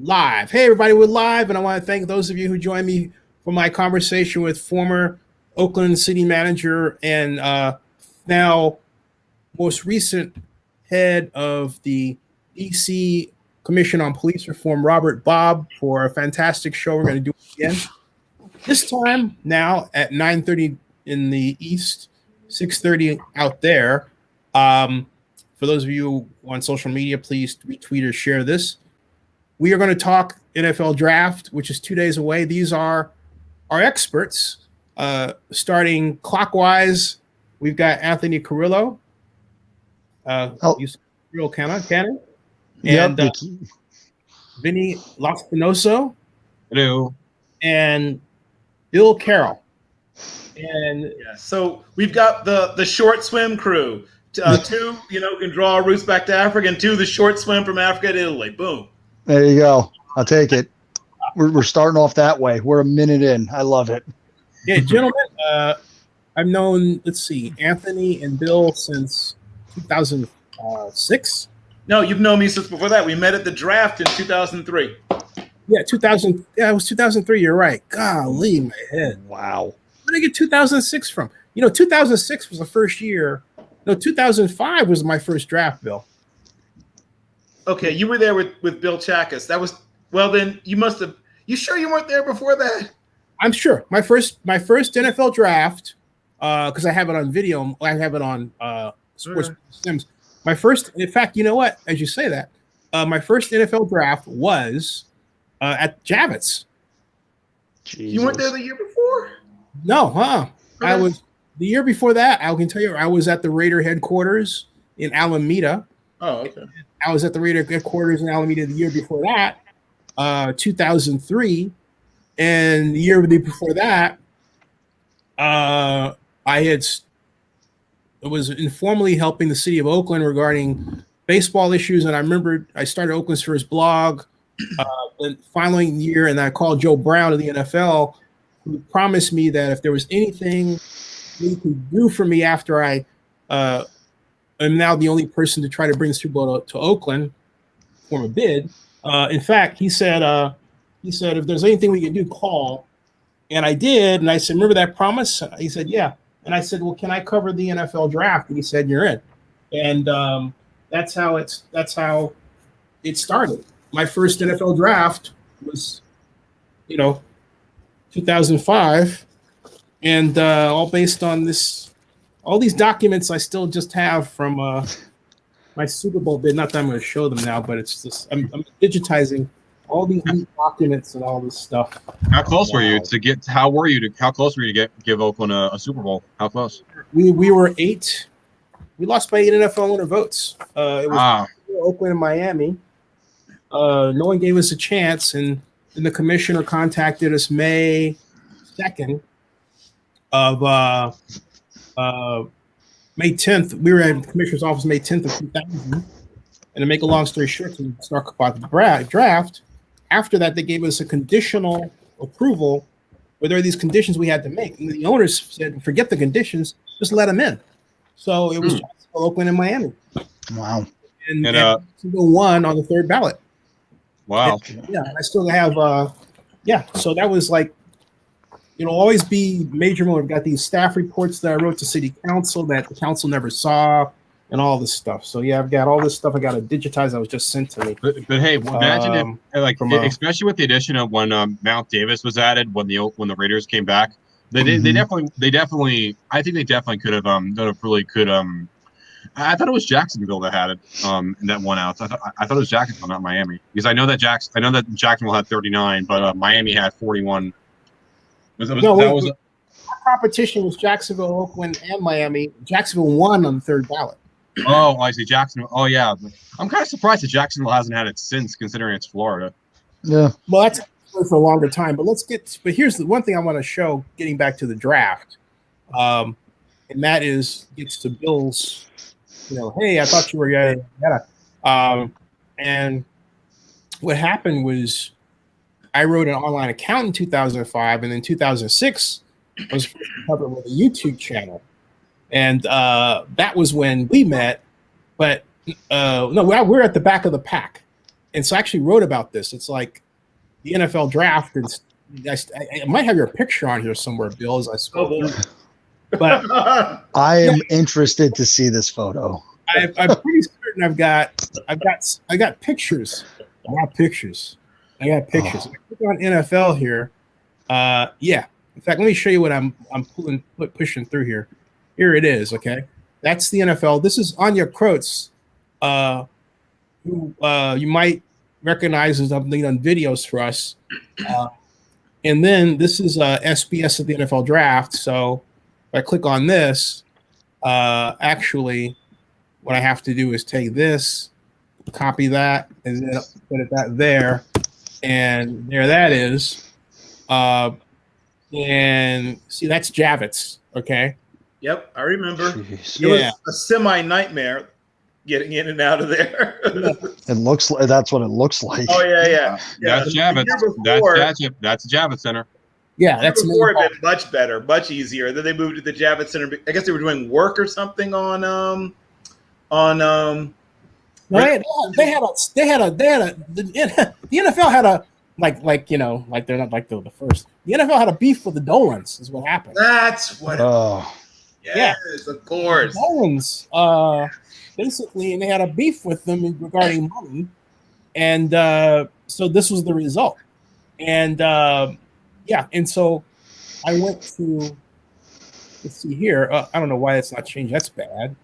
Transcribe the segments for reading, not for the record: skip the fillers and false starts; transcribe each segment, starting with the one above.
Live. Hey, everybody, we're live, and I want to thank those of you who joined me for my conversation with former Oakland city manager and now most recent head of the DC Commission on Police Reform, Robert Bobb, for a fantastic show. We're going to do it again. This time now at 9:30 in the East, 6:30 out there. For those of you on social media, please retweet or share this. We are going to talk NFL draft, which is 2 days away. These are our experts. Starting clockwise, we've got Anthony Carillo. Real Cannon. And Vinny Lospinuso. Hello. And Bill Caroll. And so we've got the short swim crew. Two, can draw roots back to Africa, and two, the short swim from Africa to Italy. Boom. There you go. I'll take it. We're starting off that way. We're a minute in. I love it. Yeah, gentlemen, I've known, Anthony and Bill since 2006. No, you've known me since before that. We met at the draft in 2003. Yeah, 2000. Yeah, it was 2003. You're right. Golly, my head. Wow. Where did I get 2006 from? 2006 was the first year. No, 2005 was my first draft, Bill. Okay, you were there with Bill Chakas. That was, well, then you must have. You sure you weren't there before that? I'm sure. My first NFL draft, because I have it on video. I have it on Sports Sims. My first, in fact, you know what? As you say that, my first NFL draft was at Javits. Jesus. You weren't there the year before? No, I was the year before that. I can tell you, I was at the Raider headquarters in Alameda. Oh, okay. I was at the Raider headquarters in Alameda the year before that, 2003, and the year before that, I was informally helping the city of Oakland regarding baseball issues, and I remember I started Oakland's first blog. The following year, and I called Joe Brown of the NFL, who promised me that if there was anything he could do for me after I am now the only person to try to bring the Super Bowl to Oakland, form a bid. In fact, he said if there's anything we can do, call. And I did, and I said, remember that promise? He said, yeah. And I said, well, can I cover the NFL draft? And he said, you're in. And that's how it started. My first NFL draft was, 2005, and all based on this. All these documents I still just have from my Super Bowl bid. Not that I'm going to show them now, but it's just I'm digitizing all these documents and all this stuff. How close were you to get? How close were you to give Oakland a Super Bowl? How close? We were 8. We lost by 8 NFL owner votes. It was Oakland and Miami. No one gave us a chance, and then the commissioner contacted us May 2nd of May 10th. We were at the commissioner's office May 10th of 2000. And to make a long story short, to start about the draft, after that, they gave us a conditional approval where there are these conditions we had to make. And the owners said, forget the conditions, just let them in. So it was Oakland and Miami. Wow. And Jacksonville won on the third ballot. Wow. And I still have, so that was like, always be major mode. I've got these staff reports that I wrote to city council that the council never saw and all this stuff. So, I've got all this stuff I got to digitize that was just sent to me. But hey, imagine if, especially with the addition of when Mount Davis was added, when the Raiders came back, they definitely, I think they definitely could have I thought it was Jacksonville that had it in that one out. I thought it was Jacksonville, not Miami, because I know that Jacksonville had 39, but Miami had 41. Our competition was Jacksonville, Oakland, and Miami. Jacksonville won on the third ballot. Oh, I see. Jacksonville. Oh, yeah. I'm kind of surprised that Jacksonville hasn't had it since, considering it's Florida. Yeah. Well, that's for a longer time. But here's the one thing I want to show. Getting back to the draft, and that gets to Bill's. Hey, I thought you were yada. And what happened was, I wrote an online account in 2005, and in 2006, I was covered with a YouTube channel, and that was when we met. But no, we're at the back of the pack, and so I actually wrote about this. It's like the NFL draft, and I might have your picture on here somewhere, Bill, as I spoke. Oh, boy. But I am interested to see this photo. I'm pretty certain I've got pictures. I got pictures. If I click on NFL here, yeah. In fact, let me show you what I'm pushing through here. Here it is. Okay, that's the NFL. This is Anya Krotz, who you might recognize as I've done videos for us. And then this is SBS of the NFL draft. So if I click on this, actually, what I have to do is take this, copy that, and then put it there, and there that is. And see, that's Javits. Okay. Yep, I remember. Jeez. It was a semi-nightmare getting in and out of there. It looks like that's what it looks like. Oh yeah. That's Javits. That's Javits Center. Yeah, that's before it been much better, much easier. Then they moved to the Javits Center. I guess they were doing work or something on. No, the NFL had a like they're not like the first. The NFL had a beef with the Dolans, is what happened. That's what. Yes, of course. Dolans, basically, and they had a beef with them regarding money, and so this was the result. And and so I went to. Let's see here. I don't know why it's not changed. That's bad.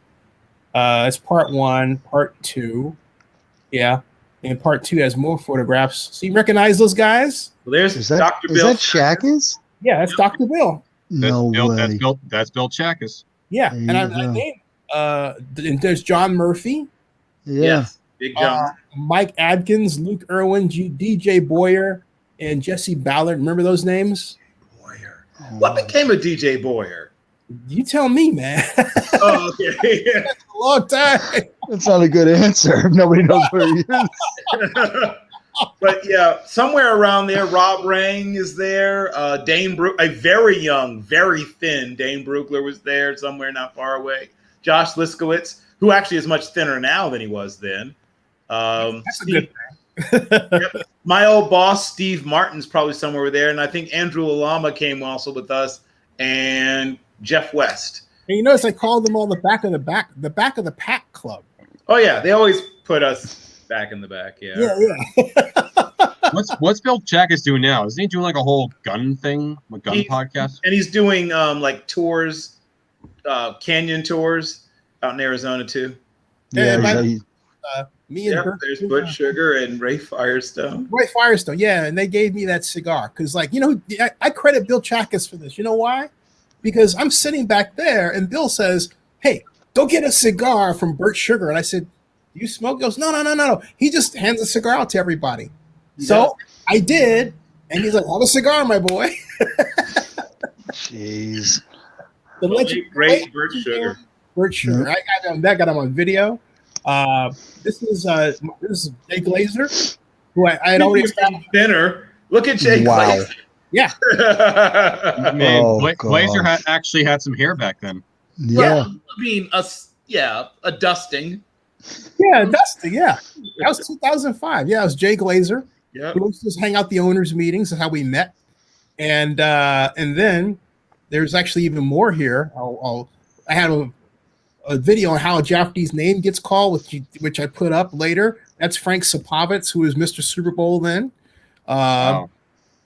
It's part 1, part 2. Yeah. And part 2 has more photographs. So you recognize those guys? Well, there's Dr. Bill. Is that Shakis? Yeah, that's Dr. Bill. No way. That's Bill Chackus. Yeah. And I named and there's John Murphy. Yeah. Yes, Big John. Mike Adkins, Luke Irwin, DJ Boyer, and Jesse Ballard. Remember those names? Boyer. What became of DJ Boyer? You tell me, man. Oh, okay. That's a long time. That's not a good answer. Nobody knows where he is. But yeah, somewhere around there, Rob Rang is there. Dane a very young, very thin Dane Brugler was there somewhere not far away. Josh Liskowitz, who actually is much thinner now than he was then. That's a good thing. Yep. My old boss, Steve Martin's probably somewhere there. And I think Andrew Lalama came also with us, and Jeff West. And you notice I called them all the back of the pack club. Oh yeah, they always put us back in the back. Yeah. What's Bill Chackus doing now? Isn't he doing like a whole gun thing, a gun podcast? And he's doing like tours, canyon tours out in Arizona too. Yeah. Me and Bert, there's Butch Sugar and Ray Firestone. Yeah, and they gave me that cigar because, like, I credit Bill Chackus for this. You know why? Because I'm sitting back there, and Bill says, "Hey, go get a cigar from Bert Sugar." And I said, "Do you smoke?" He goes, "No." He just hands a cigar out to everybody. So I did, and he's like, "Have a cigar, my boy." Jeez. Great Bert Sugar. Bert Sugar. Mm-hmm. I got him on video. This is Jay Glazer, who I had already started thinner. Look at Jay Glazer. Yeah. Man, Glazer actually had some hair back then. Yeah. I mean, a dusting. Yeah, dusting. Yeah, that was 2005. Yeah, it was Jay Glazer. Yeah. We used to just hang out the owners' meetings. That's how we met. And then there's actually even more here. I had a video on how a Japanese name gets called, which I put up later. That's Frank Sapovitz, who was Mr. Super Bowl then. Wow.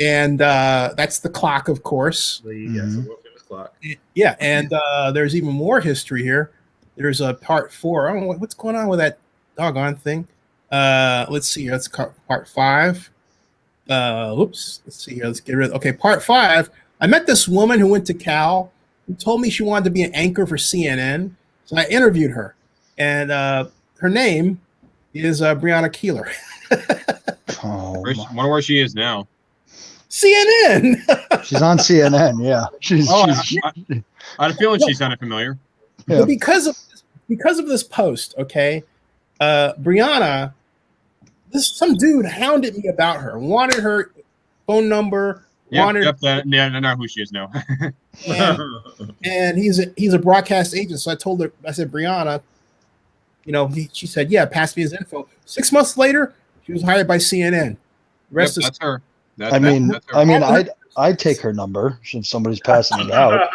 And that's the clock, of course. Yes, the world famous clock. Yeah, and there's even more history here. There's a part 4. I don't know what's going on with that doggone thing. Let's see here. That's part 5. Let's see here. Let's get rid of. Okay, part 5. I met this woman who went to Cal who told me she wanted to be an anchor for CNN. So I interviewed her, and her name is Breonna Keeler. Wonder where she is now. CNN. She's on CNN. Yeah, I had a feeling she sounded familiar. Yeah. But because of this post, okay, Breonna, some dude hounded me about her, wanted her phone number. I know who she is now. and he's a broadcast agent. So I said, Breonna, she said, yeah, pass me his info. 6 months later, She was hired by CNN. Yep, that's her. I mean, I'd take her number if somebody's passing it out.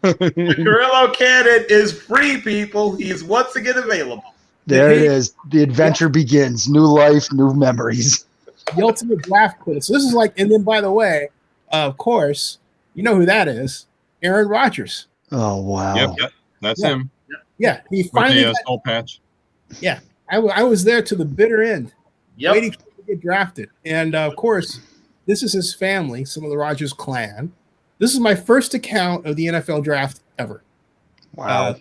The Carillo cannon is free, people. He's once again available. There it is. The adventure begins. New life, new memories. The ultimate draft quitter. So this is like, and then by the way, of course, you know who that is? Aaron Rodgers. Oh wow. Yep, that's him. Yeah, he finally with the soul patch. Yeah, I was there to the bitter end, waiting for him to get drafted. And of course, this is his family, some of the Rodgers clan. This is my first account of the NFL draft ever. Wow.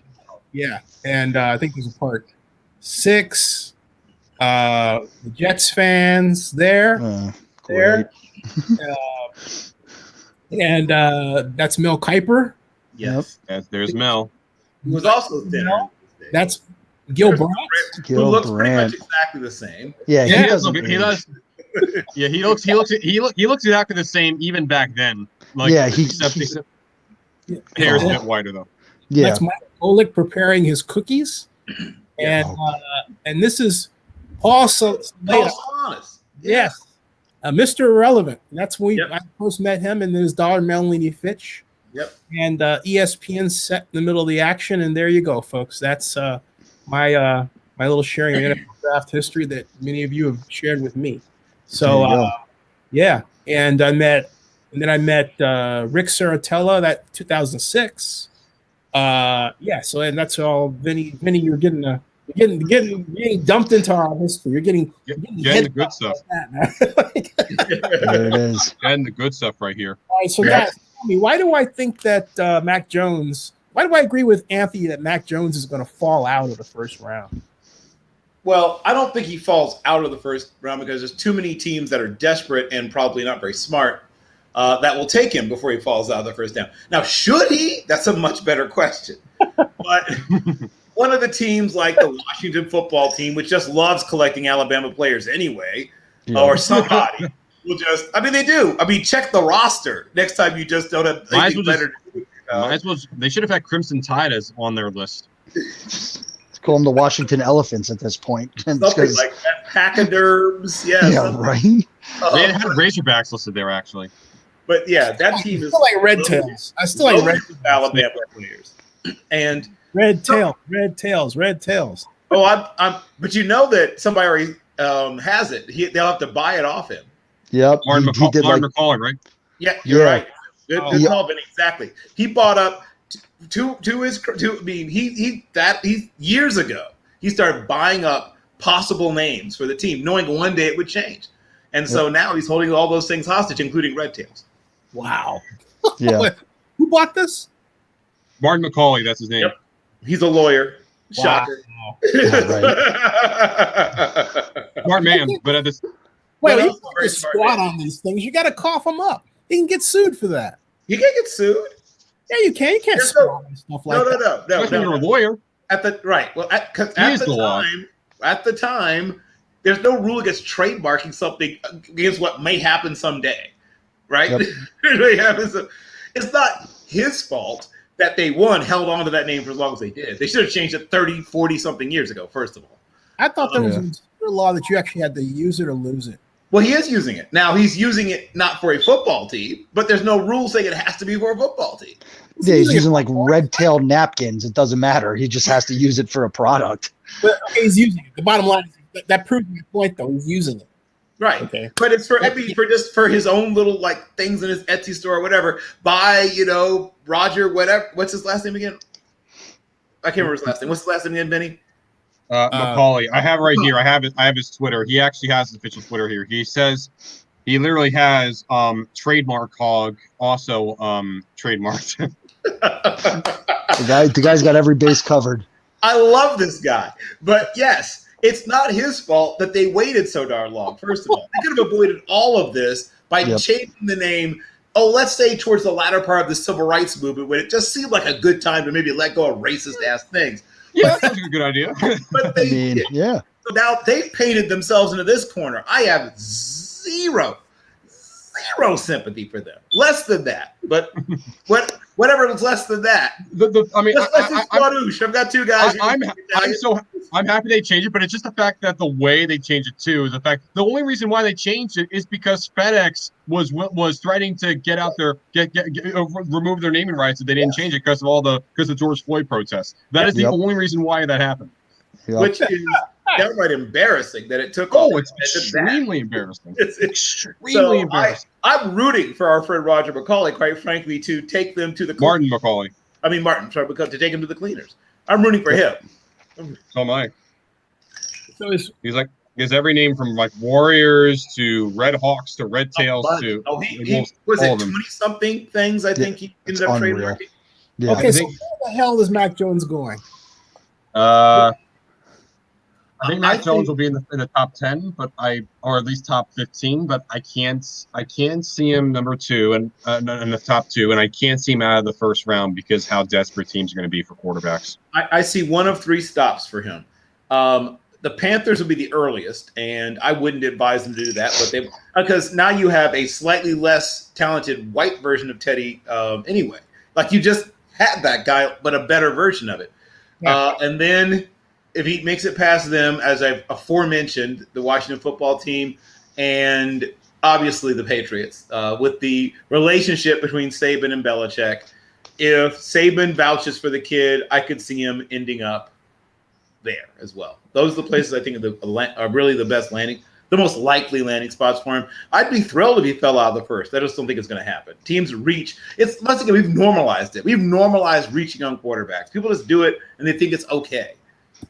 Yeah, and I think there's a part 6. The Jets fans there. There. And that's Mel Kiper. Yes. There's Mel. Who was also thinner. That's Gil Brandt. Who looks pretty much exactly the same. Yeah, he does. Yeah, he looks exactly the same even back then. Like, yeah, except hair's a bit wider though. Yeah. That's Mike Golick preparing his cookies. And this is Paul Solanas. Yes. Mr. Irrelevant. That's when I first met him, and there's Dollar Melanie Fitch. Yep. And ESPN set in the middle of the action, and there you go, folks. That's my little sharing of NFL draft history that many of you have shared with me. So and I met Rick Saratella that 2006. So and that's all. Vinny, you're getting dumped into our history. You're getting the good stuff. There it is. And the good stuff right here. All right, so guys, tell me, why do I think that Mac Jones? Why do I agree with Anthony that Mac Jones is going to fall out of the first round? Well, I don't think he falls out of the first round because there's too many teams that are desperate and probably not very smart that will take him before he falls out of the first round. Now, should he? That's a much better question. But one of the teams like the Washington football team, which just loves collecting Alabama players anyway, or somebody will just – I mean, they do. I mean, check the roster next time you just don't have anything better to do. They should have had Crimson Tide on their list. Call them the Washington Elephants at this point. Something like that. Pachyderms. Yeah, right. They had Razorbacks listed there, actually. But, yeah, that team is – still like Red Tails. I still like Red Alabama players. And – Red tails. Oh, but you know that somebody already has it. They'll have to buy it off him. Yep. Martin McCauley, right? Yeah, you're right. Good call, Vinny. Exactly. He bought up he years ago. He started buying up possible names for the team, knowing one day it would change. And so now he's holding all those things hostage, including Red Tails. Wow. Yeah. Who bought this? Martin McCauley, that's his name. Yep. He's a lawyer. Shocker. Wow. Smart man, but at this. Well, you can't squat on these things. You got to cough them up. You can get sued for that. You can't get sued. Yeah, you can. You can't squat on stuff like that. No. You're a lawyer. At the time, there's no rule against trademarking something against what may happen someday, right? Yep. It's not his fault that they held on to that name for as long as they did. They should have changed it 30, 40 something years ago, first of all. I thought there was a law that you actually had to use it or lose it. Well, he is using it. Now, he's using it not for a football team, but there's no rule saying it has to be for a football team. Yeah, he's using like red-tailed napkins. It doesn't matter. He just has to use it for a product. But he's using it. The bottom line is that proves my point, though. He's using it. Right. Okay. But it's for his own little like things in his Etsy store or whatever. Buy, Roger, whatever. What's his last name again? I can't remember his last name. What's his last name again, Vinny? McCauley. I have it right here. I have his Twitter. He actually has his official Twitter here. He says he literally has trademark hog also trademarked. The guy's got every base covered. I love this guy. But yes, it's not his fault that they waited so darn long, first of all. They could have avoided all of this by changing the name, let's say towards the latter part of the civil rights movement, when it just seemed like a good time to maybe let go of racist-ass things. Yeah, that's a good idea. But they did. Yeah. So now they've painted themselves into this corner. I have zero zero sympathy for them. Less than that, but whatever is less than that. I mean, I've got two guys. I'm happy they changed it, but it's just the fact that the way they changed it too is the fact. The only reason why they changed it is because FedEx was threatening to get out there, remove their naming rights if they didn't change it because of George Floyd protests. That is the only reason why that happened. Yep. Which is downright embarrassing that it took. It's extremely embarrassing. It's extremely embarrassing. I'm rooting for our friend Roger McCauley, quite frankly, to take them to the Martin McCauley. To take him to the cleaners. I'm rooting for him. So am I. So he's every name from like Warriors to Red Hawks to Red Tails to. He was it 20-something things. I think he ended up trademarking. Yeah. Okay, so where the hell is Mac Jones going? I think Mac Jones will be in the top 10, or at least top 15. But I can't see him number 2 and in the top 2, and I can't see him out of the first round because how desperate teams are going to be for quarterbacks. I see one of 3 stops for him. The Panthers will be the earliest, and I wouldn't advise them to do that, because now you have a slightly less talented white version of Teddy anyway. Like you just had that guy, but a better version of it. Yeah. And then if he makes it past them, as I've aforementioned, the Washington football team and obviously the Patriots, with the relationship between Saban and Belichick, if Saban vouches for the kid, I could see him ending up there as well. Those are the places I think are really the best the most likely landing spots for him. I'd be thrilled if he fell out of the first. I just don't think it's going to happen. Teams reach. Once again, we've normalized it. We've normalized reaching on quarterbacks. People just do it, and they think it's okay.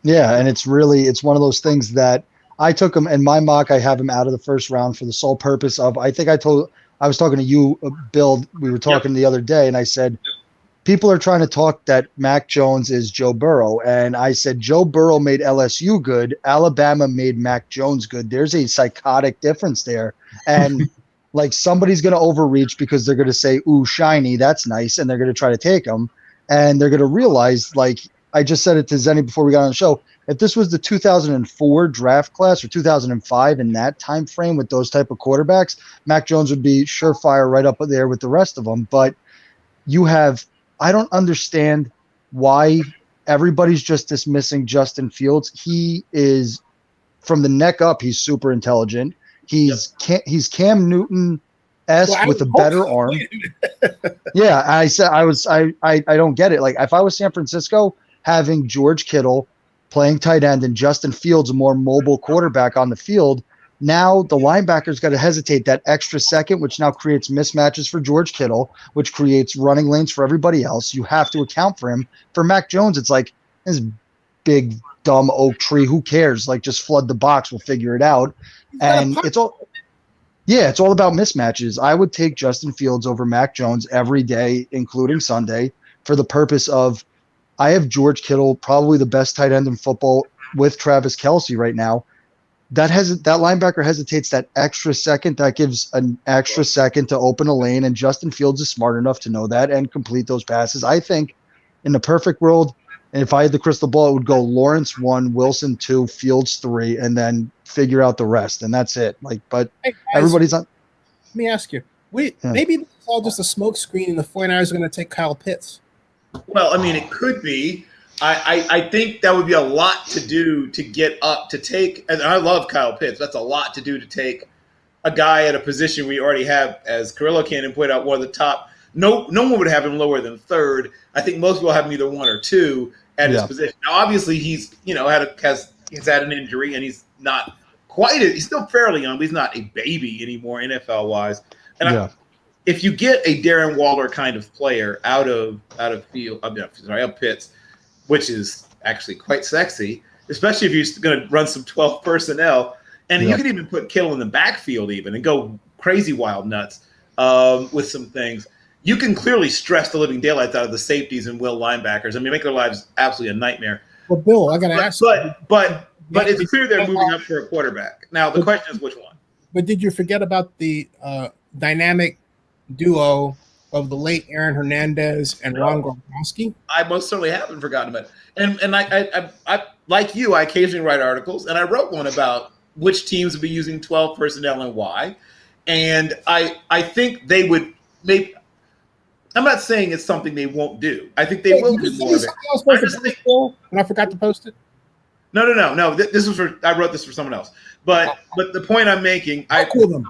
Yeah, and it's one of those things that I took him in my mock. I have him out of the first round for the sole purpose of, I was talking to you, Bill. We were talking the other day, and I said, people are trying to talk that Mac Jones is Joe Burrow. And I said, Joe Burrow made LSU good. Alabama made Mac Jones good. There's a psychotic difference there. And like somebody's going to overreach because they're going to say, ooh, shiny, that's nice. And they're going to try to take him. And they're going to realize, like, I just said it to Zenny before we got on the show. If this was the 2004 draft class or 2005 in that time frame with those type of quarterbacks, Mac Jones would be surefire right up there with the rest of them. But I don't understand why everybody's just dismissing Justin Fields. He is, from the neck up, he's super intelligent. He's Cam Newton-esque with a better arm. Yeah, I don't get it. Like if I was San Francisco, having George Kittle playing tight end and Justin Fields, a more mobile quarterback on the field, now the linebackers got to hesitate that extra second, which now creates mismatches for George Kittle, which creates running lanes for everybody else. You have to account for him. For Mac Jones, it's like this big, dumb oak tree. Who cares? Like just flood the box. We'll figure it out. And it's all about mismatches. I would take Justin Fields over Mac Jones every day, including Sunday, for the purpose of I have George Kittle, probably the best tight end in football with Travis Kelce right now. That linebacker hesitates that extra second. That gives an extra second to open a lane, and Justin Fields is smart enough to know that and complete those passes. I think in the perfect world, and if I had the crystal ball, it would go Lawrence 1, Wilson 2, Fields 3, and then figure out the rest, and that's it. Everybody's on. Let me ask you. Maybe this is all just a smoke screen, and the 49ers are going to take Kyle Pitts. Well, I mean, it could be. I think that would be a lot to do to get up to take, and I love Kyle Pitts. That's a lot to do to take a guy at a position we already have, as Carillo can and point out, one of the top. No one would have him lower than 3rd. I think most people have him either 1 or 2 at his position. Now, obviously, he's had an injury, and he's not he's still fairly young, but he's not a baby anymore NFL wise. And if you get a Darren Waller kind of player out of Pitts, which is actually quite sexy, especially if you're going to run some 12 personnel. And you can even put Kittle in the backfield even and go crazy wild nuts with some things. You can clearly stress the living daylights out of the safeties and will linebackers. I mean, make their lives absolutely a nightmare. Well, Bill, I got to ask you. But it's clear they're moving up for a quarterback. Now, the question is which one? But did you forget about the dynamic duo of the late Aaron Hernandez and Ron Gronkowski? I most certainly haven't forgotten about it. And I like you, I occasionally write articles, and I wrote one about which teams would be using 12 personnel and why. And I think they would maybe. I'm not saying it's something they won't do. I think they will do more of it. I was supposed to post it, and I forgot to post it. No. This was for. I wrote this for someone else. But the point I'm making, but the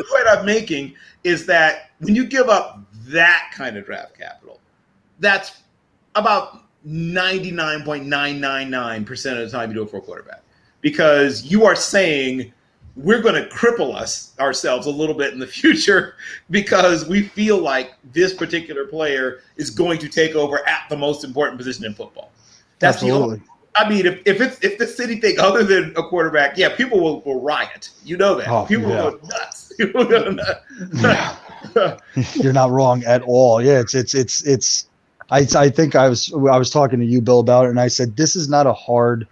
point I'm making is that when you give up that kind of draft capital, that's about 99.999% of the time you do it for a quarterback, because you are saying we're going to cripple ourselves a little bit in the future because we feel like this particular player is going to take over at the most important position in football. That's Absolutely. I mean, if the city think other than a quarterback, yeah, people will riot. You know that. People will go nuts. People will go nuts. You're not wrong at all. Yeah, it's. I think I was talking to you, Bill, about it, and I said this is not a hard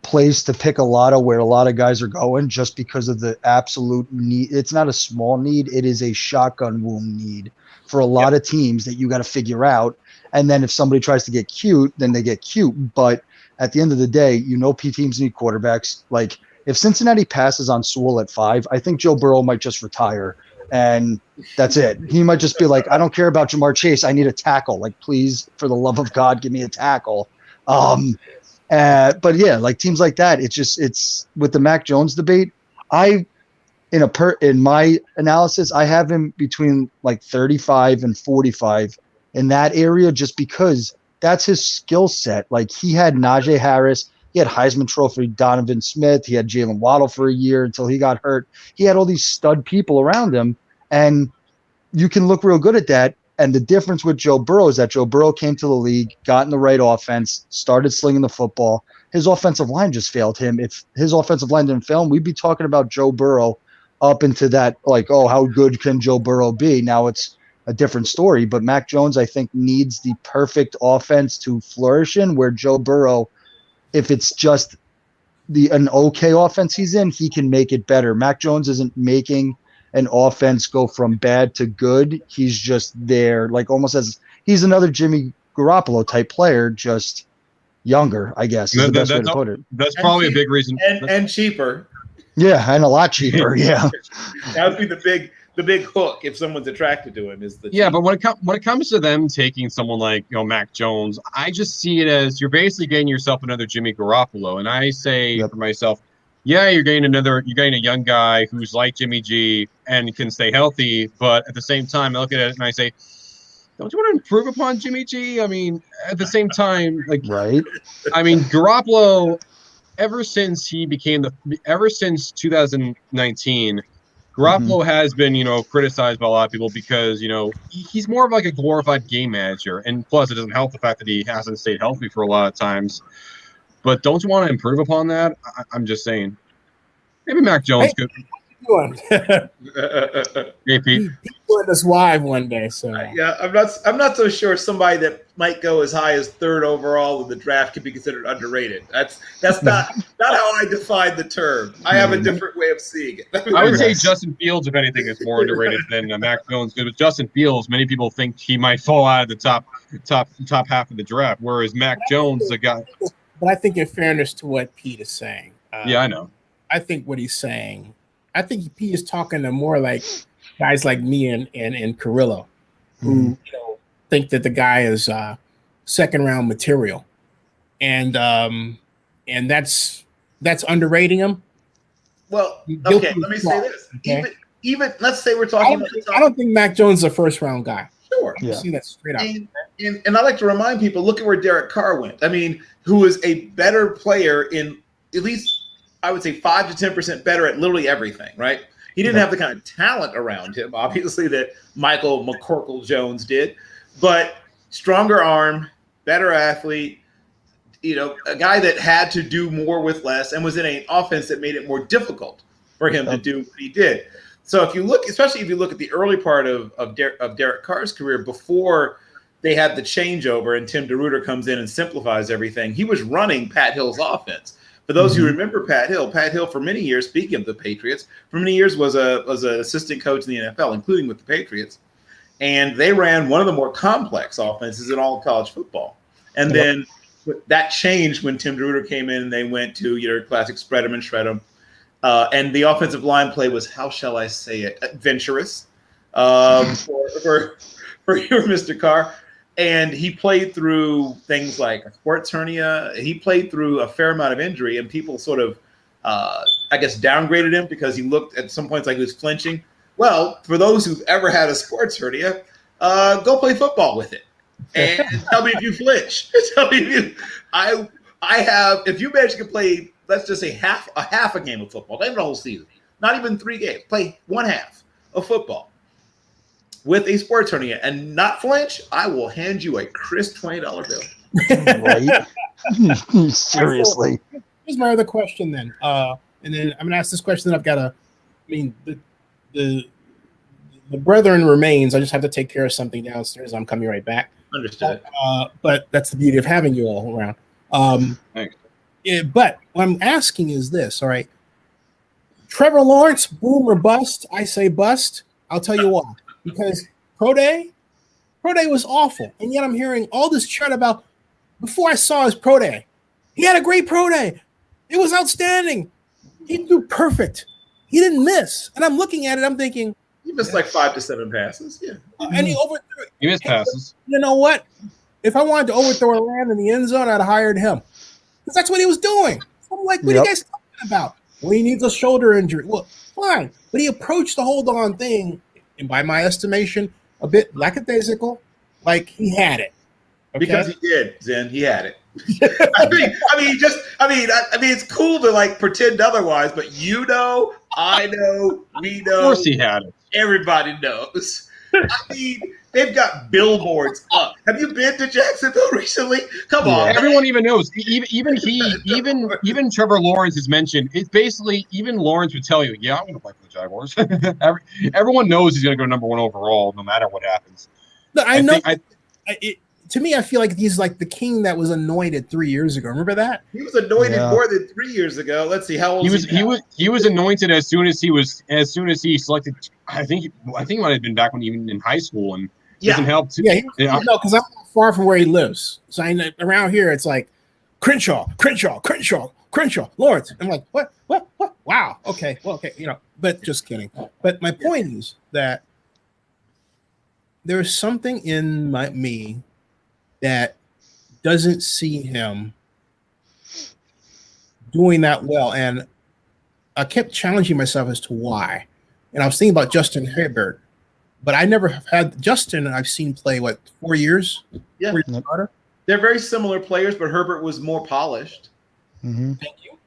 place to pick a lot of where a lot of guys are going, just because of the absolute need. It's not a small need; it is a shotgun wound need for a lot of teams that you got to figure out. And then if somebody tries to get cute, then they get cute. But at the end of the day, P teams need quarterbacks. Like if Cincinnati passes on Sewell at 5, I think Joe Burrow might just retire. And that's it. He might just be like, I don't care about Jamar Chase. I need a tackle. Like, please, for the love of God, give me a tackle. But yeah, like teams like that, it's with the Mac Jones debate. In my analysis, I have him between like 35 and 45 in that area, just because that's his skill set. Like he had Najee Harris, he had Heisman Trophy Donovan Smith, he had Jalen Waddle for a year until he got hurt. He had all these stud people around him, and you can look real good at that. And the difference with Joe Burrow is that Joe Burrow came to the league, got in the right offense, started slinging the football. His offensive line just failed him. If his offensive line didn't fail him, we'd be talking about Joe Burrow up into that, like, oh, how good can Joe Burrow be? Now it's a different story, but Mac Jones, I think, needs the perfect offense to flourish in, where Joe Burrow, if it's just an okay offense he's in, he can make it better. Mac Jones isn't making an offense go from bad to good. He's just there, like almost as he's another Jimmy Garoppolo type player, just younger, I guess is the best way to put it. That's probably a big reason. And cheaper. Yeah, and a lot cheaper. Yeah. That would be the big hook if someone's attracted to him, is the yeah. But when it comes to them taking someone like Mac Jones, I just see it as you're basically getting yourself another Jimmy Garoppolo, and I say for myself, yeah, you're getting a young guy who's like Jimmy G and can stay healthy, but at the same time, I look at it and I say, don't you want to improve upon Jimmy G? I mean, at the same time, like, right? I mean, Garoppolo, ever since 2019. Garoppolo has been, criticized by a lot of people because, he's more of like a glorified game manager. And plus, it doesn't help the fact that he hasn't stayed healthy for a lot of times. But don't you want to improve upon that? I'm just saying. Maybe Mac Jones could. Hey, Pete. He joined us live one day. So yeah, I'm not so sure somebody that might go as high as 3rd overall in the draft could be considered underrated. That's not how I define the term. I have a different way of seeing it. I would say Justin Fields, if anything, is more underrated than Mac Jones. Because with Justin Fields, many people think he might fall out of the top half of the draft, whereas Mac Jones, the guy. But I think, in fairness to what Pete is saying, yeah, I know. I think what he's saying, I think Pete is talking to more like guys like me and Carillo, who think that the guy is second round material, and that's underrating him. Well, okay, let me say this. Okay? Even let's say we're talking. I don't think Mac Jones is a first round guy. Sure. Yeah. See that straight up. And I like to remind people, look at where Derek Carr went. I mean, who is a better player in at least, I would say, 5 to 10% better at literally everything, right? He didn't have the kind of talent around him, obviously, that Michael McCorkle Jones did, but stronger arm, better athlete, a guy that had to do more with less and was in an offense that made it more difficult for him to do what he did. So especially if you look at the early part of Derek Carr's career, before they had the changeover and Tim DeRuyter comes in and simplifies everything, he was running Pat Hill's offense. For those who remember Pat Hill for many years, speaking of the Patriots, for many years was an assistant coach in the NFL, including with the Patriots. And they ran one of the more complex offenses in all of college football. And then that changed when Tim DeRuyter came in and they went to your classic spread them and shred them. And the offensive line play was, how shall I say it, adventurous for your Mr. Carr. And he played through things like a sports hernia. He played through a fair amount of injury, and people sort of, I guess, downgraded him because he looked at some points like he was flinching. Well, for those who've ever had a sports hernia, go play football with it, and tell me if you flinch. Tell me if you. I have. If you manage to play, let's just say half a game of football, not even the whole season, not even 3 games, play one half of football with a sports hernia and not flinch, I will hand you a crisp $20 bill. Right? Seriously. Here's my other question then. And then I'm going to ask this question. I've got to, the brethren remains. I just have to take care of something downstairs. I'm coming right back. Understood. But that's the beauty of having you all around. Thanks. But what I'm asking is this, all right. Trevor Lawrence, boom or bust? I say bust. I'll tell you why. Because Pro Day was awful. And yet I'm hearing all this chat about, before I saw his Pro Day, he had a great Pro Day. It was outstanding. He threw perfect. He didn't miss. And I'm looking at it, I'm thinking, He missed like 5 to 7 passes. Yeah. And he overthrew it. He missed passes. You know what? If I wanted to overthrow a land in the end zone, I'd have hired him. Because that's what he was doing. I'm like, what are you guys talking about? Well, he needs a shoulder injury. Well, fine. But he approached the hold on thing, and by my estimation, a bit lackadaisical, like he had it. Okay? Because he did, Zen. He had it. I mean, it's cool to like pretend otherwise, but you know, I know, we know. Of course he had it. Everybody knows. I mean, they've got billboards up. Have you been to Jacksonville recently? Come on. Everyone even knows. Even Trevor Lawrence is mentioned. It's basically, even Lawrence would tell you, yeah, I'm going to play for the Jaguars. Everyone knows he's going to go number 1 overall, no matter what happens. No, I know. To me, I feel like he's like the king that was anointed 3 years ago. Remember that? He was anointed more than 3 years ago. Let's see, how old he was anointed as soon as he selected. I think it might have been back when even in high school, and doesn't help. No, because I'm not far from where he lives. So around here, it's like Crenshaw, Lawrence. I'm like, what? Wow. Okay. Well, okay. But just kidding. But my point is that there's something in me that doesn't see him doing that well. And I kept challenging myself as to why. And I was thinking about Justin Herbert, but I never have had Justin. I've seen play, 4 years? Yeah. 4 years starter? They're very similar players, but Herbert was more polished. Mm-hmm. Thank you.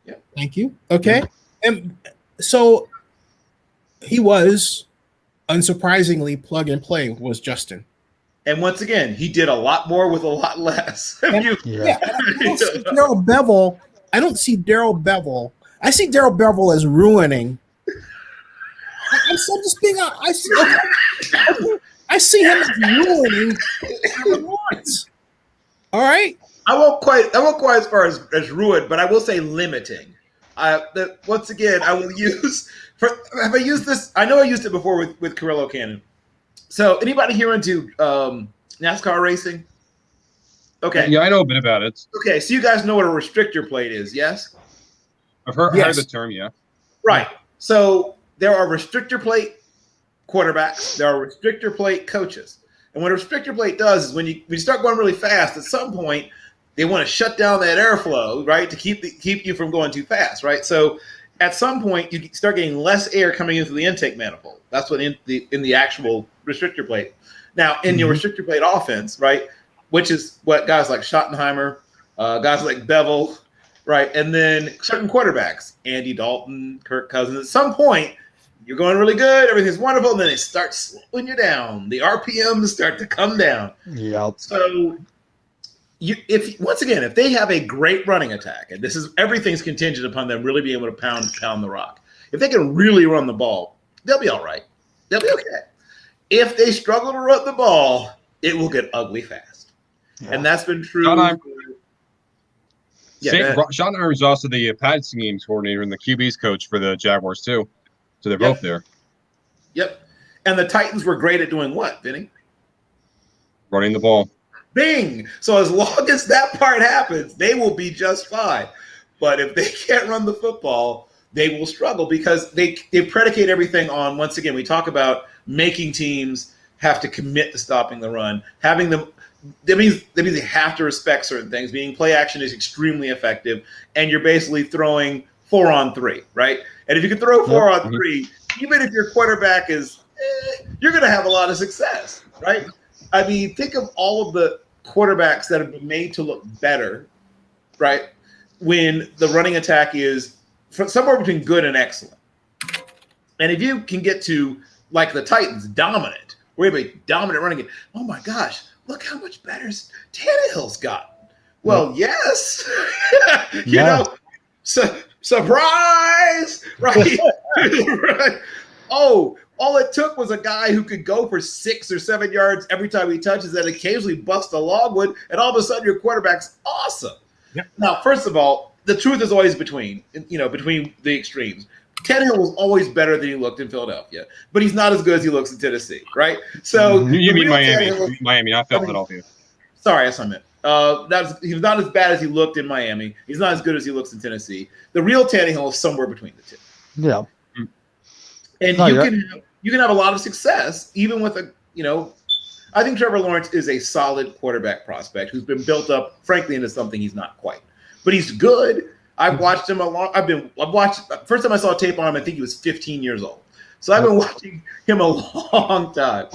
Yeah. Thank you. Okay. Yeah. And so he was, unsurprisingly, plug and play was Justin. And once again, he did a lot more with a lot less. I don't see Darrell Bevel. I don't see Darrell Bevel. I see Darrell Bevel as ruining. I'm just being. I see him as ruining Trevor Lawrence. All right. I won't quite as far as ruin, but I will say limiting. Once again, I will use. Have I used this? I know I used it before with Carillo Cannon. So, anybody here into NASCAR racing? Okay. Yeah, I know a bit about it. Okay, so you guys know what a restrictor plate is, yes? I've heard the term, yeah. Right. So, there are restrictor plate quarterbacks. There are restrictor plate coaches. And what a restrictor plate does is when you start going really fast, at some point, they want to shut down that airflow, right, to keep you from going too fast, right? So, at some point, you start getting less air coming into the intake manifold. That's what in the actual restrictor plate. Now, in your restrictor plate offense, right, which is what guys like Schottenheimer, guys like Bevel, right, and then certain quarterbacks, Andy Dalton, Kirk Cousins, at some point, you're going really good, everything's wonderful, and then they start slowing you down. The RPMs start to come down. Yep. So if they have a great running attack, and everything's contingent upon them really being able to pound the rock. If they can really run the ball, they'll be all right. They'll be okay. If they struggle to run the ball, it will get ugly fast. Yeah. And that's been true. Schottenheimer is also the passing games coordinator and the QB's coach for the Jaguars too. So they're both there. Yep. And the Titans were great at doing what, Vinny? Running the ball. Bing! So as long as that part happens, they will be just fine. But if they can't run the football, they will struggle because they predicate everything on, once again, we talk about making teams have to commit to stopping the run, having them. That means they have to respect certain things. Meaning play action is extremely effective, and you're basically throwing 4-on-3, right? And if you can throw 4-on-3, even if your quarterback is, you're going to have a lot of success, right? I mean, think of all of the quarterbacks that have been made to look better, right? When the running attack is somewhere between good and excellent. And if you can get to, like the Titans, dominant, we have a dominant running game. Oh my gosh, look how much better Tannehill's got. Well, yes. you know, surprise, right? right? Oh, all it took was a guy who could go for 6 or 7 yards every time he touches and occasionally bust a logwood, and all of a sudden your quarterback's awesome. Yep. Now, first of all, the truth is always between the extremes. Tannehill was always better than he looked in Philadelphia, but he's not as good as he looks in Tennessee, right? So you mean Miami, not Philadelphia. Sorry, that's what I meant. He was not as bad as he looked in Miami. He's not as good as he looks in Tennessee. The real Tannehill is somewhere between the two. Yeah. And you can have a lot of success even with I think Trevor Lawrence is a solid quarterback prospect who's been built up, frankly, into something he's not quite. But he's good. I've watched him first time I saw tape on him, I think he was 15 years old. So I've been watching him a long time.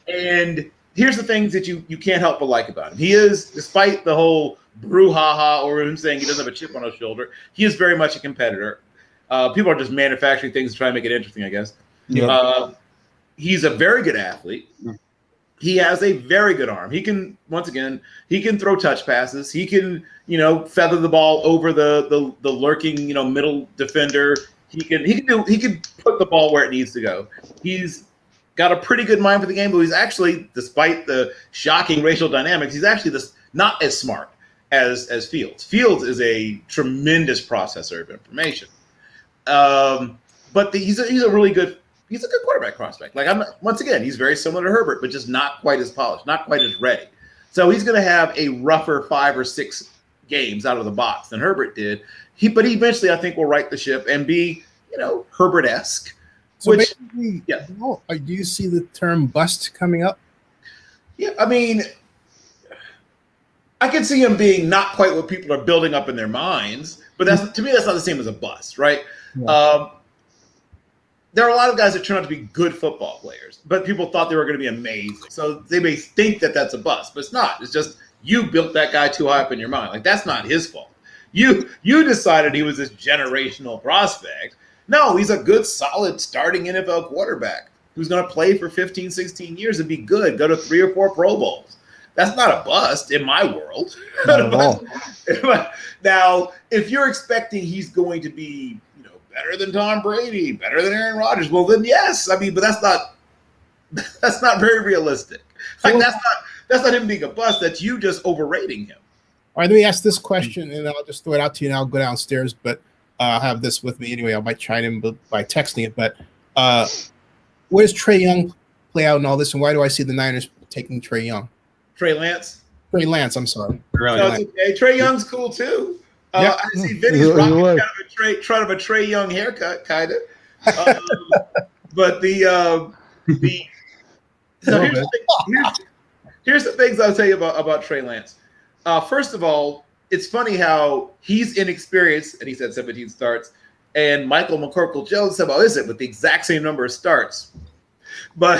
And here's the things that you can't help but like about him. He is, despite the whole brouhaha or him saying he doesn't have a chip on his shoulder, he is very much a competitor. People are just manufacturing things to try and make it interesting, I guess. Yeah. He's a very good athlete. He has a very good arm. He can throw touch passes. He can, feather the ball over the lurking, middle defender. He can put the ball where it needs to go. He's got a pretty good mind for the game, but he's actually, despite the shocking racial dynamics, he's actually not as smart as Fields. Fields is a tremendous processor of information. But he's a really good. He's a good quarterback prospect. Once again, he's very similar to Herbert, but just not quite as polished, not quite as ready. So he's going to have a rougher 5 or 6 games out of the box than Herbert did. But he eventually, I think, will right the ship and be, Herbert-esque. So do you see the term bust coming up? Yeah, I mean, I can see him being not quite what people are building up in their minds, but to me, that's not the same as a bust, right? Yeah. There are a lot of guys that turn out to be good football players, but people thought they were going to be amazing. So they may think that that's a bust, but it's not. It's just you built that guy too high up in your mind. That's not his fault. You decided he was this generational prospect. No, he's a good, solid, starting NFL quarterback who's going to play for 15, 16 years and be good, go to 3 or 4 Pro Bowls. That's not a bust in my world. Now, if you're expecting he's going to be better than Tom Brady, better than Aaron Rodgers, well then yes. I mean, but that's not very realistic. That's not him being a bust. That's you just overrating him. All right, let me ask this question, and I'll just throw it out to you, and I'll go downstairs. But I'll have this with me anyway. I might chime in by texting it. But where does Trey Young play out in all this, and why do I see the Niners taking Trey Young? Trey Lance, I'm sorry. Trey Young's cool too. I see Vinny's rocking kind of a Trey Young haircut, kind of. But here's the things I'll tell you about Trey Lance. First of all, it's funny how he's inexperienced, and he said 17 starts, and Michael McCorkle-Jones said, well, is it with the exact same number of starts? But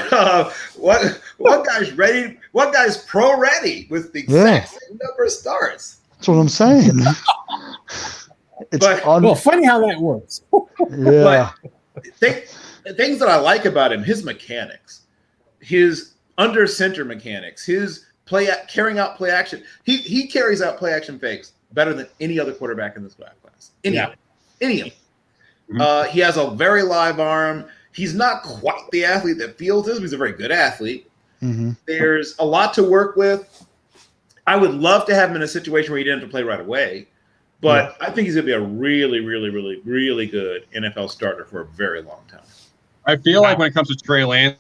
one guy's ready, one guy's pro ready with the exact same number of starts. That's what I'm saying. Funny how that works. Yeah. Things that I like about him, his mechanics, his under center mechanics, his carrying out play action. He carries out play action fakes better than any other quarterback in this draft class. Any of them. Mm-hmm. He has a very live arm. He's not quite the athlete that Fields is, but he's a very good athlete. Mm-hmm. There's a lot to work with. I would love to have him in a situation where he didn't have to play right away, but I think he's going to be a really, really, really, really good NFL starter for a very long time. I feel like when it comes to Trey Lance,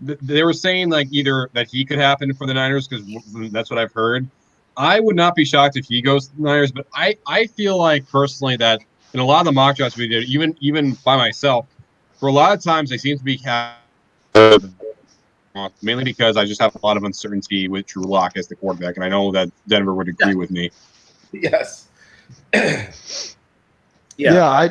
they were saying either that he could happen for the Niners because that's what I've heard. I would not be shocked if he goes to the Niners, but I feel like personally that in a lot of the mock drafts we did, even by myself, for a lot of times they seem to be mainly because I just have a lot of uncertainty with Drew Lock as the quarterback, and I know that Denver would agree with me. Yes. Yeah,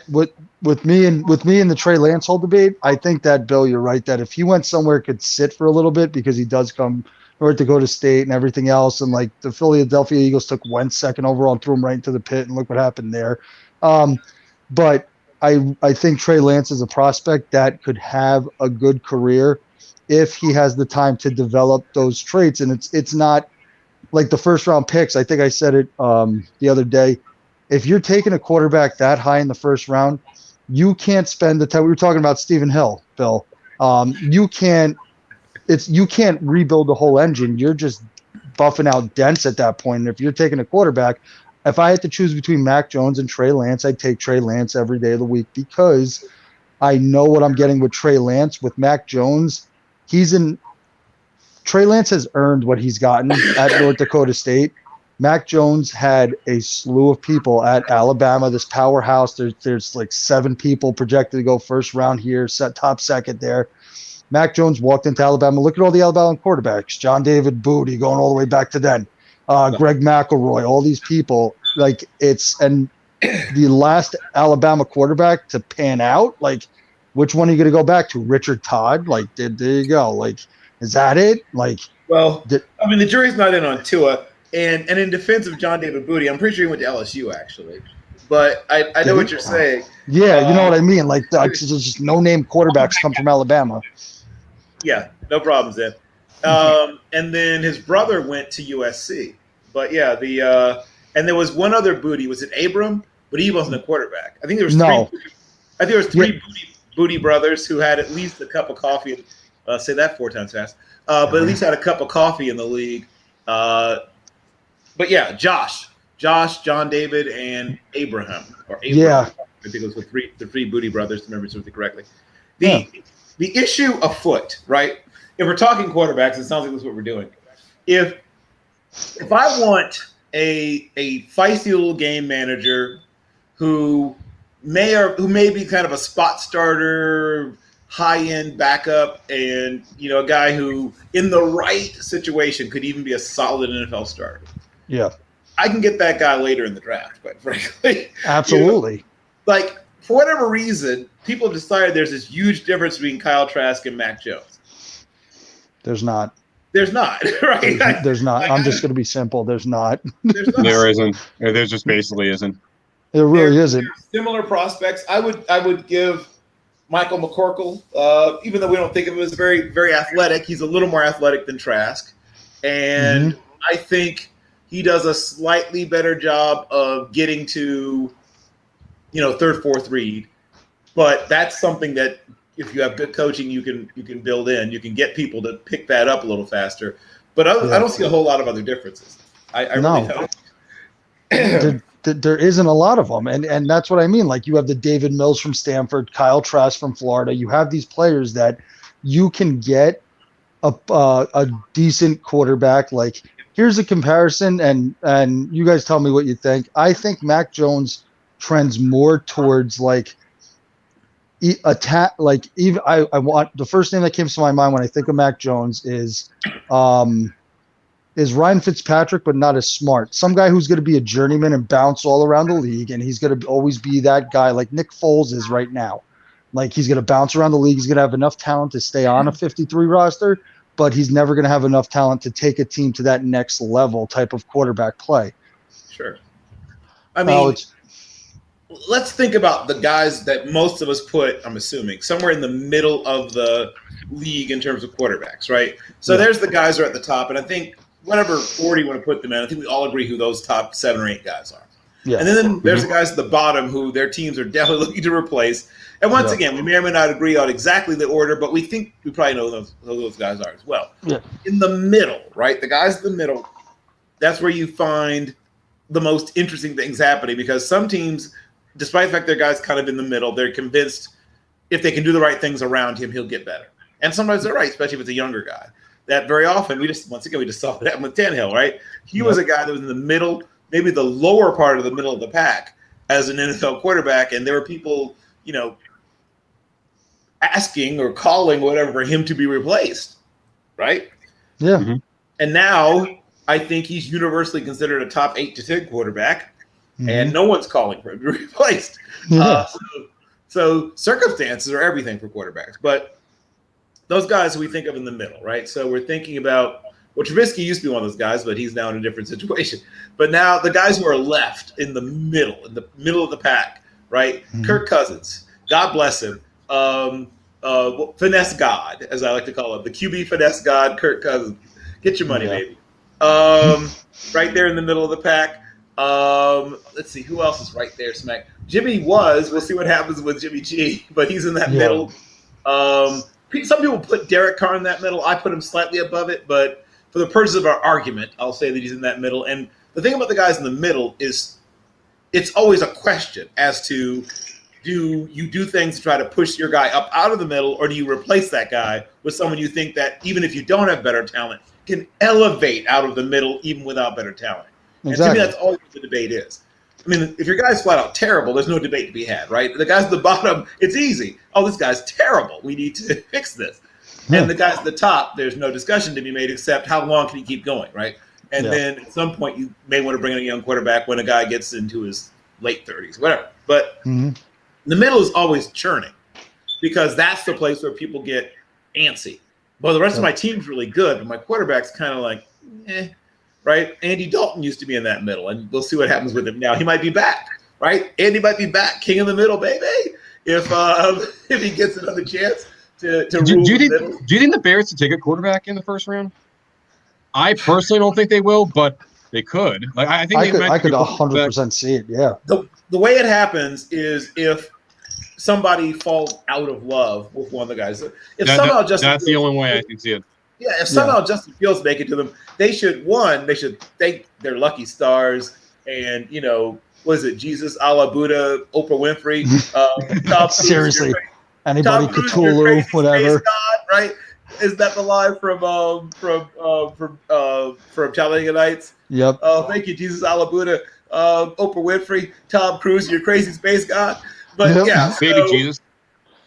with me and the Trey Lance whole debate, I think that, Bill, you're right, that if he went somewhere could sit for a little bit, because he does come North Dakota State and everything else, and like the Philadelphia Eagles took Wentz second overall and threw him right into the pit, and look what happened there. But I think Trey Lance is a prospect that could have a good career if he has the time to develop those traits, and it's not like the first round picks. I think I said it the other day. If you're taking a quarterback that high in the first round, you can't spend the time. We were talking about Stephen Hill, Bill. You can't rebuild the whole engine. You're just buffing out dents at that point. And if you're taking a quarterback, if I had to choose between Mac Jones and Trey Lance, I'd take Trey Lance every day of the week, because I know what I'm getting with Trey Lance. With Mac Jones, Trey Lance has earned what he's gotten at North Dakota State. Mac Jones had a slew of people at Alabama, this powerhouse. There's like 7 people projected to go first round here, top second there. Mac Jones walked into Alabama. Look at all the Alabama quarterbacks. John David Booty going all the way back to then. Greg McElroy, all these people. And the last Alabama quarterback to pan out, like, which one are you going to go back to? Richard Todd? Like, there you go. Like, is that it? Like, well, I mean, the jury's not in on Tua. And in defense of John David Booty, I'm pretty sure he went to LSU, actually. But I know what you're saying. Yeah, you know what I mean. Like, just no-name quarterbacks come from Alabama. Yeah, no problems then. And then his brother went to USC. But yeah, and there was one other Booty. Was it Abram? But he wasn't a quarterback. I think there was three Booty brothers who had at least a cup of coffee. Say that 4 times fast. But at least had a cup of coffee in the league. But yeah, Josh, John David, and Abraham. Yeah. I think it was the three Booty brothers, to remember something correctly. The issue afoot, right? If we're talking quarterbacks, it sounds like that's what we're doing. If I want a feisty little game manager who may be kind of a spot starter, high-end backup, and a guy who in the right situation could even be a solid NFL starter. Yeah. I can get that guy later in the draft, quite frankly. Absolutely. Like, for whatever reason, people have decided there's this huge difference between Kyle Trask and Mac Jones. There's not. There's not, right? There's not. I'm just going to be simple. There's not. There isn't. There just basically isn't. It really isn't. Similar prospects. I would give Michael McCorkle, even though we don't think of him as very, very athletic, he's a little more athletic than Trask. And I think he does a slightly better job of getting to, third, fourth read. But that's something that if you have good coaching, you can build in. You can get people to pick that up a little faster. But I don't see a whole lot of other differences. I really don't. There isn't a lot of them. And that's what I mean. Like, you have the David Mills from Stanford, Kyle Trask from Florida. You have these players that you can get a decent quarterback. Like, here's a comparison, and you guys tell me what you think. I think Mac Jones trends more towards like attack. Like, even I want the first name that came to my mind when I think of Mac Jones is Ryan Fitzpatrick, but not as smart. Some guy who's going to be a journeyman and bounce all around the league, and he's going to always be that guy like Nick Foles is right now. Like, he's going to bounce around the league. He's going to have enough talent to stay on a 53 roster, but he's never going to have enough talent to take a team to that next level type of quarterback play. Sure. I mean, let's think about the guys that most of us put, I'm assuming, somewhere in the middle of the league in terms of quarterbacks, right? So there's the guys who are at the top, and I think whatever order you want to put them in, I think we all agree who those top 7 or 8 guys are. Yeah. And then there's the guys at the bottom who their teams are definitely looking to replace. And once again, we may or may not agree on exactly the order, but we think we probably know who those guys are as well. Yeah. In the middle, right? The guys in the middle, that's where you find the most interesting things happening, because some teams, despite the fact their guys kind of in the middle, they're convinced if they can do the right things around him, he'll get better. And sometimes they're right, especially if it's a younger guy. That very often, we just saw that with Tannehill, right? He was a guy that was in the middle, maybe the lower part of the middle of the pack, as an NFL quarterback, and there were people, asking or calling whatever for him to be replaced, right? Yeah. Mm-hmm. And now I think he's universally considered a top 8 to 10 quarterback, and no one's calling for him to be replaced. Yeah. So circumstances are everything for quarterbacks, but those guys we think of in the middle, right? So we're thinking about, well, Trubisky used to be one of those guys, but he's now in a different situation. But now the guys who are left in the middle of the pack, right? Kirk Cousins, God bless him. Finesse God, as I like to call him, the QB finesse God, Kirk Cousins. Get your money, baby. Right there in the middle of the pack. Let's see, who else is right there, smack? Jimmy was. We'll see what happens with Jimmy G, but he's in that middle. Some people put Derek Carr in that middle. I put him slightly above it, but for the purposes of our argument, I'll say that he's in that middle. And the thing about the guys in the middle is it's always a question as to, do you do things to try to push your guy up out of the middle, or do you replace that guy with someone you think that, even if you don't have better talent, can elevate out of the middle even without better talent? Exactly. And to me, that's always what the debate is. I mean, if your guy's flat out terrible, there's no debate to be had, right? The guys at the bottom, it's easy. Oh, this guy's terrible. We need to fix this. And the guys at the top, there's no discussion to be made except how long can he keep going, right? And then at some point, you may want to bring in a young quarterback when a guy gets into his late 30s, whatever. But the middle is always churning because that's the place where people get antsy. Well, the rest of my team's really good, but my quarterback's kind of like, right? Andy Dalton used to be in that middle, and we'll see what happens with him now. He might be back, right? Andy might be back, king of the middle, baby. If he gets another chance to rule the middle. Do you think the Bears should take a quarterback in the first round? I personally don't think they will, but they could. Like I think I could 100% see it. Yeah. The way it happens is if somebody falls out of love with one of the guys. That's the only way I can see it. Yeah, if somehow Justin Fields make it to them, they should thank their lucky stars and, was it Jesus, Allah, Buddha, Oprah Winfrey? Seriously. Anybody, Cthulhu, whatever. God, right? Is that the line from Talladega Nights? Yep. Oh, thank you, Jesus, Allah, Buddha, Oprah Winfrey, Tom Cruise, your crazy space god. But baby Jesus.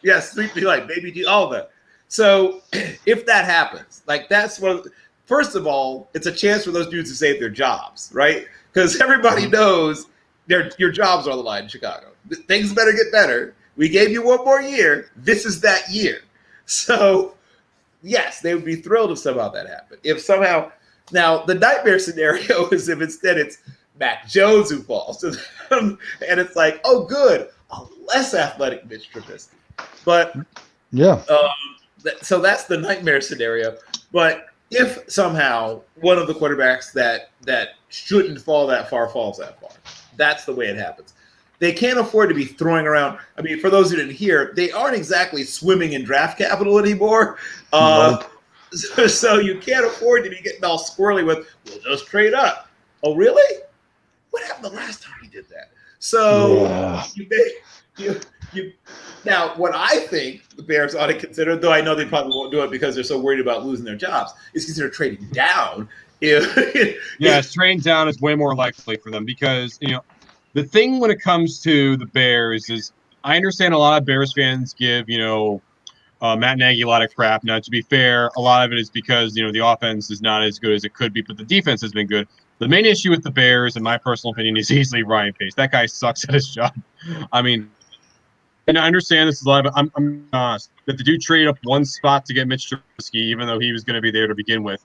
Yes, Sleepy Light, baby Jesus, all of that. So if that happens, like that's first of all, it's a chance for those dudes to save their jobs, right? Because everybody knows your jobs are on the line in Chicago. Things better get better. We gave you one more year. This is that year. So yes, they would be thrilled if somehow that happened. If somehow, now the nightmare scenario is if instead it's Mac Jones who falls to them, and it's like, oh, good, a less athletic Mitch Trubisky. But so that's the nightmare scenario. But if somehow one of the quarterbacks that shouldn't fall that far falls that far, that's the way it happens. They can't afford to be throwing around. I mean, for those who didn't hear, they aren't exactly swimming in draft capital anymore. So you can't afford to be getting all squirrely with, we'll just trade up. Oh, really? What happened the last time you did that? So now, what I think the Bears ought to consider, though I know they probably won't do it because they're so worried about losing their jobs, is consider trading down. Trading down is way more likely for them because, the thing when it comes to the Bears is I understand a lot of Bears fans give, Matt Nagy a lot of crap. Now, to be fair, a lot of it is because, the offense is not as good as it could be, but the defense has been good. The main issue with the Bears, in my personal opinion, is easily Ryan Pace. That guy sucks at his job. I mean, and I understand this is a lot, but I'm honest that the dude traded up one spot to get Mitch Trubisky, even though he was going to be there to begin with.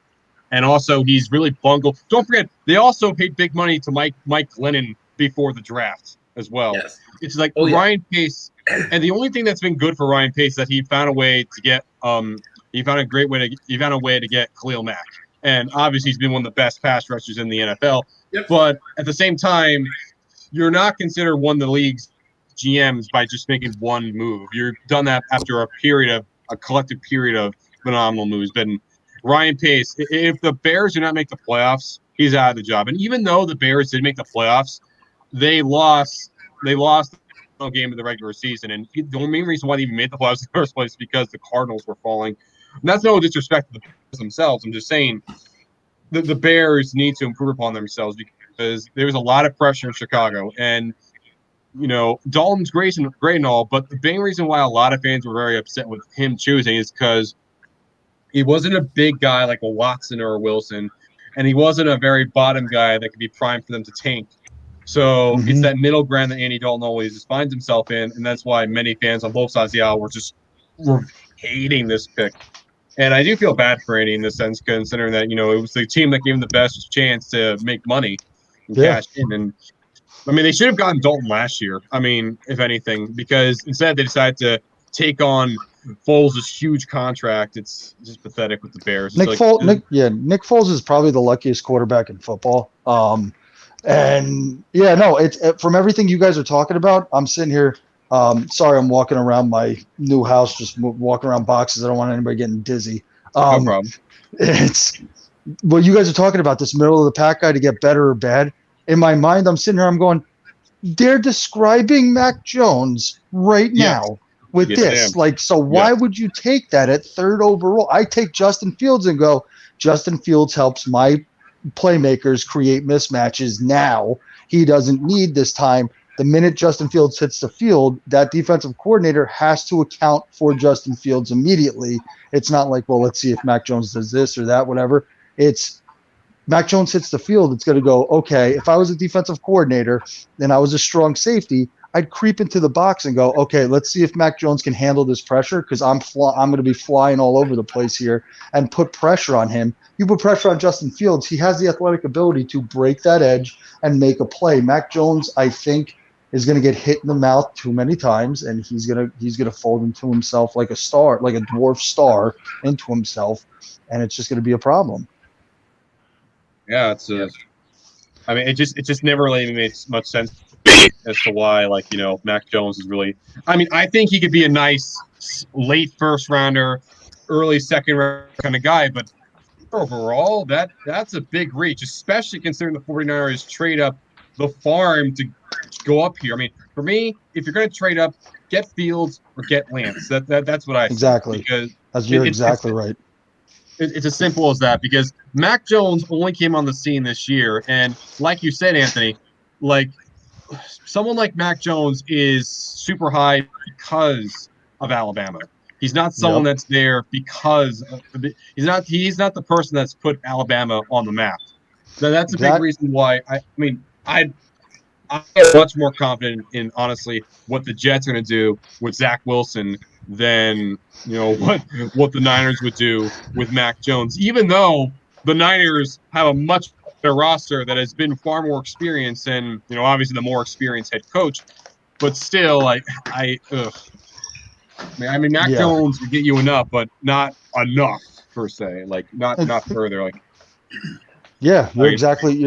And also, he's really bungled. Don't forget, they also paid big money to Mike Glennon before the draft as well. Yes. It's like Ryan Pace, and the only thing that's been good for Ryan Pace is that he found a way to get he found a way to get Khalil Mack. And obviously he's been one of the best pass rushers in the NFL. Yep. But at the same time, you're not considered one of the league's GMs by just making one move. You're done that after a collective period of phenomenal moves. But Ryan Pace, if the Bears do not make the playoffs, he's out of the job. And even though the Bears did make the playoffs, they lost the game of the regular season. And the main reason why they even made the playoffs in the first place is because the Cardinals were falling. And that's no disrespect to the Bears themselves. I'm just saying the Bears need to improve upon themselves because there's a lot of pressure in Chicago. And Dalton's great and all, but the main reason why a lot of fans were very upset with him choosing is because he wasn't a big guy like a Watson or a Wilson, and he wasn't a very bottom guy that could be primed for them to tank. So it's that middle ground that Andy Dalton always finds himself in, and that's why many fans on both sides of the aisle were hating this pick. And I do feel bad for Andy in this sense, considering that, it was the team that gave him the best chance to make money and cash in. And I mean, they should have gotten Dalton last year. I mean, if anything, because instead they decided to take on Foles' huge contract. It's just pathetic with the Bears. Nick Foles is probably the luckiest quarterback in football. From everything you guys are talking about, I'm sitting here. Sorry, I'm walking around my new house, just walking around boxes. I don't want anybody getting dizzy. No problem. It's what you guys are talking about, this middle of the pack guy to get better or bad. In my mind, I'm sitting here, I'm going, they're describing Mac Jones right now with this. Why would you take that at third overall? I take Justin Fields and go, Justin Fields helps my playmakers create mismatches now. He doesn't need this time. The minute Justin Fields hits the field, that defensive coordinator has to account for Justin Fields immediately. It's not like, well, let's see if Mac Jones does this or that, whatever. It's Mac Jones hits the field, it's going to go, okay, if I was a defensive coordinator and I was a strong safety, I'd creep into the box and go, okay, let's see if Mac Jones can handle this pressure because I'm going to be flying all over the place here and put pressure on him. You put pressure on Justin Fields, he has the athletic ability to break that edge and make a play. Mac Jones, I think, is going to get hit in the mouth too many times, and he's going to fold into himself like a star, like a dwarf star into himself, and it's just going to be a problem. Yeah, it just never really made much sense as to why, Mac Jones is really. I mean, I think he could be a nice late first rounder, early second round kind of guy, but overall, that's a big reach, especially considering the 49ers trade up the farm to go up here. I mean, for me, if you're going to trade up, get Fields or get Lance. That's what I think. Exactly. Because you're exactly right. It's as simple as that, because Mac Jones only came on the scene this year, and like you said, Anthony, someone like Mac Jones is super high because of Alabama. He's not someone that's there because he's not the person that's put Alabama on the map. So that's a big reason why I'm much more confident in, honestly, what the Jets are going to do with Zach Wilson than what the Niners would do with Mac Jones. Even though the Niners have a much better roster that has been far more experienced and obviously the more experienced head coach, but still, Mac Jones would get you enough, but not enough per se. Not further. Yeah, you're exactly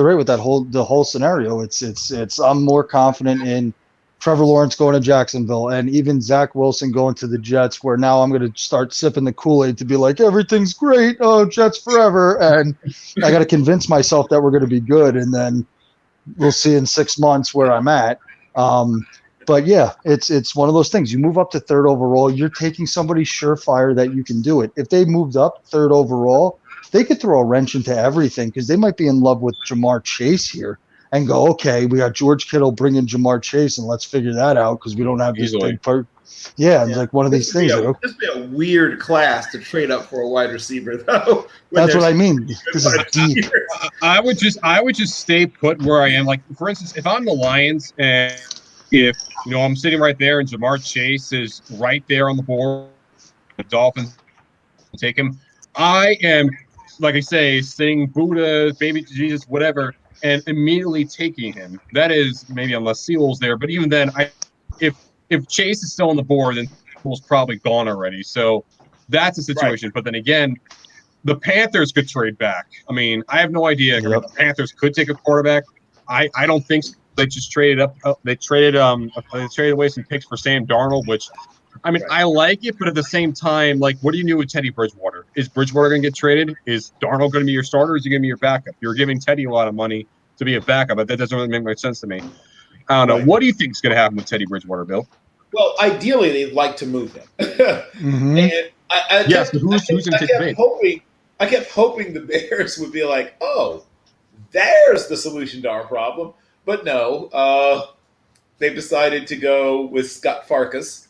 right with the whole scenario. It's I'm more confident in Trevor Lawrence going to Jacksonville and even Zach Wilson going to the Jets, where now I'm going to start sipping the Kool-Aid to be like, everything's great. Oh, Jets forever. And I got to convince myself that we're going to be good. And then we'll see in 6 months where I'm at. But yeah, it's one of those things. You move up to third overall, you're taking somebody surefire that you can do it. If they moved up third overall, they could throw a wrench into everything because they might be in love with Jamar Chase here and go, okay, we got George Kittle, bring in Jamar Chase, and let's figure that out because we don't have this big part. Yeah, it's like one of these things. This would be a weird class to trade up for a wide receiver, though. That's what I mean. This is deep. I would just stay put where I am. Like, for instance, if I'm the Lions and if I'm sitting right there and Jamar Chase is right there on the board, the Dolphins take him. I am, like I say, sing Buddha, baby Jesus, whatever, and immediately taking him. That is, maybe unless Seal's there, but even then, if Chase is still on the board, then Seal's probably gone already. So that's a situation. Right. But then again, the Panthers could trade back. I mean, I have no idea. Yep. I mean, the Panthers could take a quarterback. I don't think so. They just traded up. They traded away some picks for Sam Darnold, which, I mean, I like it, but at the same time, what do you do with Teddy Bridgewater? Is Bridgewater going to get traded? Is Darnold going to be your starter, or is he going to be your backup? You're giving Teddy a lot of money to be a backup, but that doesn't really make much sense to me. I don't know. What do you think is going to happen with Teddy Bridgewater, Bill? Well, ideally, they'd like to move him. Mm-hmm. And who's going to take the bait? I kept hoping the Bears would be like, oh, there's the solution to our problem. But no, they've decided to go with Scott Farkas.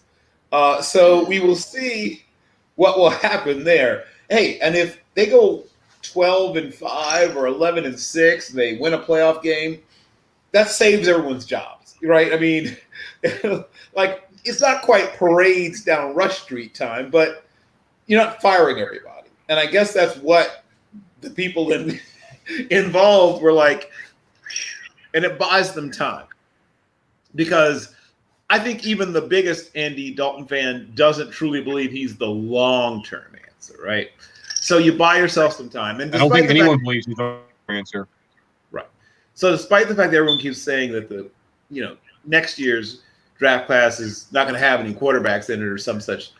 So we will see what will happen there. Hey, and if they go 12-5 or 11-6, and they win a playoff game, that saves everyone's jobs, right? I mean, like it's not quite parades down Rush Street time, but you're not firing everybody. And I guess that's what the people involved were like, and it buys them time. Because I think even the biggest Andy Dalton fan doesn't truly believe he's the long-term answer, right? So you buy yourself some time. And I don't think anyone believes he's the answer. Right. So despite the fact that everyone keeps saying that next year's draft class is not going to have any quarterbacks in it or some such,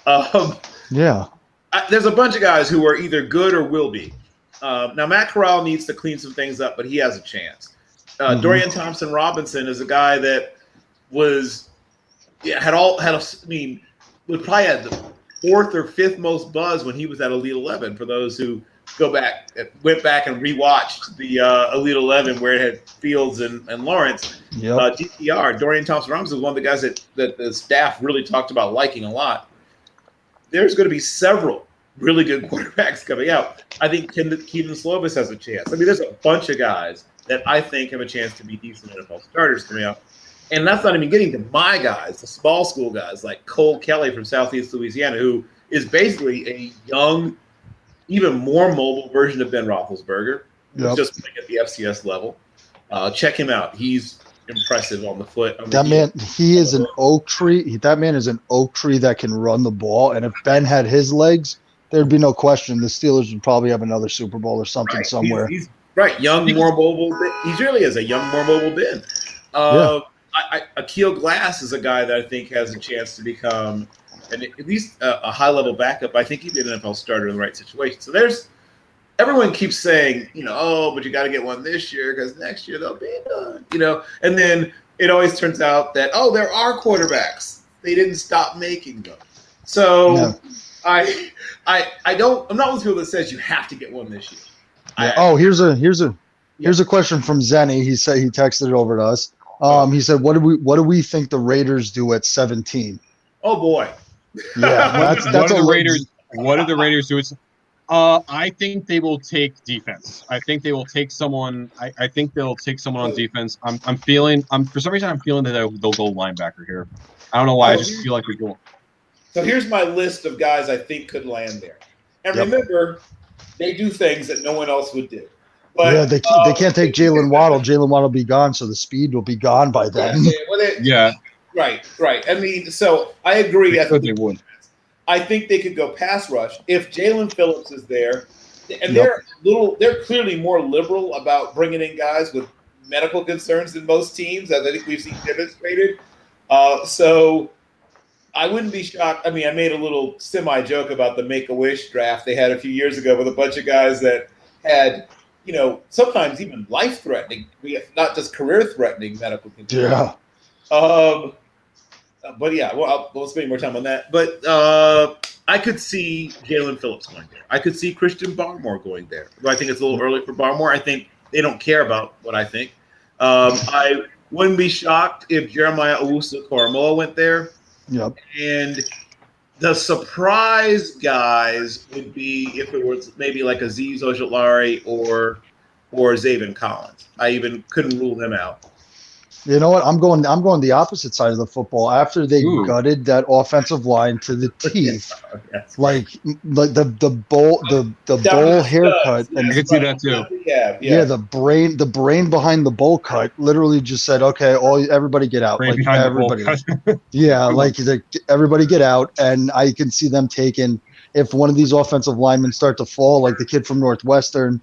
there's a bunch of guys who are either good or will be. Now Matt Caroll needs to clean some things up, but he has a chance. Dorian Thompson-Robinson is a guy that would probably had the fourth or fifth most buzz when he was at Elite 11. For those who went back and rewatched the Elite 11 where it had Fields and Lawrence. Yep. DTR, Dorian Thompson-Robinson was one of the guys that the staff really talked about liking a lot. There's going to be several really good quarterbacks coming out. I think Keaton Slovis has a chance. I mean, there's a bunch of guys that I think have a chance to be decent NFL starters coming out. And that's not even getting to my guys, the small school guys like Cole Kelly from Southeast Louisiana, who is basically a young, even more mobile version of Ben Roethlisberger, just playing at the FCS level. Check him out. He's impressive on the foot. He is an oak tree. That man is an oak tree that can run the ball. And if Ben had his legs, there'd be no question. The Steelers would probably have another Super Bowl or something somewhere. He's right, young, more mobile. He really is a young, more mobile Ben. Akil Glass is a guy that I think has a chance to become at least a high-level backup. I think he'd be an NFL starter in the right situation. So everyone keeps saying, but you got to get one this year because next year they'll be done, And then it always turns out that, there are quarterbacks. They didn't stop making them. So I'm not one of those people that says you have to get one this year. Here's a question from Zenny. He said he texted it over to us. He said, "What do we think the Raiders do at 17?" Oh boy, yeah. What do the Raiders do? I think they will take defense. I think they will take someone. I think they'll take someone on defense. For some reason I'm feeling that they'll go linebacker here. I don't know why. I just feel like we go. So here's my list of guys I think could land there. And remember, they do things that no one else would do. But, they can't take Jalen Waddle. Jalen Waddle will be gone, so the speed will be gone by then. Right. I mean, so I agree. I think they could go pass rush if Jalen Phillips is there, and they're clearly more liberal about bringing in guys with medical concerns than most teams, as I think we've seen demonstrated. So I wouldn't be shocked. I mean, I made a little semi-joke about the Make-A-Wish draft they had a few years ago with a bunch of guys that had, sometimes even life-threatening, not just career-threatening medical conditions. Yeah. But yeah, we'll spend more time on that. But I could see Jalen Phillips going there. I could see Christian Barmore going there. I think it's a little early for Barmore. I think they don't care about what I think. I wouldn't be shocked if Jeremiah Owusu-Koramoah went there. Yep. And the surprise guys would be if it was maybe like Azeez Ojulari or Zaven Collins. I even couldn't rule them out. You know what? I'm going the opposite side of the football. After they gutted that offensive line to the teeth, like the bowl haircut, and I can see that too. Yeah, the brain behind the bowl cut literally just said, "Okay, everybody get out." Brain like behind everybody, the bowl cut. yeah, like everybody get out, and I can see them taking if one of these offensive linemen start to fall, like the kid from Northwestern.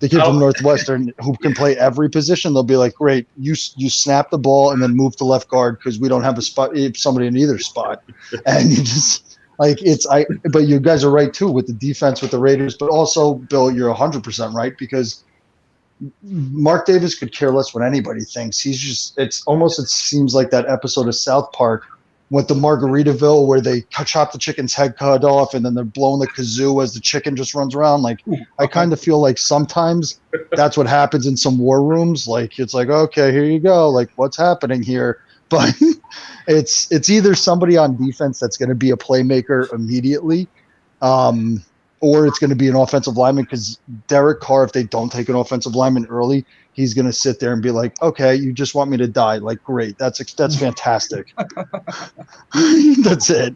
The kid from Northwestern who can play every position, they'll be like, great, you snap the ball and then move to left guard because we don't have a spot, somebody in either spot. And you just but you guys are right too with the defense with the Raiders, but also, Bill, you're 100% right because Mark Davis could care less what anybody thinks. He's just, it seems like that episode of South Park with the Margaritaville where they chop the chicken's head cut off and then they're blowing the kazoo as the chicken just runs around. Like, I kind of feel like sometimes that's what happens in some war rooms. Like, it's like, okay, here you go. Like, what's happening here? But it's either somebody on defense that's going to be a playmaker immediately, or it's going to be an offensive lineman, because Derek Carr, if they don't take an offensive lineman early, he's going to sit there and be like, okay, you just want me to die. Like, great. That's fantastic. That's it.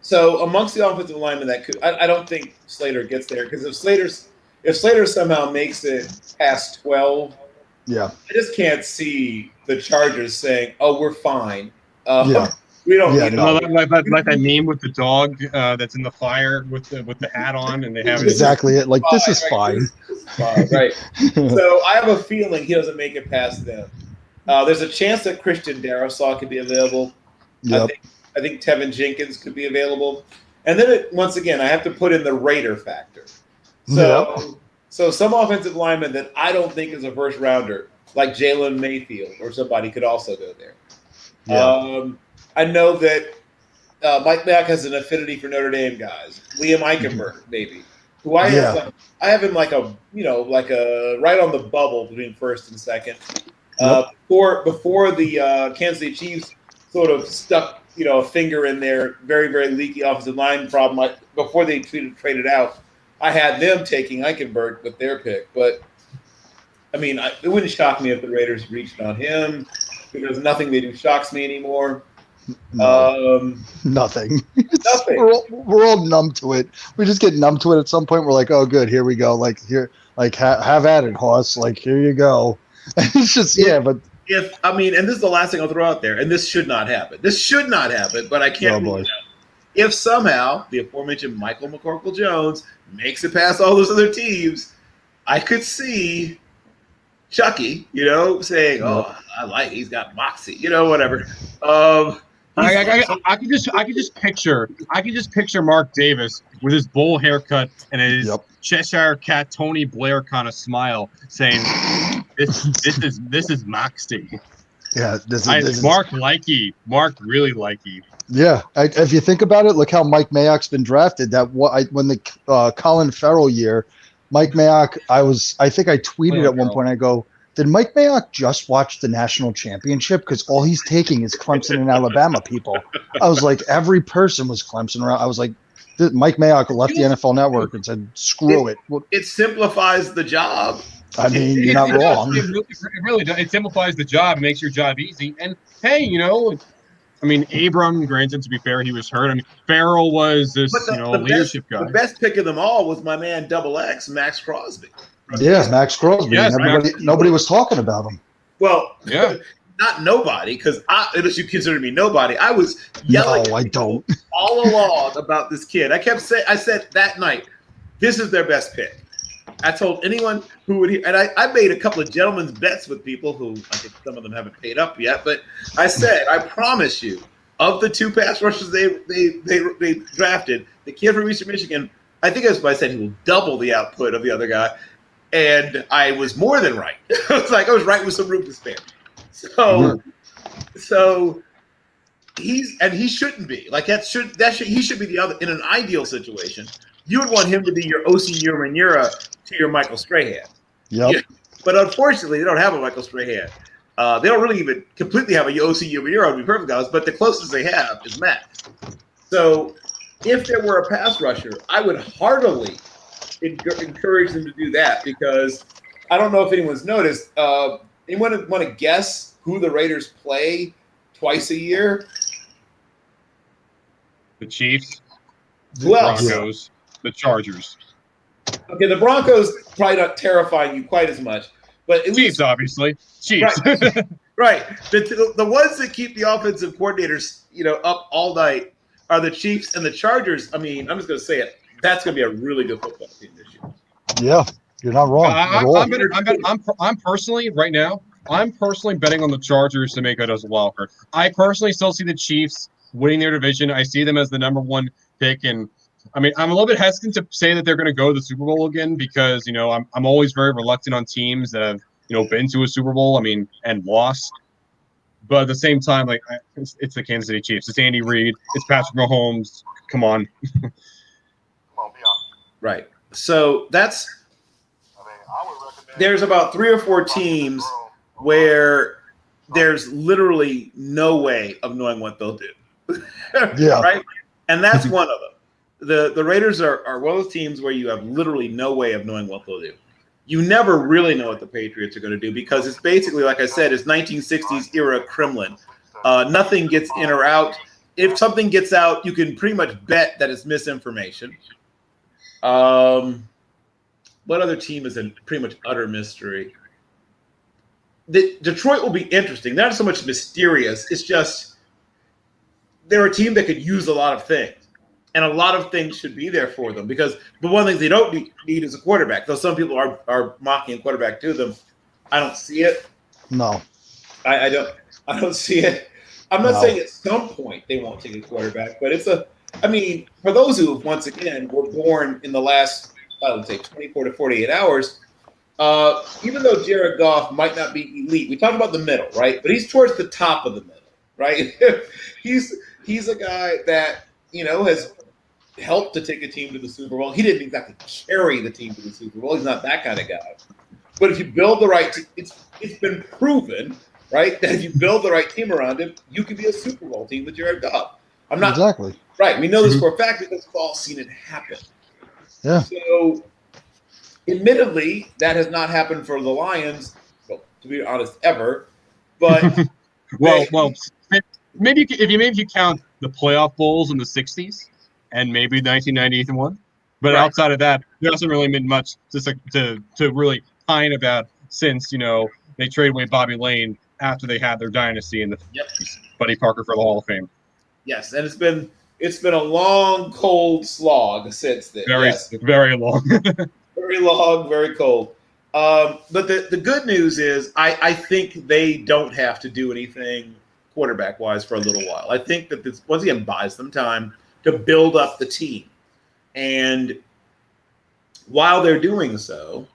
So amongst the offensive linemen that could, I don't think Slater gets there, because if Slater somehow makes it past 12, Yeah. I just can't see the Chargers saying, "Oh, we're fine. Yeah. We don't Yeah, need no. Like that meme with the dog that's in the fire with the hat on, and they have it. Exactly it. Like, this is right? fine. This is fine, right? So I have a feeling he doesn't make it past them. There's a chance that Christian Darrisaw could be available. Yep. I think Tevin Jenkins could be available. And then once again, I have to put in the Raider factor. So some offensive lineman that I don't think is a first rounder, like Jalen Mayfield or somebody, could also go there. Yeah. I know that Mike Mack has an affinity for Notre Dame guys. Liam Eichenberg, maybe, who I have him like a right on the bubble between first and second. Before the Kansas City Chiefs sort of stuck a finger in their very, very leaky offensive line problem, before they traded out, I had them taking Eichenberg with their pick. But I mean, it wouldn't shock me if the Raiders reached on him, because nothing they do shocks me anymore. No. Nothing. Nothing. We're all numb to it. We just get numb to it at some point. We're like, oh, good, here we go. Like, here, like, have at it, Hoss. Like, here you go. It's just, and this is the last thing I'll throw out there, and this should not happen. This should not happen, but I can't rule it out. If somehow the aforementioned Michael McCorkle-Jones makes it past all those other teams, I could see Chucky, saying, "Oh, he's got moxie," whatever. I could just picture Mark Davis with his bowl haircut and his Cheshire Cat Tony Blair kind of smile, saying, "This is Moxie." Yeah, this is Mark Likey. Mark really likey. Yeah, if you think about it, look how Mike Mayock's been drafted. When the Colin Farrell year, Mike Mayock, I think I tweeted at one point, I go, did Mike Mayock just watch the national championship? Because all he's taking is Clemson and Alabama people. I was like, every person was Clemson around. I was like, Mike Mayock left the NFL Network and said, screw it. It simplifies the job. I mean, you're not wrong. It really does. It simplifies the job, makes your job easy. And, hey, Abram, granted, to be fair, he was hurt. Farrell was this, leadership guy. The best pick of them all was my man Double X, Max Crosby. Yeah, Max Crosby. Yes, nobody was talking about him. Well, not nobody, because unless you consider me nobody, I was yelling. No, I don't. All along about this kid. I said that night, this is their best pick. I told anyone who would hear, and I made a couple of gentlemen's bets with people who I think some of them haven't paid up yet, but I said, I promise you, of the two pass rushers they drafted, the kid from Eastern Michigan, I think that's what I said, he will double the output of the other guy. And I was more than right. I was right with some room to spare. So he shouldn't be like he should be the other. In an ideal situation, you would want him to be your O.C. Umenyiora to your Michael Strahan. Yep. Yeah. But unfortunately, they don't have a Michael Strahan. They don't really even completely have a O.C. Umenyiora, to be perfectly honest. But the closest they have is Matt. So if there were a pass rusher, I would heartily encourage them to do that, because I don't know if anyone's noticed. Anyone want to guess who the Raiders play twice a year? The Chiefs, Who else? Broncos, the Chargers. Okay, the Broncos probably not terrifying you quite as much, but at Chiefs, least, obviously. Chiefs. Right. The ones that keep the offensive coordinators, up all night are the Chiefs and the Chargers. I mean, I'm just going to say it. That's going to be a really good football team this year. Yeah, you're not wrong. I'm personally right now. I'm personally betting on the Chargers to make it as a wild card. I personally still see the Chiefs winning their division. I see them as the number one pick, and I'm a little bit hesitant to say that they're going to go to the Super Bowl again, because I'm always very reluctant on teams that have been to a Super Bowl. And lost. But at the same time, like it's the Kansas City Chiefs. It's Andy Reid. It's Patrick Mahomes. Come on. Right. So there's about 3 or 4 teams where there's literally no way of knowing what they'll do. Yeah. Right. And that's one of them. The Raiders are one of those teams where you have literally no way of knowing what they'll do. You never really know what the Patriots are going to do because it's basically, like I said, it's 1960s era Kremlin. Nothing gets in or out. If something gets out, you can pretty much bet that it's misinformation. What other team is a pretty much utter mystery? Detroit will be interesting. Not so much mysterious. It's just they're a team that could use a lot of things. And a lot of things should be there for them because the one thing they don't need is a quarterback. Though some people are mocking a quarterback to them. I don't see it. No. I don't see it. I'm not saying at some point they won't take a quarterback, but for those who, once again, were born in the last, I would say, 24 to 48 hours, even though Jared Goff might not be elite, we talk about the middle, right? But he's towards the top of the middle, right? he's a guy that, has helped to take a team to the Super Bowl. He didn't exactly carry the team to the Super Bowl. He's not that kind of guy. But if you build the right team, it's been proven, right, that if you build the right team around him, you can be a Super Bowl team with Jared Goff. I'm not exactly right. We know this for a fact because we've all seen it happen. Yeah. So, admittedly, that has not happened for the Lions. Well, to be honest, ever. But well, maybe if you count the playoff bowls in the '60s and maybe 1991, but right. Outside of that, there hasn't really been much to really pine about since they traded away Bobby Lane after they had their dynasty in the Buddy Parker for the Hall of Fame. Yes, and it's been a long, cold slog since then. Very long. Very long, very cold. But the good news is I think they don't have to do anything quarterback-wise for a little while. I think that this, once again, buys them time to build up the team. And while they're doing so,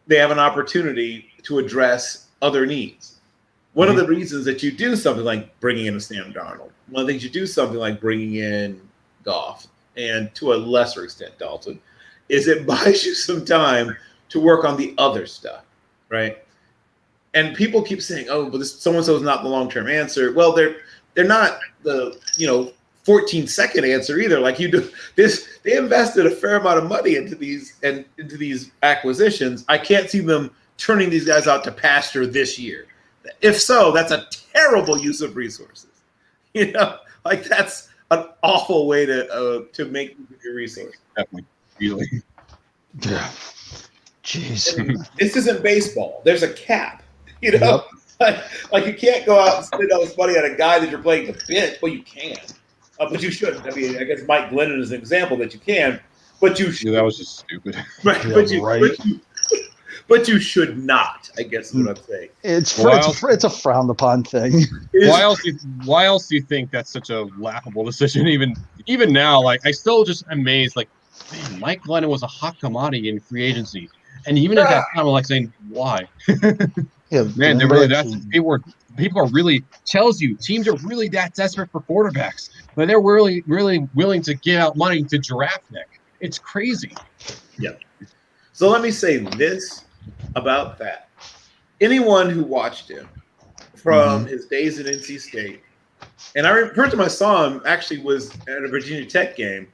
they have an opportunity to address other needs. One of the reasons that you do something like bringing in a Sam Darnold, one of the things you do something like bringing in Goff, and to a lesser extent Dalton, is it buys you some time to work on the other stuff, right? And people keep saying, "Oh, but this so-and-so is not the long-term answer." Well, they're not the 14-second answer either. Like you do this, they invested a fair amount of money into these acquisitions. I can't see them turning these guys out to pasture this year. If so, that's a terrible use of resources. That's an awful way to make your resource. Definitely, really. Yeah. Jeez. This isn't baseball. There's a cap. Yep. Like you can't go out and spend all this money on a guy that you're playing the bench. Well, you can, but you shouldn't. I mean, I guess Mike Glennon is an example that you can, but you should. Yeah, that was just stupid. Right, but you should not. I guess is what I'm saying. It's a frowned upon thing. Why else do you think that's such a laughable decision? Even now, like I still just amazed. Like, man, Mike Glennon was a hot commodity in free agency, and even at that time, I'm like saying, why? Yeah, man, they're really people are really tells you teams are really that desperate for quarterbacks, but they're really willing to give out money to draft Nick. It's crazy. Yeah. So let me say this about that. Anyone who watched him from his days at NC State, and first time I saw him actually was at a Virginia Tech game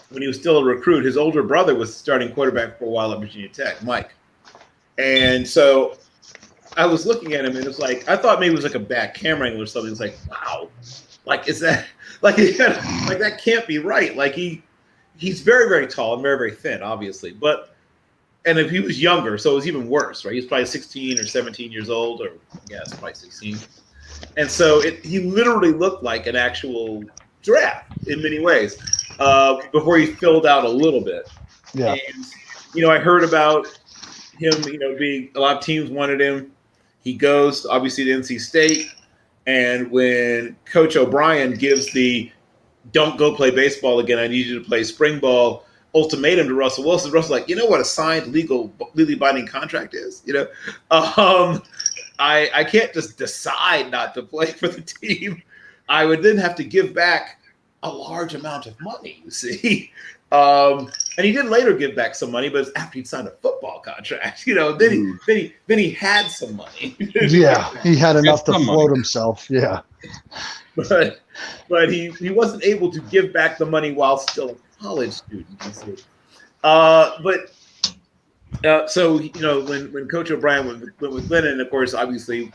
when he was still a recruit. His older brother was starting quarterback for a while at Virginia Tech, Mike. And so I was looking at him, and it's like I thought maybe it was like a bad camera angle or something. It's like, wow, like is that like that can't be right? Like he's very, very tall and very, very thin, obviously, and if he was younger, so it was even worse, right? He was probably 16 or 17 years old, or probably 16. And so he literally looked like an actual giraffe in many ways before he filled out a little bit. Yeah. And, I heard about him, being a lot of teams wanted him. He goes, obviously, to NC State. And when Coach O'Brien gives the don't go play baseball again, I need you to play spring ball, ultimatum to Russell Wilson. Russell's like, you know what a signed legally binding contract is? I can't just decide not to play for the team. I would then have to give back a large amount of money, you see. And he did later give back some money, but it's after he'd signed a football contract. Then he had some money. Yeah, he had enough to float himself. Yeah. But he wasn't able to give back the money while still a college student, you see. So when Coach O'Brien went with Glennon, of course, obviously,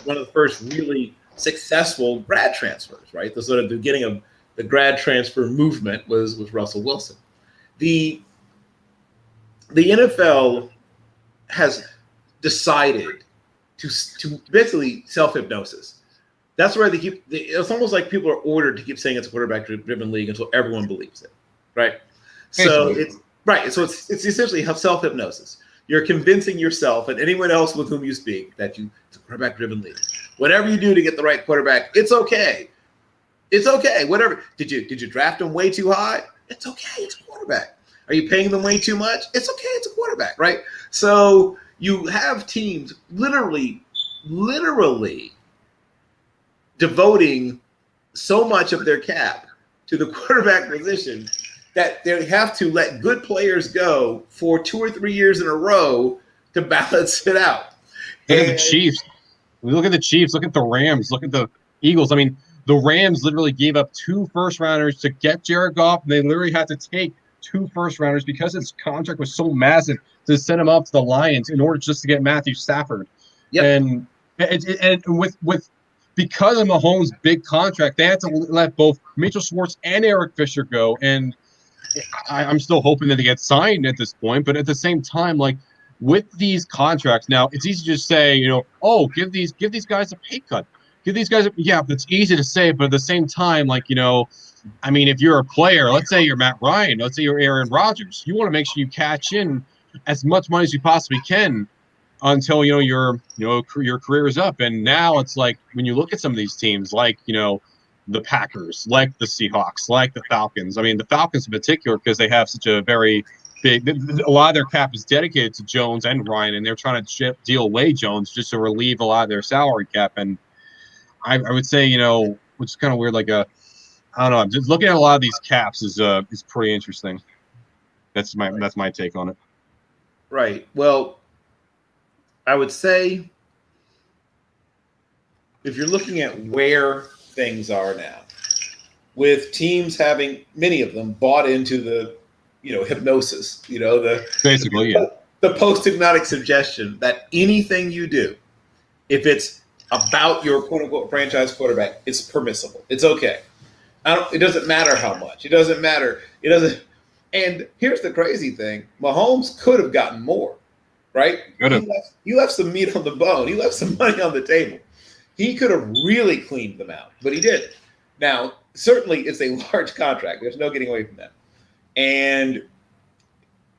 one of the first really successful grad transfers, right? The sort of beginning of the grad transfer movement was Russell Wilson. The NFL has decided to basically self-hypnosis. That's where it's almost like people are ordered to keep saying it's a quarterback-driven league until everyone believes it, right? So it's essentially self-hypnosis. You're convincing yourself and anyone else with whom you speak that it's a quarterback-driven league. Whatever you do to get the right quarterback, it's okay. It's okay. Whatever. Did you draft them way too high? It's okay. It's a quarterback. Are you paying them way too much? It's okay. It's a quarterback, right? So you have teams literally devoting so much of their cap to the quarterback position that they have to let good players go for 2 or 3 years in a row to balance it out. Look at the Chiefs. We look at the Chiefs. Look at the Rams. Look at the Eagles. I mean, the Rams literally gave up 2 first-rounders to get Jared Goff, and they literally had to take 2 first-rounders because his contract was so massive to send him up to the Lions in order just to get Matthew Stafford. Yep. And with because of Mahomes' big contract, they had to let both Mitchell Schwartz and Eric Fisher go. And I'm still hoping that they get signed at this point. But at the same time, like with these contracts, now it's easy to just say, give these guys a pay cut. Give these guys it's easy to say, but at the same time, I mean, if you're a player, let's say you're Matt Ryan, let's say you're Aaron Rodgers, you want to make sure you cash in as much money as you possibly can until your career is up. And now it's like when you look at some of these teams, like the Packers, like the Seahawks, like the Falcons. I mean, the Falcons in particular, because they have such a very big, a lot of their cap is dedicated to Jones and Ryan, and they're trying to deal away Jones just to relieve a lot of their salary cap. And I would say, which is kind of weird, I don't know, just looking at a lot of these caps is pretty interesting. That's my take on it. Right. Well, I would say if you're looking at where things are now, with teams having, many of them, bought into the, hypnosis, the post-hypnotic suggestion that anything you do, if it's about your quote-unquote franchise quarterback, it's permissible. It's okay. It doesn't matter how much. It doesn't matter. And here's the crazy thing. Mahomes could have gotten more, right? He left some meat on the bone. He left some money on the table. He could have really cleaned them out, but he didn't. Now, certainly it's a large contract. There's no getting away from that. And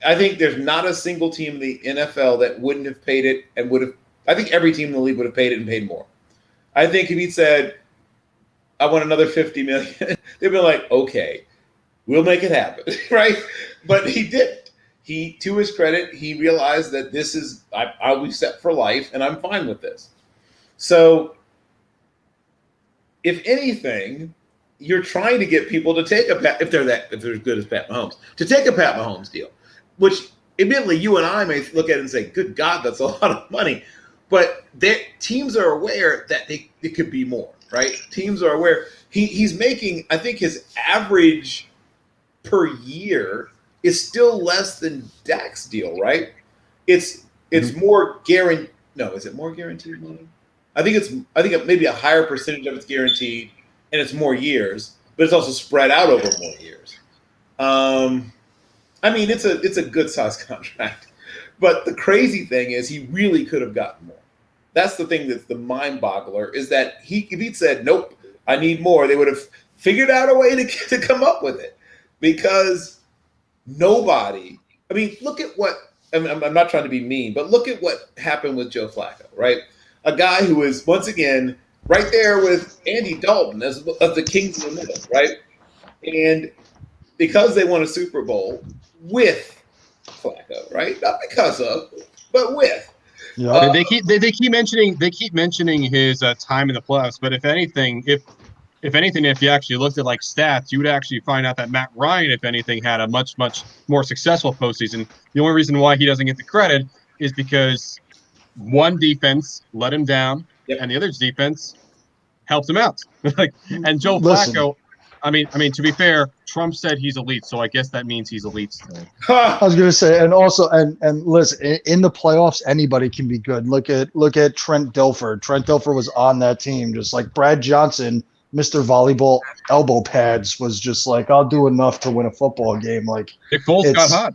I think there's not a single team in the NFL that wouldn't have paid it and would have. I think every team in the league would have paid it and paid more. I think if he'd said, I want another $50 million, they'd be like, okay, we'll make it happen, right? But he didn't. To his credit, he realized that this is, I'll be set for life, and I'm fine with this. So, if anything, you're trying to get people to take if they're as good as Pat Mahomes, to take a Pat Mahomes deal, which admittedly you and I may look at it and say, good God, that's a lot of money. But teams are aware that it could be more, right? Teams are aware. He's making, I think his average per year is still less than Dak's deal, right? It's more guaranteed. No, is it more guaranteed money? I think maybe a higher percentage of it's guaranteed, and it's more years, but it's also spread out over more years. I mean, it's a good sized contract, but the crazy thing is he really could have gotten more. That's the thing that's the mind boggler, is that if he'd said, nope, I need more, they would have figured out a way to come up with it, because nobody, I mean, look at what, I'm not trying to be mean, but look at what happened with Joe Flacco, right? A guy who is, once again, right there with Andy Dalton as the kings in the middle, right? And because they won a Super Bowl, with Flacco, right? Not because of, but with. Yeah. They keep mentioning his time in the playoffs, but if anything, if you actually looked at like stats, you would actually find out that Matt Ryan, if anything, had a much more successful postseason. The only reason why he doesn't get the credit is because one defense let him down, Yep. and the other defense helped him out. And Joe Listen. Flacco. I mean, to be fair, Trump said he's elite, so I guess that means he's elite still. I was gonna say, and also, and listen, in the playoffs, anybody can be good. Look at Trent Dilfer. Trent Dilfer was on that team, just like Brad Johnson, Mr. Volleyball elbow pads, was just like, I'll do enough to win a football game. Like Nick Foles got hot.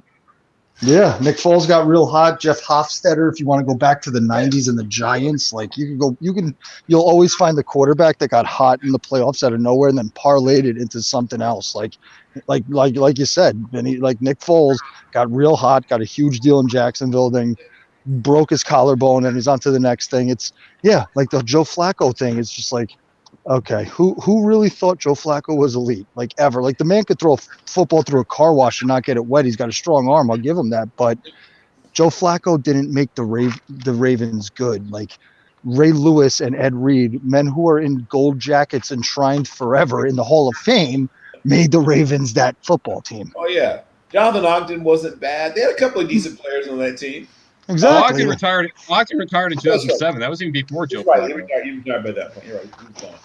Yeah, Nick Foles got real hot. Jeff Hofstetter, if you want to go back to the '90s and the Giants, like you'll always find the quarterback that got hot in the playoffs out of nowhere and then parlayed it into something else. Like you said, Vinny, like Nick Foles got real hot, got a huge deal in Jacksonville, then broke his collarbone, and he's on to the next thing. It's like the Joe Flacco thing. It's just like, okay, who really thought Joe Flacco was elite? Like ever? Like the man could throw a football through a car wash and not get it wet. He's got a strong arm. I'll give him that. But Joe Flacco didn't make the Ravens good. Like Ray Lewis and Ed Reed, men who are in gold jackets enshrined forever in the Hall of Fame, made the Ravens that football team. Oh yeah, Jonathan Ogden wasn't bad. They had a couple of decent players on that team. Exactly. Ogden retired in 2007. That was even before Joe Right, Flacco. he retired by that point. You're right.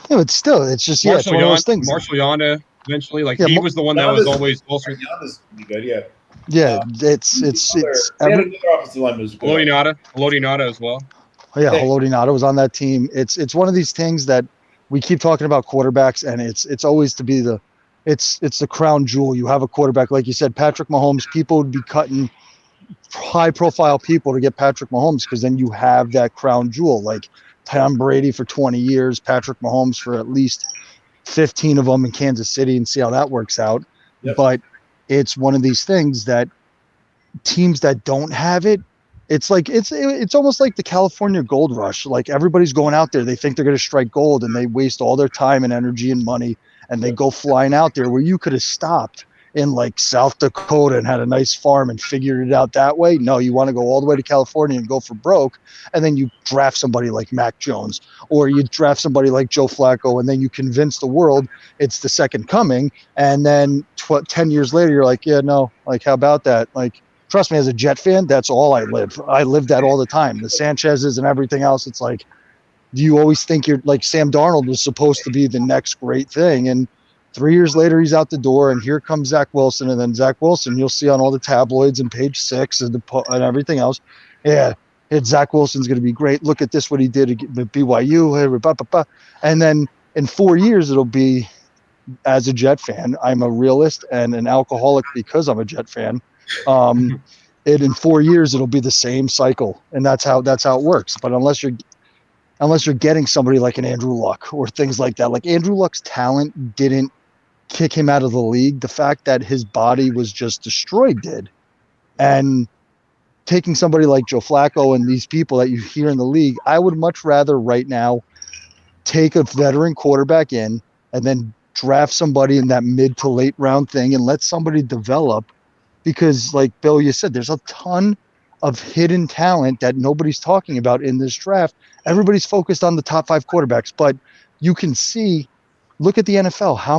Yeah, but still, it's just it's one of those things. Marshall Yonda eventually, he was the one that was always closer. Yonda's pretty good, yeah. Yeah, it's Haloti as well. Yeah, Haloti Ngata was on that team. It's one of these things that we keep talking about quarterbacks, and it's always to be the crown jewel. You have a quarterback, like you said, Patrick Mahomes. People would be cutting high-profile people to get Patrick Mahomes because then you have that crown jewel. Like Tom Brady for 20 years, Patrick Mahomes for at least 15 of them in Kansas City, and see how that works out. Yep. But it's one of these things that teams that don't have it, it's like it's almost like the California gold rush. Like everybody's going out there, they think they're going to strike gold, and they waste all their time and energy and money, and they go flying out there where you could have stopped in like South Dakota and had a nice farm and figured it out that way. No, you want to go all the way to California and go for broke, and then you draft somebody like Mac Jones, or you draft somebody like Joe Flacco, and then you convince the world it's the second coming, and then 10 years later you're like, yeah, no, like how about that? Like, trust me, as a Jet fan, that's all I live. I live that all the time. The Sanchez's and everything else, it's like, do you always think you're like Sam Darnold was supposed to be the next great thing, and 3 years later, he's out the door, and here comes Zach Wilson. And then Zach Wilson, you'll see on all the tabloids and Page 6 and everything else. Yeah, Zach Wilson's going to be great. Look at this, what he did at BYU. And then in 4 years, it'll be, as a Jet fan, I'm a realist and an alcoholic because I'm a Jet fan. And in 4 years, it'll be the same cycle, and that's how it works. But unless you're getting somebody like an Andrew Luck or things like that, like Andrew Luck's talent didn't kick him out of the league. The fact that his body was just destroyed did. And taking somebody like Joe Flacco and these people that you hear in the league, I would much rather right now take a veteran quarterback in and then draft somebody in that mid to late round thing and let somebody develop, because like Bill, you said, there's a ton of hidden talent that nobody's talking about in this draft. Everybody's focused on the top 5 quarterbacks, but you can see, look at the NFL. How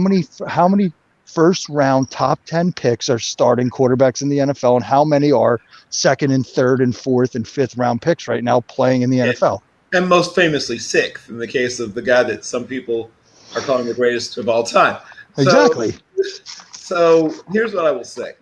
many first round top 10 picks are starting quarterbacks in the NFL, and how many are second and third and fourth and fifth round picks right now playing in the NFL? And most famously 6th in the case of the guy that some people are calling the greatest of all time. Exactly. So here's what I will say.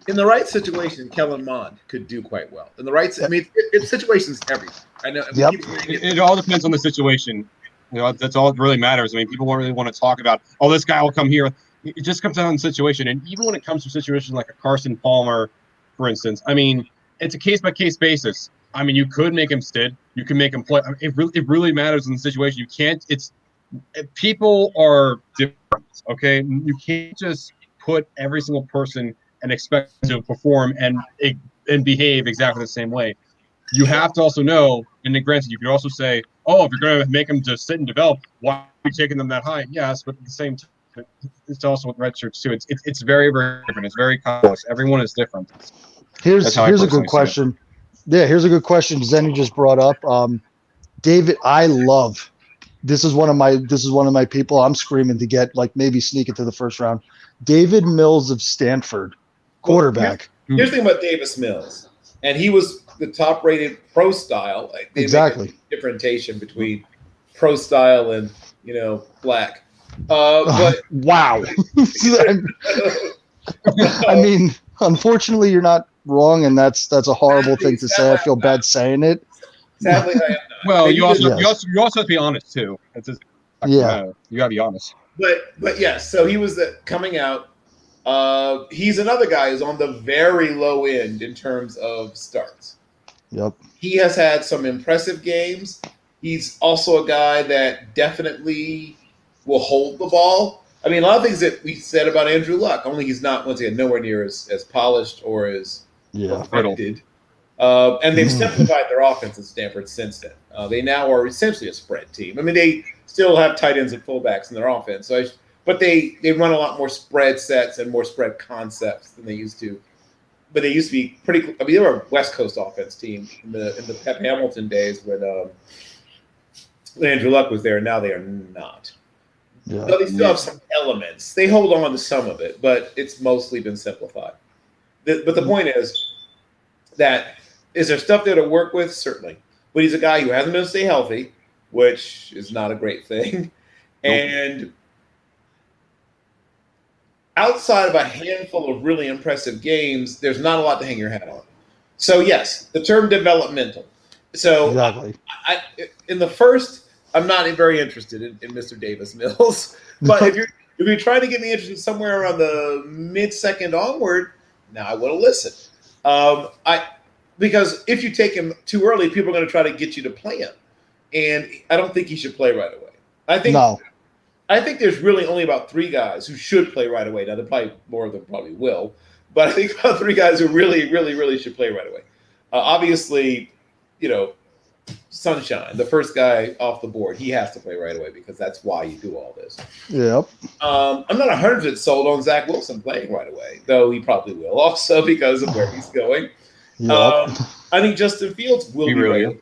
In the right situation, Kellen Mond could do quite well. In the right, I mean, it's situations everywhere. I know. Yep. It all depends on the situation. You know, that's all that really matters. I mean, people don't really want to talk about, oh, this guy will come here. It just comes down to the situation. And even when it comes to situations like a Carson Palmer, for instance, I mean, it's a case-by-case basis. I mean, you could make him sit. You can make him play. I mean, it really matters in the situation. You can't. People are different. Okay, you can't just put every single person and expect to perform and behave exactly the same way. You have to also know, and granted, you could also say, oh, if you're going to make them just sit and develop, why are you taking them that high? Yes, but at the same it's also with red shirts too. It's very, very different. It's very complex. Everyone is different. Here's I a good personally see it. question. Yeah, here's a good question Zenny just brought up. David, I love this is one of my people I'm screaming to get, like, maybe sneak into the first round. David Mills of Stanford, quarterback. Here's the thing about Davis Mills, and he was the top-rated pro style. Like, they Exactly. make a differentiation between pro style and black. But Wow. I mean, unfortunately, you're not wrong, and that's a horrible thing to say. I feel bad saying it. sadly, I am not. Well, you also Yes. you also have to be honest too. That's just, Yeah. you gotta be honest. But yes, so he was coming out. He's another guy who's on the very low end in terms of starts. Yep. He has had some impressive games. He's also a guy that definitely will hold the ball. I mean, a lot of things that we said about Andrew Luck, only he's not, once again, nowhere near as polished or as perfected. And they've simplified their offense at Stanford since then. They now are essentially a spread team. I mean, they still have tight ends and fullbacks in their offense, but they run a lot more spread sets and more spread concepts than they used to. But they used to be pretty. I mean, they were a West Coast offense team in the Pep Hamilton days when Andrew Luck was there. And now they are not. Yeah. So they still have some elements. They hold on to some of it, but it's mostly been simplified. But the point is that is there stuff there to work with? Certainly. But he's a guy who hasn't been able to stay healthy, which is not a great thing. And outside of a handful of really impressive games, there's not a lot to hang your hat on. So, yes, the term developmental. So, Exactly. in the first, I'm not very interested in Mr. Davis Mills. But if you're trying to get me interested somewhere around the mid-second onward, now I want to listen. Because if you take him too early, people are going to try to get you to play him. And I don't think he should play right away. I think there's really only about 3 guys who should play right away. Now, there probably more of them probably will. But I think about 3 guys who really, really, really should play right away. Obviously, Sunshine, the first guy off the board, he has to play right away because that's why you do all this. Yep. I'm not 100% sold on Zach Wilson playing right away, though he probably will also because of where he's going. Yep. I think Justin Fields will be really right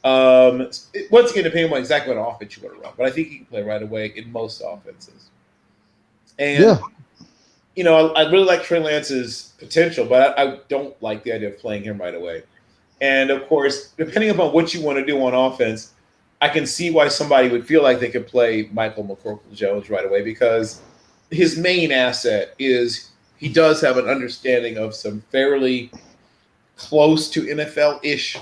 away. Once again, depending on exactly what offense you want to run, but I think he can play right away in most offenses. And I really like Trey Lance's potential, but I don't like the idea of playing him right away. And of course, depending upon what you want to do on offense, I can see why somebody would feel like they could play Michael McCorkle-Jones right away because his main asset is he does have an understanding of some fairly close to NFL-ish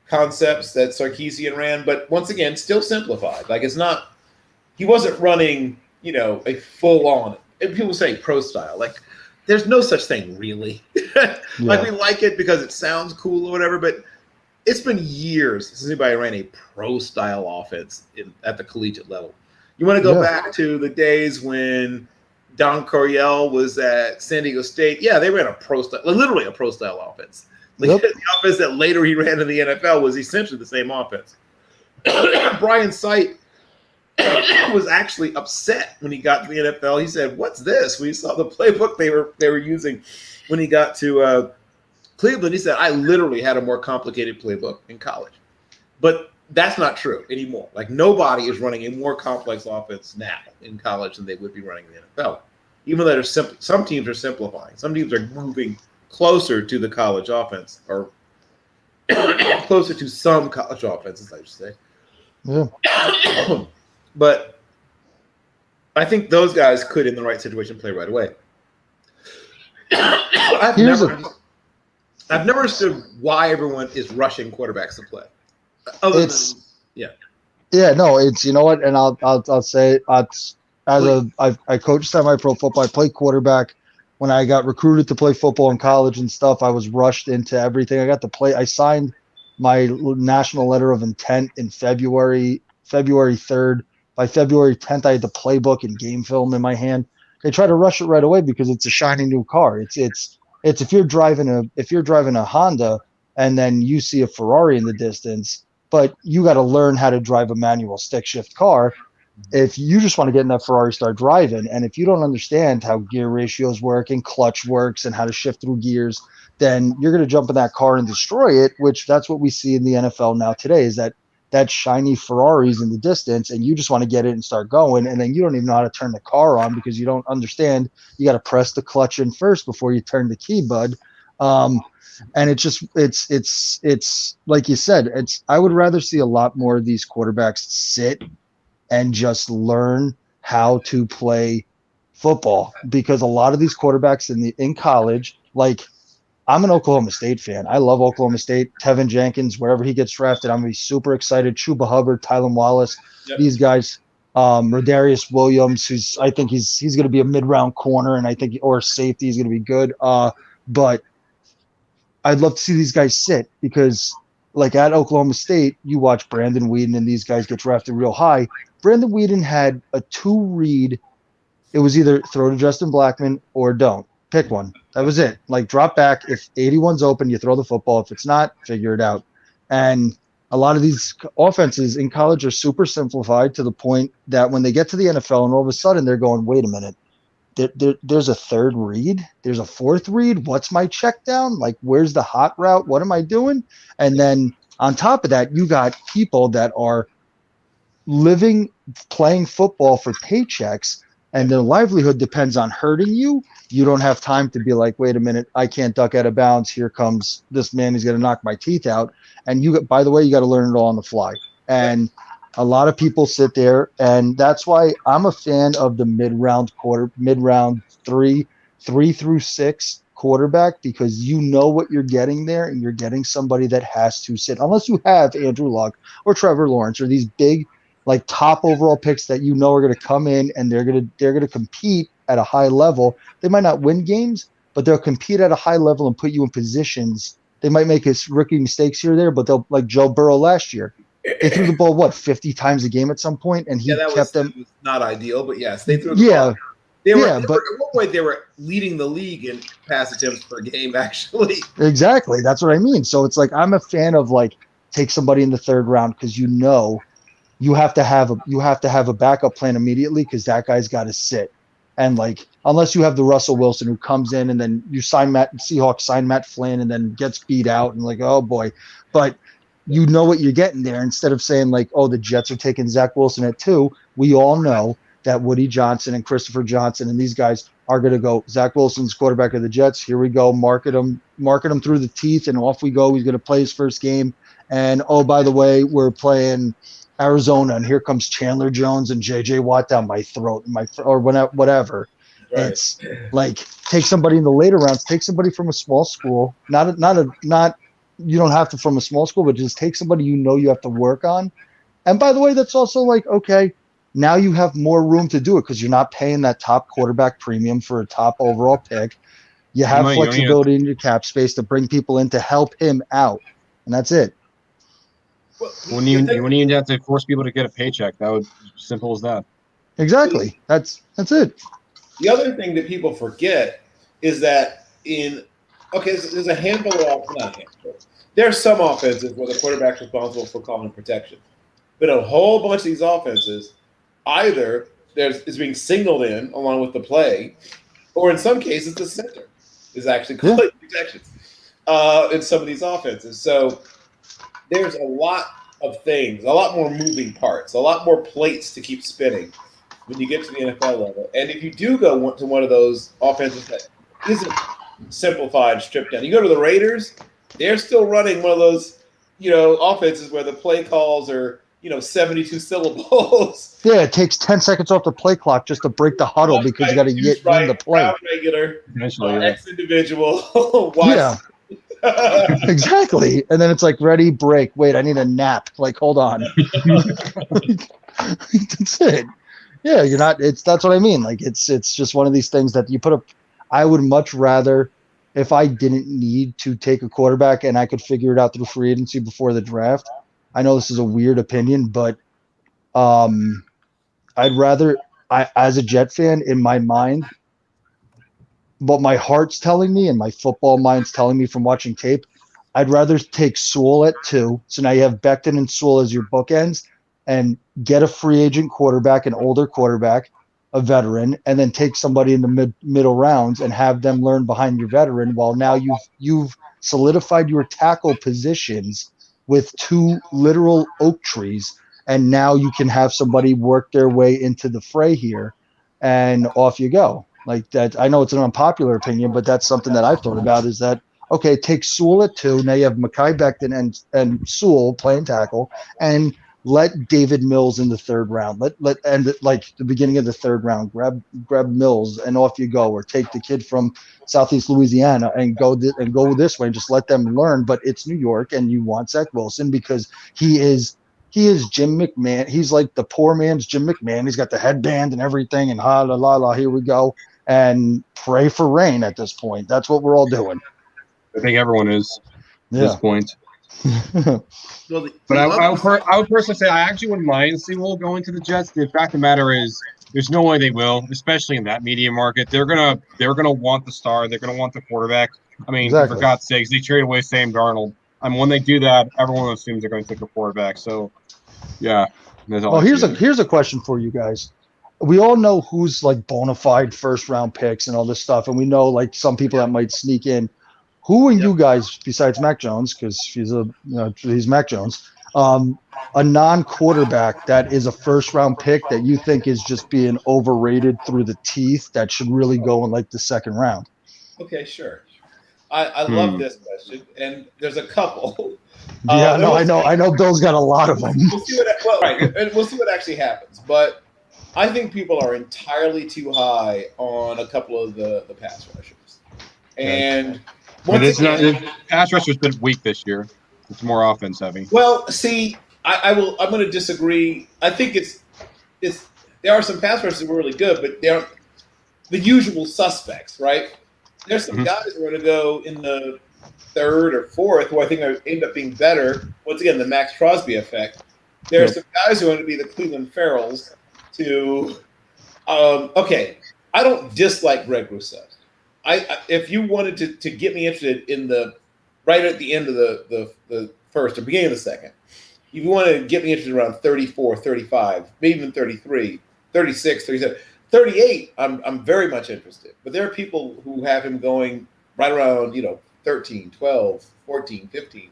concepts that Sarkisian ran, but once again, still simplified. Like he wasn't running, a full-on, and people say pro style. Like, there's no such thing really. Like, we like it because it sounds cool or whatever, but it's been years since anybody ran a pro style offense at the collegiate level. You want to go back to the days when Don Coryell was at San Diego State. Yeah, they ran a pro style, literally a pro style offense. Like, the offense that later he ran in the NFL was essentially the same offense. Brian Sight was actually upset when he got to the NFL. He said, "What's this?" We saw the playbook they were using when he got to Cleveland. He said, "I literally had a more complicated playbook in college," but that's not true anymore. Like, nobody is running a more complex offense now in college than they would be running in the NFL. Even though some teams are simplifying, some teams are moving closer to the college offense, or closer to some college offenses, I should say. Yeah. But I think those guys could, in the right situation, play right away. I've never understood why everyone is rushing quarterbacks to play. No, it's, you know what, and I'll say I coached semi-pro football. I played quarterback. When I got recruited to play football in college and stuff, I was rushed into everything. I got to play. I signed my national letter of intent in February 3rd. By February 10th, I had the playbook and game film in my hand. They try to rush it right away because it's a shiny new car. It's if you're driving a Honda and then you see a Ferrari in the distance, but you got to learn how to drive a manual stick shift car. if you just want to get in that Ferrari, start driving, and if you don't understand how gear ratios work and clutch works and how to shift through gears, then you're going to jump in that car and destroy it, which that's what we see in the NFL now today, is that shiny Ferraris in the distance, and you just want to get it and start going, and then you don't even know how to turn the car on because you don't understand. You got to press the clutch in first before you turn the key, bud. And it's like you said, I would rather see a lot more of these quarterbacks sit and just learn how to play football, because a lot of these quarterbacks in college, like, I'm an Oklahoma State fan. I love Oklahoma State. Tevin Jenkins, wherever he gets drafted, I'm going to be super excited. Chuba Hubbard, Tylan Wallace, these guys. Rodarius Williams, who's, I think he's going to be a mid-round corner, and I think, or safety, he's going to be good. But I'd love to see these guys sit, because, like, at Oklahoma State, you watch Brandon Weeden and these guys get drafted real high. Brandon Weeden had a 2-read. It was either throw to Justin Blackmon or don't. Pick one. That was it. Like, drop back. If 81's open, you throw the football. If it's not, figure it out. And a lot of these offenses in college are super simplified to the point that when they get to the NFL and all of a sudden they're going, wait a minute, there's a third read, there's a fourth read. What's my check down? Like, where's the hot route? What am I doing? And then on top of that, you got people that are playing football for paychecks, and their livelihood depends on hurting you. You don't have time to be like, wait a minute, I can't duck out of bounds. Here comes this man. He's going to knock my teeth out. And by the way, you got to learn it all on the fly. And a lot of people sit there, and that's why I'm a fan of the mid-round 3 through 6 quarterback, because you know what you're getting there, and you're getting somebody that has to sit. Unless you have Andrew Luck or Trevor Lawrence or these big, like, top overall picks that you know are going to come in and they're going to compete at a high level. They might not win games, but they'll compete at a high level and put you in positions. They might make rookie mistakes here or there, but they'll, like Joe Burrow last year. They threw the ball 50 times a game at some point, and he kept them. That was not ideal, but yes, they threw the ball. But at one point they were leading the league in pass attempts per game, actually. Exactly, that's what I mean. So it's like, I'm a fan of, like, take somebody in the third round, because you know you have to have a backup plan immediately, because that guy's got to sit. And, like, unless you have the Russell Wilson who comes in and then Seahawks sign Matt Flynn and then gets beat out and, like, oh boy, but you know what you're getting there. Instead of saying, like, oh, the Jets are taking Zach Wilson at 2, we all know that Woody Johnson and Christopher Johnson and these guys are going to go, Zach Wilson's quarterback of the Jets. Here we go. Market him through the teeth, and off we go. He's going to play his first game. And, oh, by the way, we're playing Arizona, and here comes Chandler Jones and JJ Watt down my throat, or whatever. Right. It's like, take somebody in the later rounds, take somebody from a small school, not you don't have to from a small school, but just take somebody you have to work on. And by the way, that's also like, okay, now you have more room to do it, because you're not paying that top quarterback premium for a top overall pick. You have flexibility in your cap space to bring people in to help him out, and that's it. When you wouldn't have to force people to get a paycheck. That would simple as that. Exactly. That's it. The other thing that people forget is that there's a handful of not a handful. There are some offenses where the quarterback's responsible for calling protection, but a whole bunch of these offenses, either is being signaled in along with the play, or in some cases the center is actually calling protections in some of these offenses. So there's a lot of things, a lot more moving parts, a lot more plates to keep spinning when you get to the NFL level. And if you do go to one of those offenses that isn't simplified, stripped down, you go to the Raiders, they're still running one of those, offenses where the play calls are, 72 syllables. Yeah, it takes 10 seconds off the play clock just to break the huddle, because you got to get in the play. Regular, X individual. Yeah. Exactly. And then it's like, ready, break. Wait, I need a nap. Like, hold on. That's it. Yeah, that's what I mean. Like, it's just one of these things that you put up. I would much rather, if I didn't need to take a quarterback and I could figure it out through free agency before the draft. I know this is a weird opinion, but I'd rather, as a Jet fan, in my mind, but my heart's telling me and my football mind's telling me from watching tape, I'd rather take Sewell at 2. So now you have Becton and Sewell as your bookends, and get a free agent quarterback, an older quarterback, a veteran, and then take somebody in the middle rounds and have them learn behind your veteran. While now you've solidified your tackle positions with 2 literal oak trees, and now you can have somebody work their way into the fray here, and off you go. Like that. I know it's an unpopular opinion, but that's something that I've thought about. Is that okay? Take Sewell at 2. Now you have Mekhi Becton and Sewell playing tackle, and let David Mills in the 3rd round. Let end like the beginning of the 3rd round. Grab Mills and off you go, or take the kid from Southeast Louisiana and go this way and just let them learn. But it's New York, and you want Zach Wilson because he is Jim McMahon. He's like the poor man's Jim McMahon. He's got the headband and everything, and ha la la la. Here we go, and pray for rain at this point. That's what we're all doing. I think everyone is at this point. Well, But I would personally say I actually wouldn't mind Sewell going to the Jets. The fact of the matter is, there's no way they will, especially in that media market. They're gonna want the star. They're gonna want the quarterback. I mean, Exactly. for God's sakes, they traded away Sam Darnold. I mean, when they do that, everyone assumes they're going to take a quarterback. So, yeah. Well, here's a question for you guys. We all know who's like bona fide 1st round picks and all this stuff, and we know like some people that might sneak in. Who are you guys, besides Mac Jones, because he's Mac Jones, a non-quarterback that is a 1st round pick that you think is just being overrated through the teeth that should really go in like the 2nd round? Okay, sure. I love this question, and there's a couple. Yeah, I know. Bill's got a lot of them. We'll see we'll see what actually happens. But I think people are entirely too high on a couple of the pass rushers, and. The pass rusher's been weak this year. It's more offense heavy. Well, see, I'm going to disagree. I think there are some pass rushers who are really good, but they aren't the usual suspects, right? There's some guys who are going to go in the 3rd or 4th who I think end up being better. Once again, the Max Crosby effect. There are some guys who are going to be the Cleveland Farrells. Okay, I don't dislike Greg Rousseau. If you wanted to get me interested in right at the end of the 1st or beginning of the 2nd, if you want to get me interested around 34, 35, maybe even 33, 36, 37, 38, I'm very much interested. But there are people who have him going right around 13, 12, 14, 15,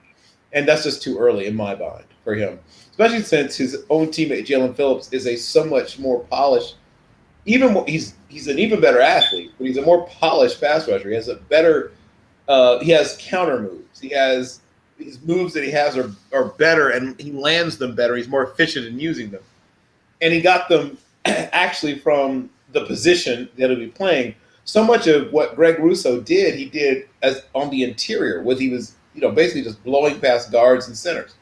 and that's just too early in my mind for him, especially since his own teammate Jalen Phillips is a so much more polished. He's an even better athlete, but he's a more polished pass rusher. He has a better. He has counter moves. He has these moves that he has are better, and he lands them better. He's more efficient in using them, and he got them actually from the position that he'll be playing. So much of what Greg Rousseau did, he did as on the interior, he was basically just blowing past guards and centers.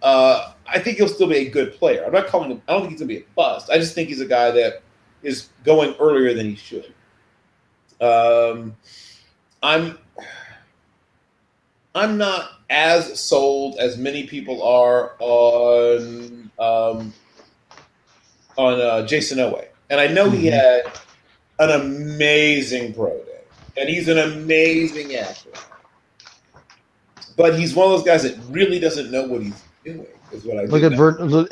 I think he'll still be a good player. I'm not calling him. I don't think he's gonna be a bust. I just think he's a guy that is going earlier than he should. I'm not as sold as many people are on Jason Oweh, and I know he had an amazing pro day, and he's an amazing athlete. But he's one of those guys that really doesn't know what he's doing. Is what I look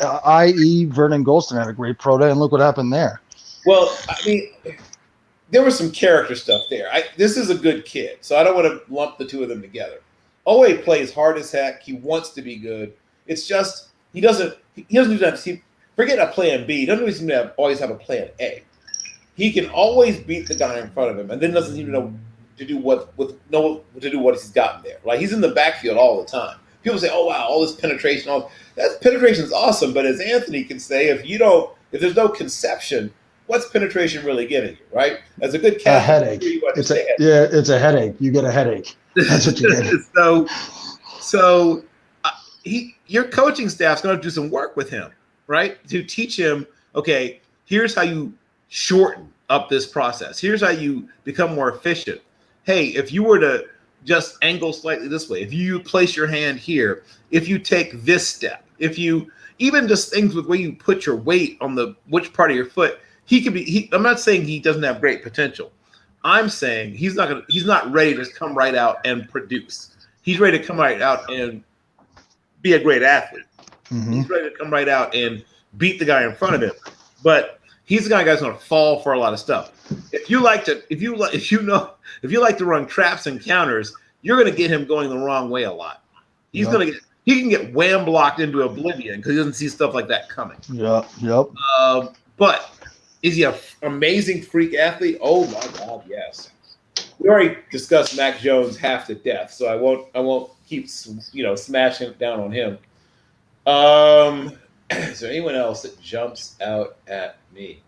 at i.e. Vernon Goldstein had a great pro day, and look what happened there. Well, I mean, there was some character stuff there. This is a good kid, so I don't want to lump the two of them together. Owe plays hard as heck. He wants to be good. It's just he doesn't even have to see. Forget a plan B. He doesn't even seem to always have a plan A. He can always beat the guy in front of him, and then doesn't even know to do what he's gotten there. Like he's in the backfield all the time. People say, "Oh wow, all this penetration, that penetration is awesome." But as Anthony can say, if there's no conception, what's penetration really getting you, right? As a good catcher, a headache. It's a headache. You get a headache. That's what you get. So your coaching staff's going to do some work with him, right? To teach him, okay, here's how you shorten up this process. Here's how you become more efficient. Hey, if you were to just angle slightly this way, if you place your hand here, if you take this step, if you even just things with where you put your weight on which part of your foot, he could be. I'm not saying he doesn't have great potential. I'm saying he's not ready to come right out and produce. He's ready to come right out and be a great athlete. Mm-hmm. He's ready to come right out and beat the guy in front of him, but he's the kind of guy who's going to fall for a lot of stuff. If you like to run traps and counters, you're going to get him going the wrong way a lot. He can get wham blocked into oblivion because he doesn't see stuff like that coming. Yep. But is he an amazing freak athlete? Oh my God, yes. We already discussed Mac Jones half to death, so I won't keep smashing down on him. Is there anyone else that jumps out at me?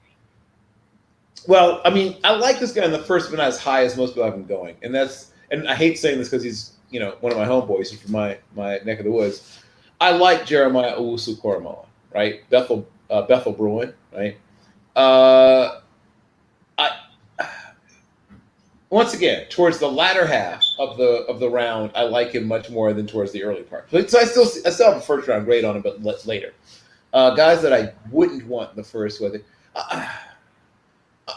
Well, I mean, I like this guy in the first, but not as high as most people have him going, and I hate saying this because he's one of my homeboys. He's from my neck of the woods. I like Jeremiah Owusu-Koramoah, right? Bethel Bruin, right? Once again, towards the latter half of the round, I like him much more than towards the early part. So I still have a first round grade on him, but later. Guys that I wouldn't want in the first with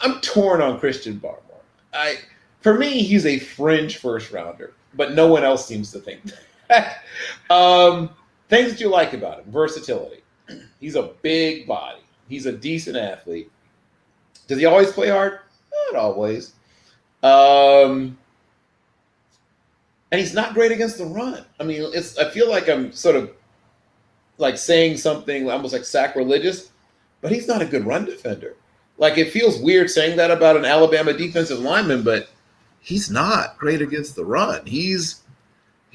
I'm torn on Christian Barmore. For me, he's a fringe first rounder, but no one else seems to think that. Things that you like about him: versatility. He's a big body. He's a decent athlete. Does he always play hard? Not always. And he's not great against the run. I mean, I feel like I'm sort of like saying something almost like sacrilegious, but he's not a good run defender. Like, it feels weird saying that about an Alabama defensive lineman, but he's not great against the run. He's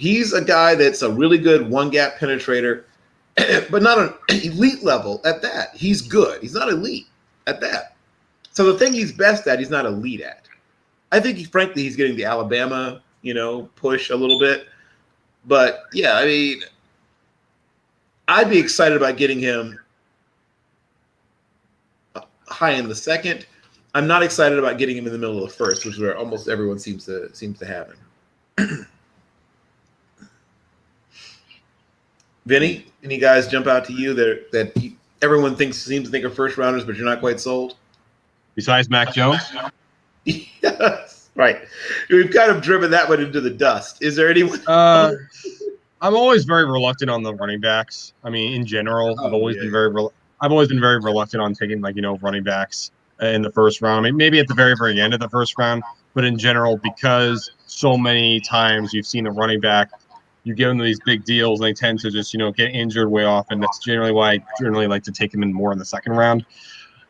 a guy that's a really good one-gap penetrator, but not an elite level at that. He's good. He's not elite at that. So the thing he's best at, he's not elite at. I think, frankly, he's getting the Alabama, push a little bit. But, yeah, I mean, I'd be excited about getting him high in the second. I'm not excited about getting him in the middle of the first, which is where almost everyone seems to have him. Vinny, any guys jump out to you that everyone seems to think are first rounders, but you're not quite sold? Besides Mac Jones? Yes, right. We've kind of driven that one into the dust. Is there anyone? I'm always very reluctant on the running backs. I mean, in general, I've always been very reluctant on taking running backs in the first round. I mean, maybe at the very, very end of the first round, but in general, because so many times you've seen a running back, you give them these big deals, and they tend to just get injured way often. That's generally why I generally like to take them in more in the second round.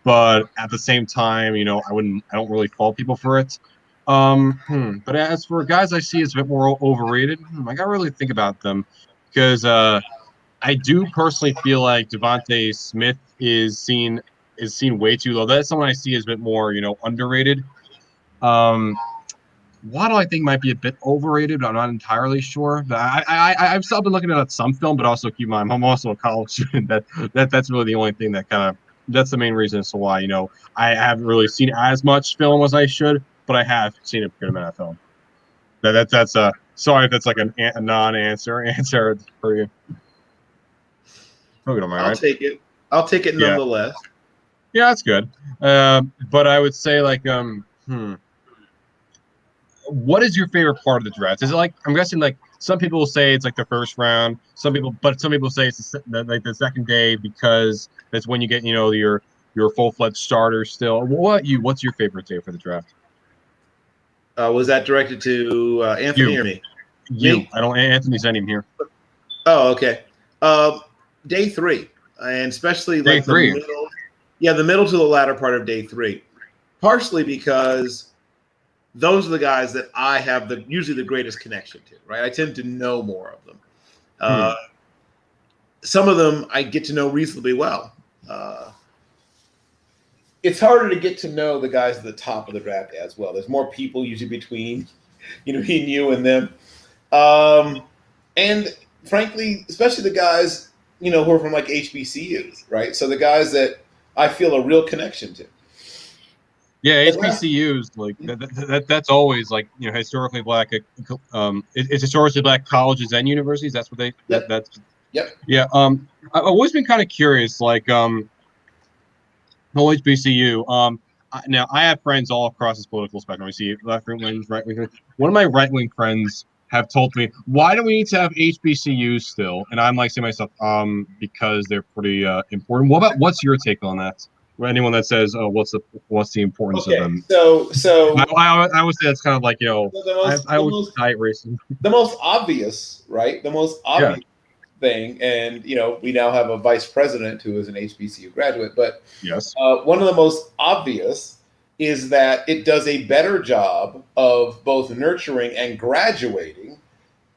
But at the same time, I don't really fault people for it. But as for guys I see as a bit more overrated, I gotta really think about them, because I do personally feel like Devante Smith is seen way too low. That's someone I see as a bit more, underrated. Waddle, I think, might be a bit overrated, but I'm not entirely sure. I've still been looking at some film, but also keep in mind, I'm also a college student. That's really the only thing that's the main reason as to why, I haven't really seen as much film as I should, but I have seen a good amount of film. That's sorry if that's like a non-answer for you. I'll take it. I'll take it nonetheless. Yeah, that's good. But I would say what is your favorite part of the draft? Is it I'm guessing some people will say it's the first round. Some people say it's the second day because that's when you get your full-fledged starter still. What's your favorite day for the draft? Was that directed to Anthony or me? You. Me? I don't. Anthony's not even here. Oh, okay. Day 3, and especially day 3. The middle to the latter part of day 3, partially because those are the guys that I have usually the greatest connection to, right? I tend to know more of them. Some of them I get to know reasonably well. It's harder to get to know the guys at the top of the draft as well. There's more people usually between you and them. And frankly, especially the guys, who are from HBCUs, right? So the guys that I feel a real connection to. Yeah, HBCUs that's always historically black. It's historically black colleges and universities. That's what they. Yep. That's. Yep. Yeah. I've always been kind of curious, whole HBCU. Now I have friends all across this political spectrum. I see left wing, right wing. One of my right wing friends have told me, why do we need to have HBCUs still? And I'm like saying to myself, because they're pretty important. What's your take on that? Or anyone that says, oh, what's the importance of them? So I would say that's kind of like, I would diet racing. the most obvious, right? The most obvious thing, and we now have a vice president who is an HBCU graduate, but yes, one of the most obvious is that it does a better job of both nurturing and graduating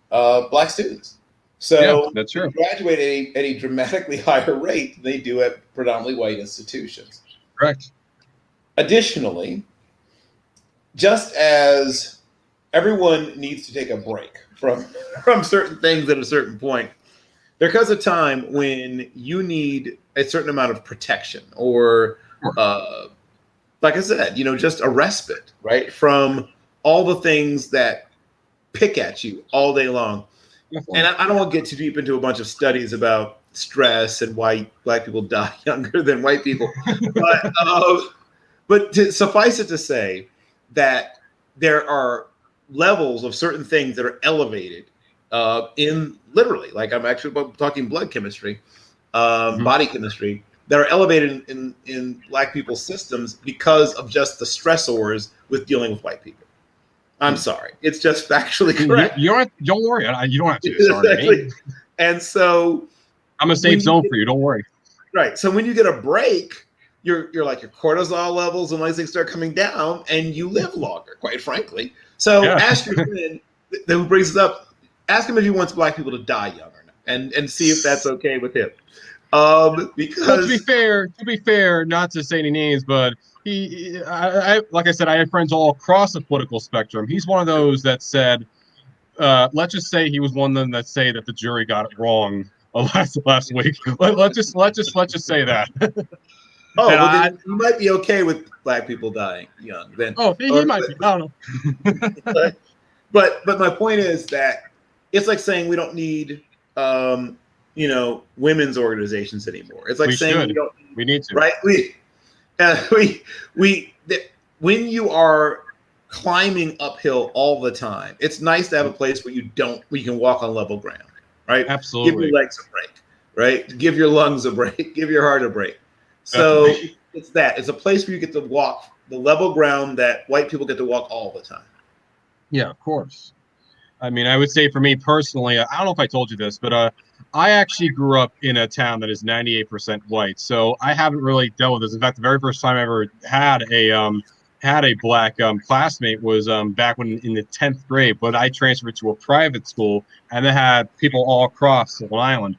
Black students. So that's true. They graduate at a dramatically higher rate than they do at predominantly white institutions. Correct. Additionally, just as everyone needs to take a break from certain things at a certain point, there comes a time when you need a certain amount of protection or like I said, just a respite, right? From all the things that pick at you all day long. And I don't want to get too deep into a bunch of studies about stress and why Black people die younger than white people. But to suffice it to say that there are levels of certain things that are elevated in literally, like I'm actually talking blood chemistry, body chemistry, that are elevated in Black people's systems because of just the stressors with dealing with white people. I'm sorry. It's just factually correct. Don't worry. You don't have to. Sorry. And so I'm a safe zone for you. Don't worry. Right. So when you get a break, you're like your cortisol levels and all these things start coming down and you live longer, quite frankly. So ask your friend that brings us up, ask him if he wants Black people to die younger and see if that's okay with him. Because well, to be fair, not to say any names, but like I said, I have friends all across the political spectrum. He's one of those that said, let's just say he was one of them that say that the jury got it wrong last week. Let's just say that. Then you might be okay with Black people dying young. Then he might be. I don't know. but my point is that it's like saying we don't need women's organizations anymore. It's like we need to, right? When you are climbing uphill all the time, it's nice to have a place where you can walk on level ground, right? Absolutely. Give your legs a break, right? Give your lungs a break. Give your heart a break. So it's a place where you get to walk the level ground that white people get to walk all the time. Yeah, of course. I mean, I would say for me personally, I don't know if I told you this, but I actually grew up in a town that is 98% white, so I haven't really dealt with this. In fact, the very first time I ever had a Black classmate was back when in the 10th grade, but I transferred to a private school, and they had people all across Long Island,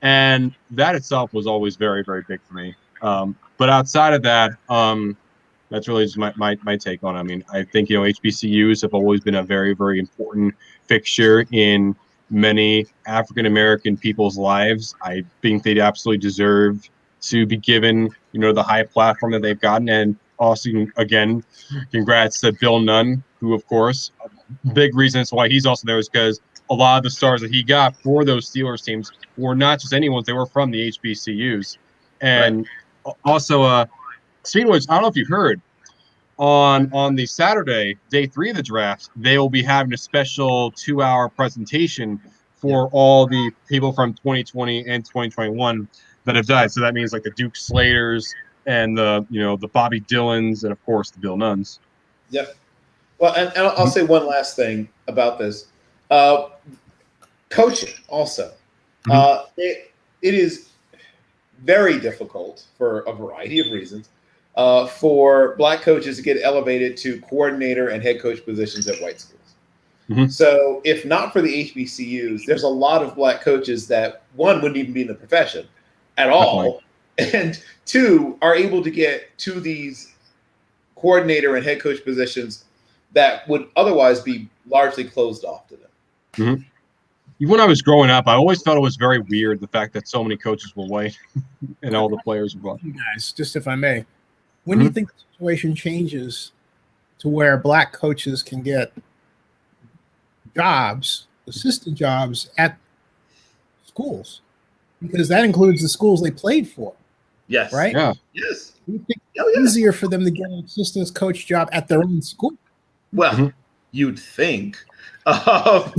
and that itself was always very, very big for me. But outside of that, that's really just my take on it. I mean, I think, HBCUs have always been a very, very important fixture in many African-American people's lives. I think they absolutely deserve to be given, the high platform that they've gotten. And also, again, congrats to Bill Nunn, who, of course, a big reason as why he's also there is because a lot of the stars that he got for those Steelers teams were not just anyone's, they were from the HBCUs. And also, speaking of which, I don't know if you heard, on the Saturday, day 3 of the draft, they will be having a special 2-hour presentation for all the people from 2020 and 2021 that have died. So that means like the Duke Slaters and the Bobby Dillons and of course the Bill Nunns. Yep. Well, and I'll say one last thing about this. Coaching also. It is very difficult for a variety of reasons for Black coaches to get elevated to coordinator and head coach positions at white schools. So if not for the HBCUs, there's a lot of Black coaches that, one, wouldn't even be in the profession at all, and 2, are able to get to these coordinator and head coach positions that would otherwise be largely closed off to them. Even when I was growing up, I always thought it was very weird, the fact that so many coaches were white and all the players were Black. Guys, just if I may, when do you think the situation changes to where Black coaches can get jobs, assistant jobs at schools? Because that includes the schools they played for. Yes. Right? Yeah. Yes. You think it's easier for them to get an assistant coach job at their own school? Well, you'd think. But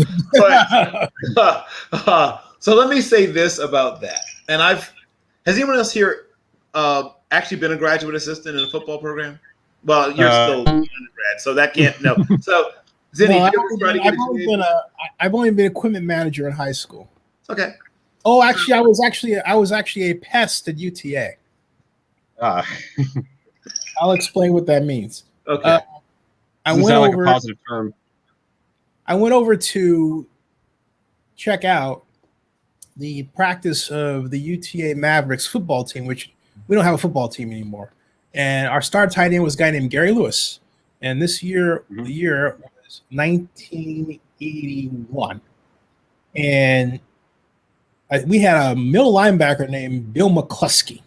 so let me say this about that. And has anyone else here actually been a graduate assistant in a football program? Well, you're still an undergrad, so that can't no. So Zenny, I've only been equipment manager in high school. Okay. Oh, actually, I was actually a pest at UTA. I'll explain what that means. Okay. I went over like a positive term. I went over to check out the practice of the UTA Mavericks football team, which we don't have a football team anymore. And our star tight end was a guy named Gary Lewis. And this year, the year was 1981. And we had a middle linebacker named Bill McCluskey.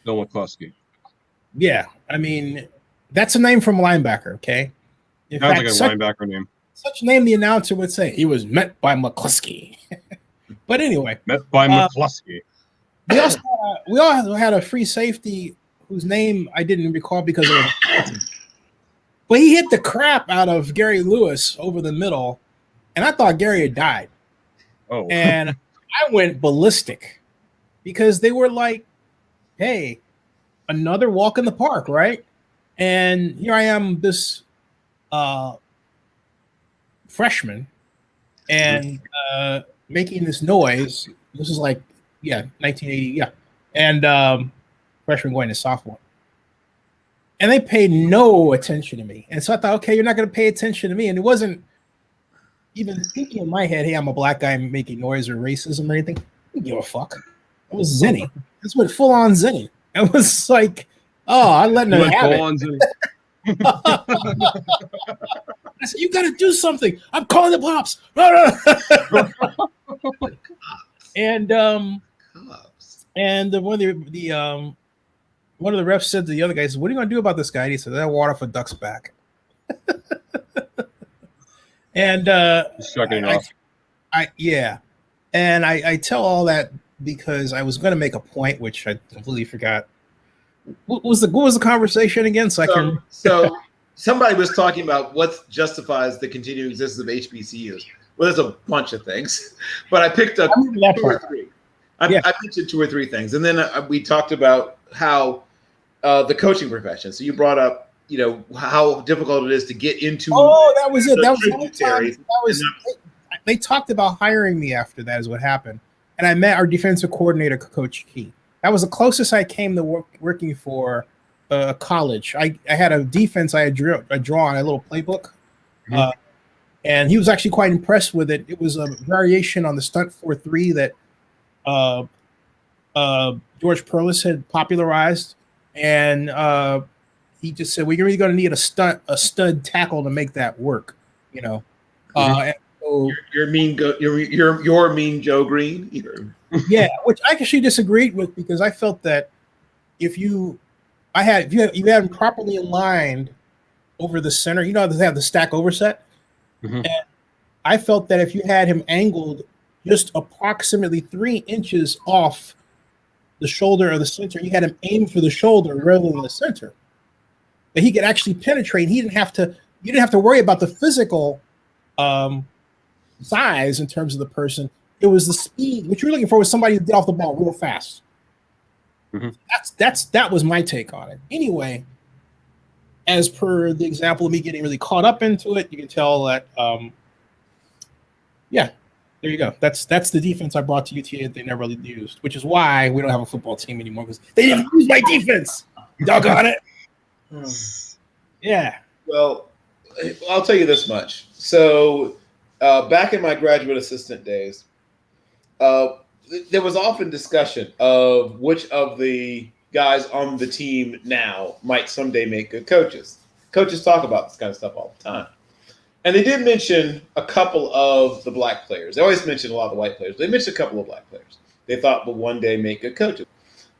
Bill McCluskey. Yeah. I mean, that's a name from a linebacker, okay? In Sounds fact, like a linebacker name. Such a name the announcer would say. He was met by McCluskey. But anyway. Met by McCluskey. We also had a free safety whose name I didn't recall because it was but he hit the crap out of Gary Lewis over the middle, and I thought Gary had died. Oh. And I went ballistic because they were like, hey, another walk in the park, right? And here I am, this freshman, and making this noise. This is like, 1980, and freshman going to sophomore. And they paid no attention to me. And so I thought, okay, you're not going to pay attention to me. And it wasn't even thinking in my head, hey, I'm a black guy making noise or racism or anything. I didn't give a fuck. It was Zenny. That's what full on Zenny. It was like, oh, I'm letting them have it. I said, you got to do something. I'm calling the pops. One of the refs said to the other guys, what are you going to do about this guy? And he said, that water for duck's back. And I tell all that because I was going to make a point, which I completely forgot. What was the conversation again? So somebody was talking about what justifies the continuing existence of HBCUs. Well, there's a bunch of things, but I picked up two or three. I mentioned two or three things, and then we talked about how the coaching profession. So you brought up, how difficult it is to get into. Oh, that was it. That was the only time. They talked about hiring me after that is what happened, and I met our defensive coordinator, Coach Key. That was the closest I came to working for a college. I had a defense I had drawn, a little playbook, and he was actually quite impressed with it. It was a variation on the stunt 4-3 that George Perlis had popularized, and he just said, "Well, you're really going to need a stud tackle to make that work." And so, you're mean Joe Green. Yeah, which I actually disagreed with because I felt that if you had him properly aligned over the center, they have the stack overset, and I felt that if you had him angled just approximately 3 inches off the shoulder or the center, you had him aim for the shoulder rather than the center, that he could actually penetrate. You didn't have to worry about the physical size in terms of the person. It was the speed. What you were looking for was somebody to get off the ball real fast. That was my take on it. Anyway, as per the example of me getting really caught up into it, you can tell that there you go. That's the defense I brought to UTA that they never really used, which is why we don't have a football team anymore, because they didn't use my defense. Doggone it. Yeah. Well, I'll tell you this much. So back in my graduate assistant days, there was often discussion of which of the guys on the team now might someday make good coaches. Coaches talk about this kind of stuff all the time. And they did mention a couple of the black players. They always mention a lot of the white players. They mentioned a couple of black players they thought would one day make good coaches.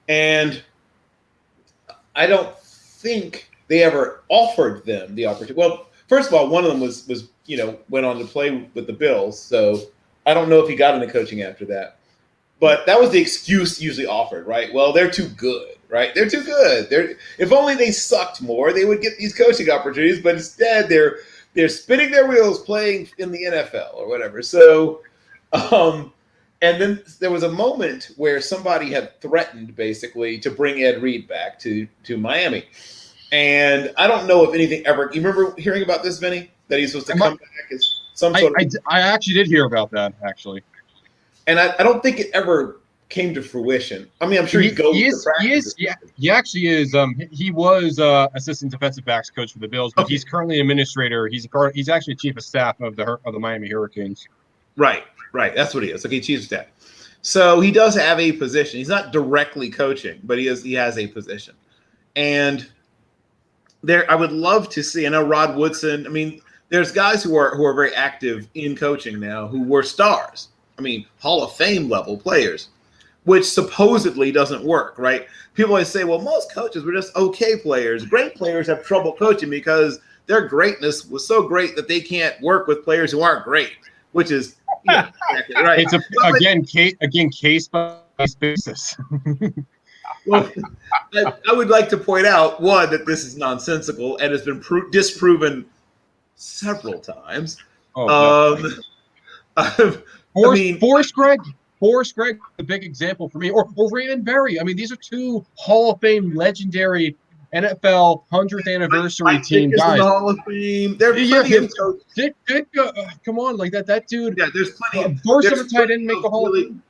And I don't think they ever offered them the opportunity. Well, first of all, one of them was went on to play with the Bills. So I don't know if he got into coaching after that. But that was the excuse usually offered, right? Well, they're too good, right? They're too good. If only they sucked more, they would get these coaching opportunities. But instead, they're they're spinning their wheels playing in the NFL or whatever. So, and then there was a moment where somebody had threatened basically to bring Ed Reed back to Miami. And I don't know if anything ever. You remember hearing about this, Vinny? That he's supposed to come back as some sort of. I actually did hear about that actually, and I don't think it ever came to fruition. I mean, I'm sure he is. Yeah, he actually is. He was assistant defensive backs coach for the Bills, but he's currently administrator. He's actually chief of staff of the Miami Hurricanes. Right. That's what he is. Okay, chief of staff. So he does have a position. He's not directly coaching, but he has a position, and. There, I would love to see. I know Rod Woodson. I mean, there's guys who are very active in coaching now who were stars. I mean, Hall of Fame level players, which supposedly doesn't work, right? People always say, well, most coaches were just okay players. Great players have trouble coaching because their greatness was so great that they can't work with players who aren't great, which is exactly right. It's again case by case basis. Well, I would like to point out, one, that this is nonsensical and has been disproven several times. Forrest Gregg, the big example for me, or Raymond Berry. I mean, these are two Hall of Fame legendary NFL 100th anniversary team guys. The Hall of Fame. There are plenty of coaches. Come on, like that dude. Yeah, there's plenty. First ever tight end make the Hall of Fame.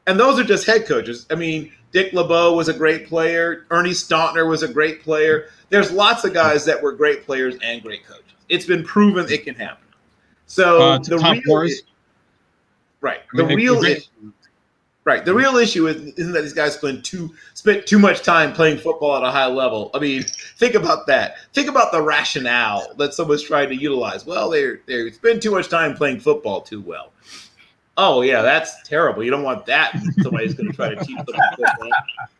And those are just head coaches. I mean, Dick LeBeau was a great player. Ernie Stautner was a great player. There's lots of guys that were great players and great coaches. It's been proven it can happen. So the real issue isn't that these guys spent too much time playing football at a high level. I mean, think about that. Think about the rationale that someone's trying to utilize. Well, they spend too much time playing football too well. Oh, yeah, that's terrible. You don't want that. Somebody's going to try to teach them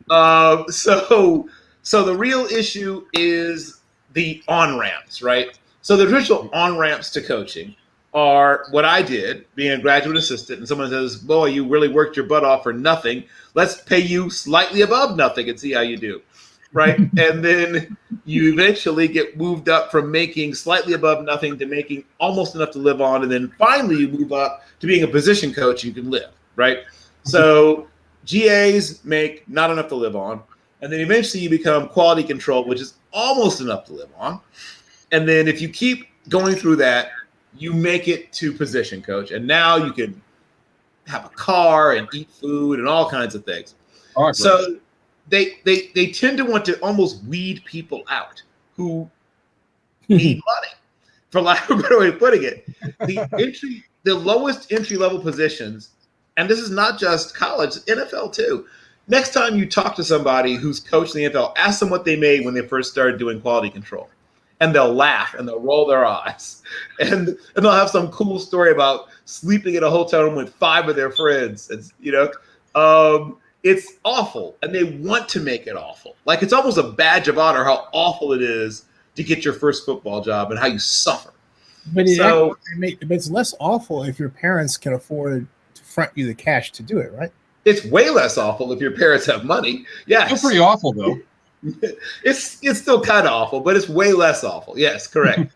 football. So the real issue is the on-ramps, right? So the traditional on-ramps to coaching are what I did, being a graduate assistant, and someone says, boy, you really worked your butt off for nothing. Let's pay you slightly above nothing and see how you do, right? And then you eventually get moved up from making slightly above nothing to making almost enough to live on, and then finally you move up to being a position coach you can live, right? So GAs make not enough to live on, and then eventually you become quality control, which is almost enough to live on. And then if you keep going through that, you make it to position coach, and now you can have a car and eat food and all kinds of things. So they tend to want to almost weed people out who need money, for lack of a better way of putting it. The lowest entry level positions, and this is not just college, NFL too. Next time you talk to somebody who's coached in the NFL, ask them what they made when they first started doing quality control. And they'll laugh and they'll roll their eyes. And they'll have some cool story about sleeping in a hotel room with 5 of their friends. It's, it's awful. And they want to make it awful. Like, it's almost a badge of honor how awful it is to get your first football job and how you suffer. But it's less awful if your parents can afford to front you the cash to do it, right? It's way less awful if your parents have money. Yeah, it's pretty awful though. It's still kind of awful, but it's way less awful. Yes, correct.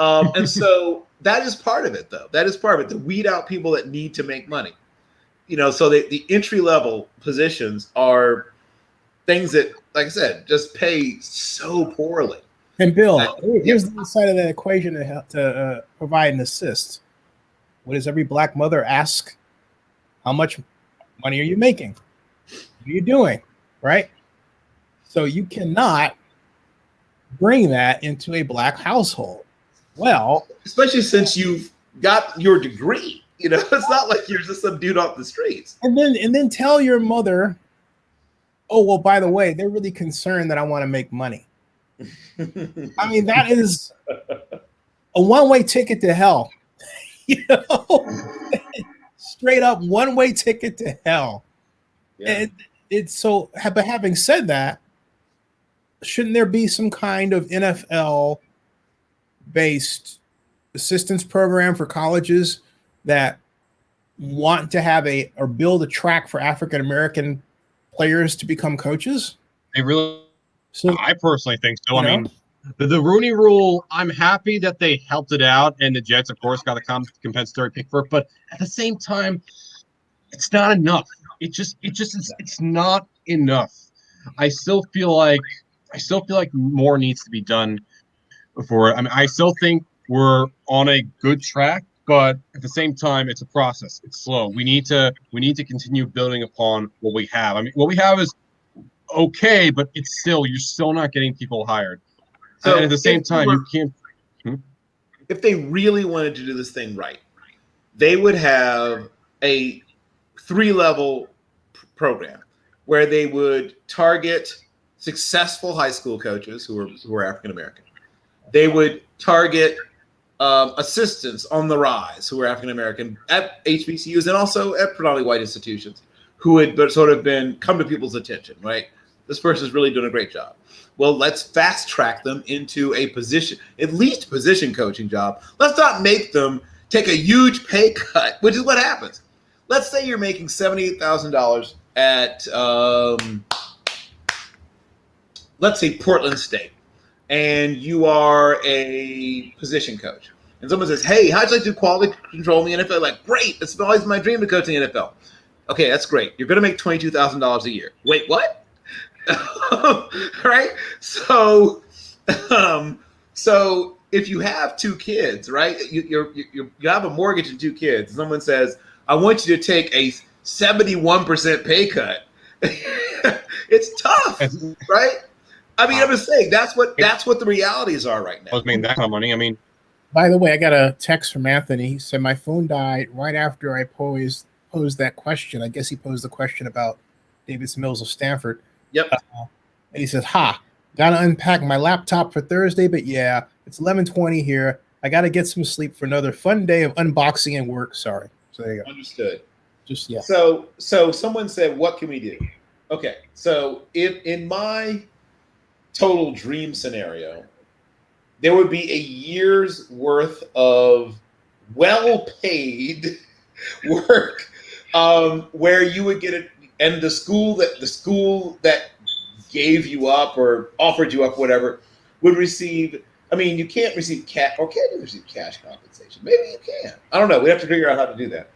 And so that is part of it, though. That is part of it, to weed out people that need to make money. So the entry level positions are things that, like I said, just pay so poorly. And Bill, here's the other side of that equation to provide an assist. What does every black mother ask? How much money are you making? What are you doing? Right? So you cannot bring that into a black household. Well, especially since you've got your degree. It's not like you're just some dude off the streets. And then tell your mother, oh, well, by the way, they're really concerned that I want to make money. I mean, that is a one-way ticket to hell. Straight up one-way ticket to hell. Yeah. And it's so, but having said that, shouldn't there be some kind of NFL-based assistance program for colleges that want to have or build a track for African players to become coaches? I personally think so. I mean, The Rooney Rule, I'm happy that they helped it out, and the Jets, of course, got a compensatory pick for it. But at the same time, it's not enough. It's not enough. I still feel like more needs to be done for it. I mean, I still think we're on a good track, but at the same time, it's a process. It's slow. We need to continue building upon what we have. I mean, what we have is okay, but you're still not getting people hired. So and at the same time, you can't. If they really wanted to do this thing right, they would have a 3-level program where they would target successful high school coaches who are African American. They would target assistants on the rise who are African American at HBCUs and also at predominantly white institutions who had sort of come to people's attention, right? This person's really doing a great job. Well, let's fast track them into a position, at least position coaching job. Let's not make them take a huge pay cut, which is what happens. Let's say you're making $78,000 at, let's say, Portland State, and you are a position coach. And someone says, hey, how'd you like to do quality control in the NFL? Like, great. It's always my dream to coach in the NFL. Okay, that's great. You're going to make $22,000 a year. Wait, what? Right? So if you have 2 kids, right, you have a mortgage and 2 kids. Someone says, I want you to take a 71% pay cut. It's tough, right? I mean, I'm just saying that's what the realities are right now. I was making that kind of money. I mean, by the way, I got a text from Anthony. He said my phone died right after I posed that question. I guess he posed the question about Davis Mills of Stanford. Yep. And he says, gotta unpack my laptop for Thursday, but yeah, it's 11:20 here. I gotta get some sleep for another fun day of unboxing and work. Sorry. So there you go. Understood. Just, yeah. So someone said, what can we do? Okay. So in my total dream scenario, there would be a year's worth of well-paid work where you would get it. And the school that gave you up or offered you up, whatever, would receive. I mean, you can't receive cash, or can you receive cash compensation? Maybe you can. I don't know. We have to figure out how to do that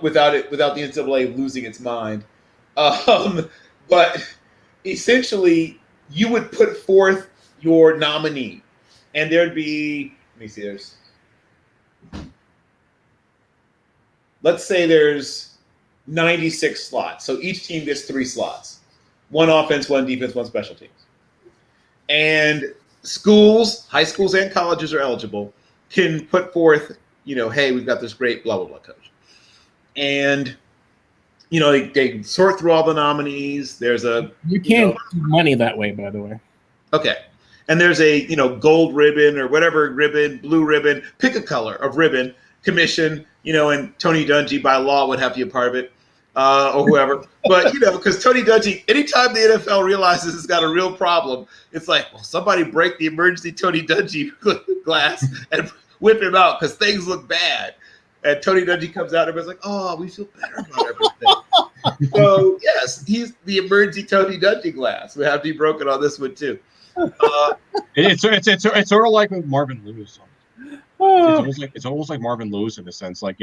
without the NCAA losing its mind. But essentially, you would put forth your nominee, and there'd be. Let me see. Let's say there's 96 slots. So each team gets 3 slots. 1 offense, 1 defense, 1 special teams. And schools, high schools and colleges are eligible, can put forth, hey, we've got this great blah, blah, blah coach. And, they sort through all the nominees. There's You can't do money that way, by the way. Okay. And there's a, gold ribbon or whatever ribbon, blue ribbon, pick a color of ribbon, commission, and Tony Dungy by law would have to be a part of it, or whoever. But, because Tony Dungy, anytime the NFL realizes it's got a real problem, it's like, well, somebody break the emergency Tony Dungy glass and whip him out because things look bad. And Tony Dungy comes out and everybody's like, oh, we feel better about everything. So, yes, he's the emergency Tony Dungy glass. We have to be broken on this one, too. It's sort of like with Marvin Lewis. It's almost like Marvin Lewis in a sense, like,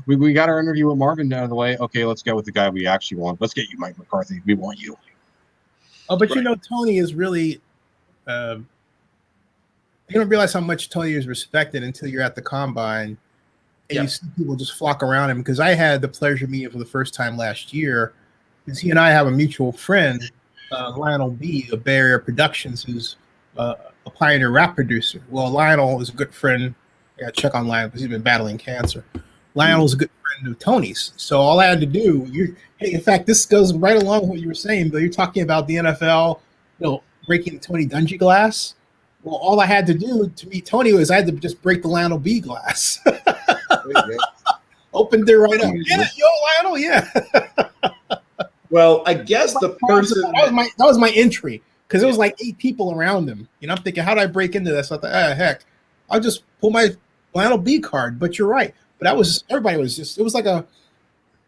we got our interview with Marvin out of the way. Okay, let's go with the guy we actually want. Let's get you, Mike McCarthy. We want you. Oh, but right. Tony is really. You don't realize how much Tony is respected until you're at the combine, and you see people just flock around him. Because I had the pleasure of meeting him for the first time last year, because he and I have a mutual friend, Lionel B. of Bay Area Productions, who's a pioneer rap producer. Well, Lionel is a good friend. I got to check on Lionel because he's been battling cancer. Lionel's a good friend of Tony's. So all I had to do, in fact, this goes right along with what you were saying, but you're talking about the NFL, breaking the Tony Dungy glass. Well, all I had to do to meet Tony was I had to just break the Lionel B glass. Opened it right up. Yeah, Lionel, yeah. Well, I guess the person that was my entry. Because it was like 8 people around him. I'm thinking, how do I break into this? I thought, heck, I'll just pull my Lionel B card. But you're right. But everybody was it was like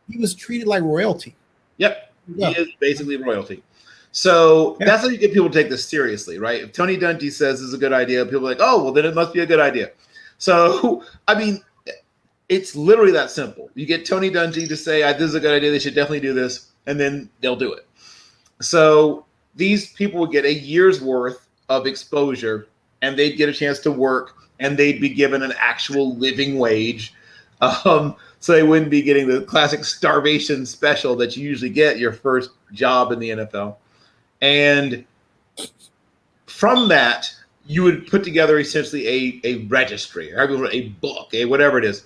he was treated like royalty. Yep. Yeah. He is basically royalty. So that's how you get people to take this seriously, right? If Tony Dungy says this is a good idea, people are like, oh, well, then it must be a good idea. So, I mean, it's literally that simple. You get Tony Dungy to say, this is a good idea, they should definitely do this, and then they'll do it. So these people would get a year's worth of exposure, and they'd get a chance to work, and they'd be given an actual living wage. So they wouldn't be getting the classic starvation special that you usually get your first job in the NFL. And from that, you would put together essentially a registry, or a book, whatever it is.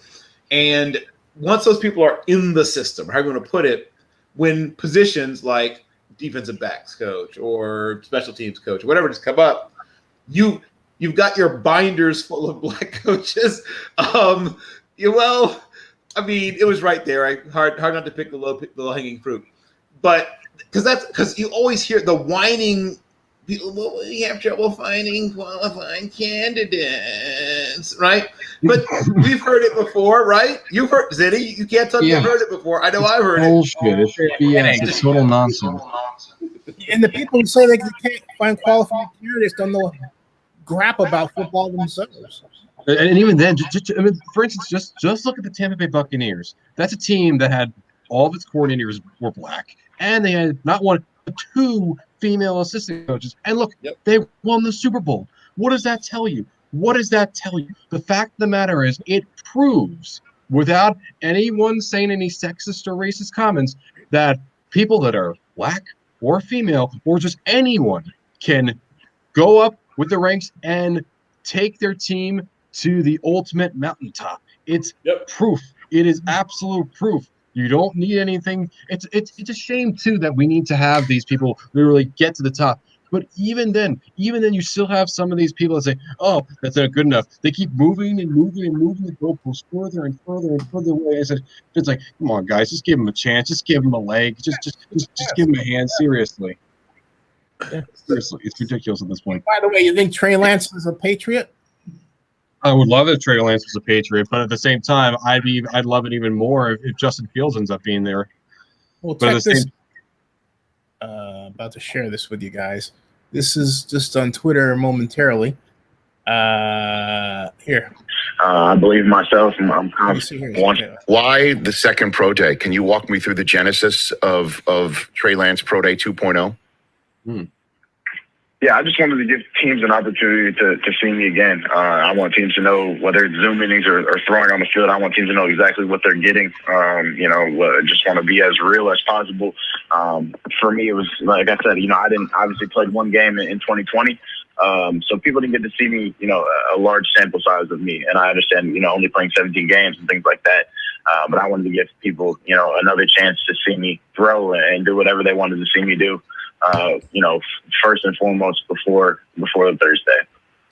And once those people are in the system, how are you going to put it, when positions like defensive backs coach or special teams coach, or whatever just come up, you've got your binders full of black coaches. Well, I mean, it was right there. Hard not to pick the low hanging fruit, but because you always hear the whining people. Well, we have trouble finding qualified candidates, right? But we've heard it before, right? You've heard, Zenny. You can't tell me you've heard it before. I know I've heard bullshit. It's BS. It's total nonsense. And the people who say they can't find qualified candidates don't know crap about football themselves. And even then, I mean, for instance, just look at the Tampa Bay Buccaneers. That's a team that had all of its coordinators were black, and they had not one, but two female assistant coaches. And look, they won the Super Bowl. What does that tell you? What does that tell you? The fact of the matter is, it proves, without anyone saying any sexist or racist comments, that people that are black or female or just anyone can go up with the ranks and take their team to the ultimate mountaintop. It's proof. It is absolute proof. You don't need anything. It's a shame too that we need to have these people really get to the top. But even then, you still have some of these people that say, "Oh, that's not good enough." They keep moving and moving and moving the goalposts further and further and further away. I said, "It's like, come on, guys, just give them a chance. Just give them a leg. Just give them a hand. Seriously, seriously, it's ridiculous at this point." By the way, you think Trey Lance is a Patriot? I would love if Trey Lance was a Patriot, but at the same time, I'd love it even more if Justin Fields ends up being there. Well, check this. About to share this with you guys. This is just on Twitter momentarily. Here. I believe myself. I'm confident. Why the second pro day? Can you walk me through the genesis of Trey Lance Pro Day 2.0? Yeah, I just wanted to give teams an opportunity to see me again. I want teams to know, whether it's Zoom meetings or throwing on the field, I want teams to know exactly what they're getting. Just want to be as real as possible. For me, it was, like I said, I didn't obviously played one game in 2020. So people didn't get to see me, a large sample size of me. And I understand, only playing 17 games and things like that. But I wanted to give people, another chance to see me throw and do whatever they wanted to see me do. First and foremost before the Thursday.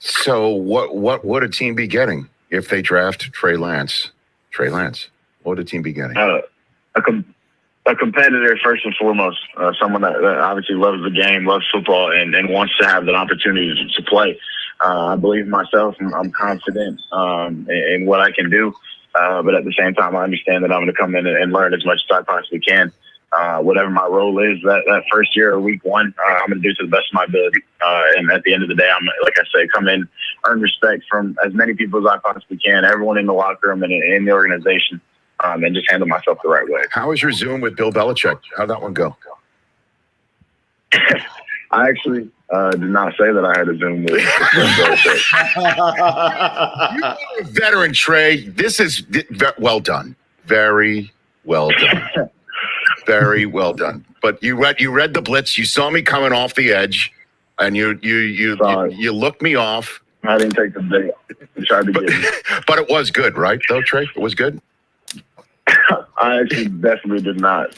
So what would a team be getting if they draft Trey Lance? What would a team be getting? A competitor first and foremost, someone that obviously loves the game, loves football, and wants to have that opportunity to play. I believe in myself. I'm confident in what I can do, but at the same time, I understand that I'm going to come in and learn as much as I possibly can. Whatever my role is that first year or week one, I'm going to do to the best of my ability. And at the end of the day, I'm, like I say, come in, earn respect from as many people as I possibly can, everyone in the locker room and in the organization, and just handle myself the right way. How was your Zoom with Bill Belichick? How'd that one go? I actually did not say that I had a Zoom with Belichick. You are a veteran, Trey. This is well done. Very well done. Very well done. But you read the blitz. You saw me coming off the edge, and you looked me off. I didn't take the bait. I tried to get it. But it was good, right? Though, Trey, it was good. I actually definitely did not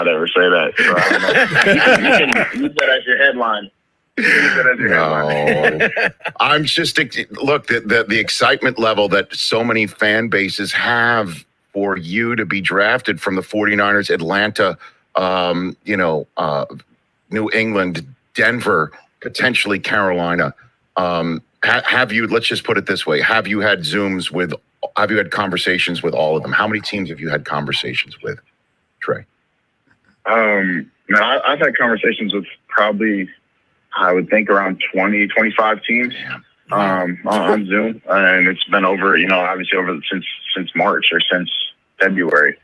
ever say that. So I don't know. You said as your headline. No, I'm just look the excitement level that so many fan bases have for you to be drafted from the 49ers, Atlanta, New England, Denver, potentially Carolina. Have you, let's just put it this way, have you had conversations with all of them? How many teams have you had conversations with, Trey? Man, I've had conversations with probably, I would think, around 20, 25 teams on Zoom, and it's been over, obviously since March or since February.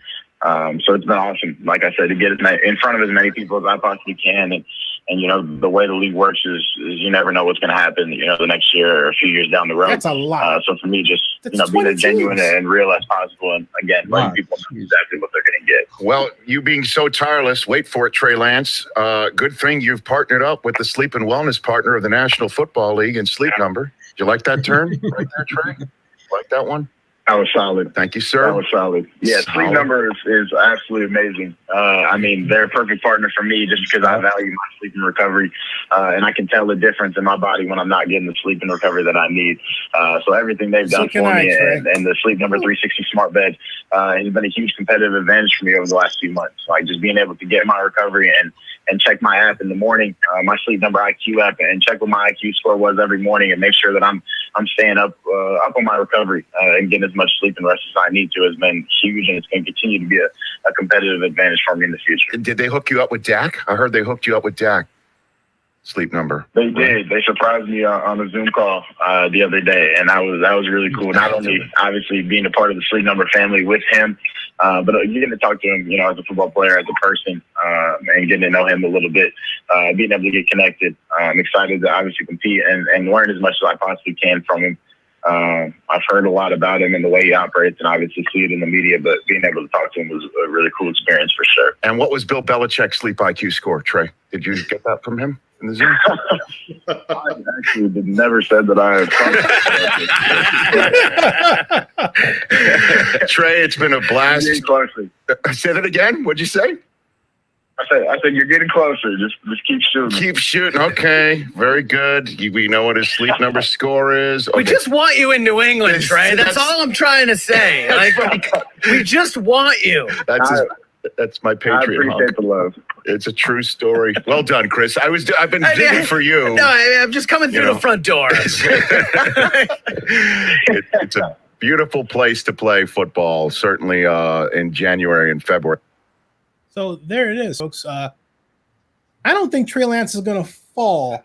So it's been awesome, like I said, to get in front of as many people as I possibly can. And the way the league works is you never know what's going to happen, the next year or a few years down the road. That's a lot. So for me, just, That's being 20 as genuine teams. and real as possible. And again, letting people know exactly what they're going to get. Well, you being so tireless, wait for it, Trey Lance. Good thing you've partnered up with the sleep and wellness partner of the National Football League and Sleep Number. Do you like that term right there, Trey? Like that one? That was solid. Thank you, sir. That was solid. Yeah, Sleep Number is absolutely amazing. They're a perfect partner for me just because I value my sleep and recovery, and I can tell the difference in my body when I'm not getting the sleep and recovery that I need. So everything they've done for me and the Sleep Number 360 smart bed has been a huge competitive advantage for me over the last few months. Like just being able to get my recovery and check my app in the morning, my Sleep Number IQ app, and check what my IQ score was every morning and make sure that I'm staying up on my recovery and getting as much sleep and rest as I need to has been huge, and it's going to continue to be a competitive advantage for me in the future. Did they hook you up with Dak? I heard they hooked you up with Dak. Sleep Number. They did. They surprised me on a Zoom call the other day, and that was really cool. Not only obviously being a part of the Sleep Number family with him, but you get to talk to him, as a football player, as a person, and getting to know him a little bit, being able to get connected. I'm excited to obviously compete and learn as much as I possibly can from him. I've heard a lot about him and the way he operates, and obviously see it in the media, but being able to talk to him was a really cool experience for sure. And what was Bill Belichick's sleep IQ score, Trey? Did you get that from him in the Zoom? I actually never said that I had. Trey, it's been a blast. Say that again. What'd you say? I said, you're getting closer. Just keep shooting. Keep shooting. Okay. Very good. We know what his Sleep Number score is. Okay. We just want you in New England, Trey. That's all I'm trying to say. We just want you. That's my Patriot. I appreciate the love. It's a true story. Well done, Chris. I've been digging for you. No, I'm just coming through the front door. It's a beautiful place to play football, certainly in January and February. So there it is, folks. I don't think Trey Lance is going to fall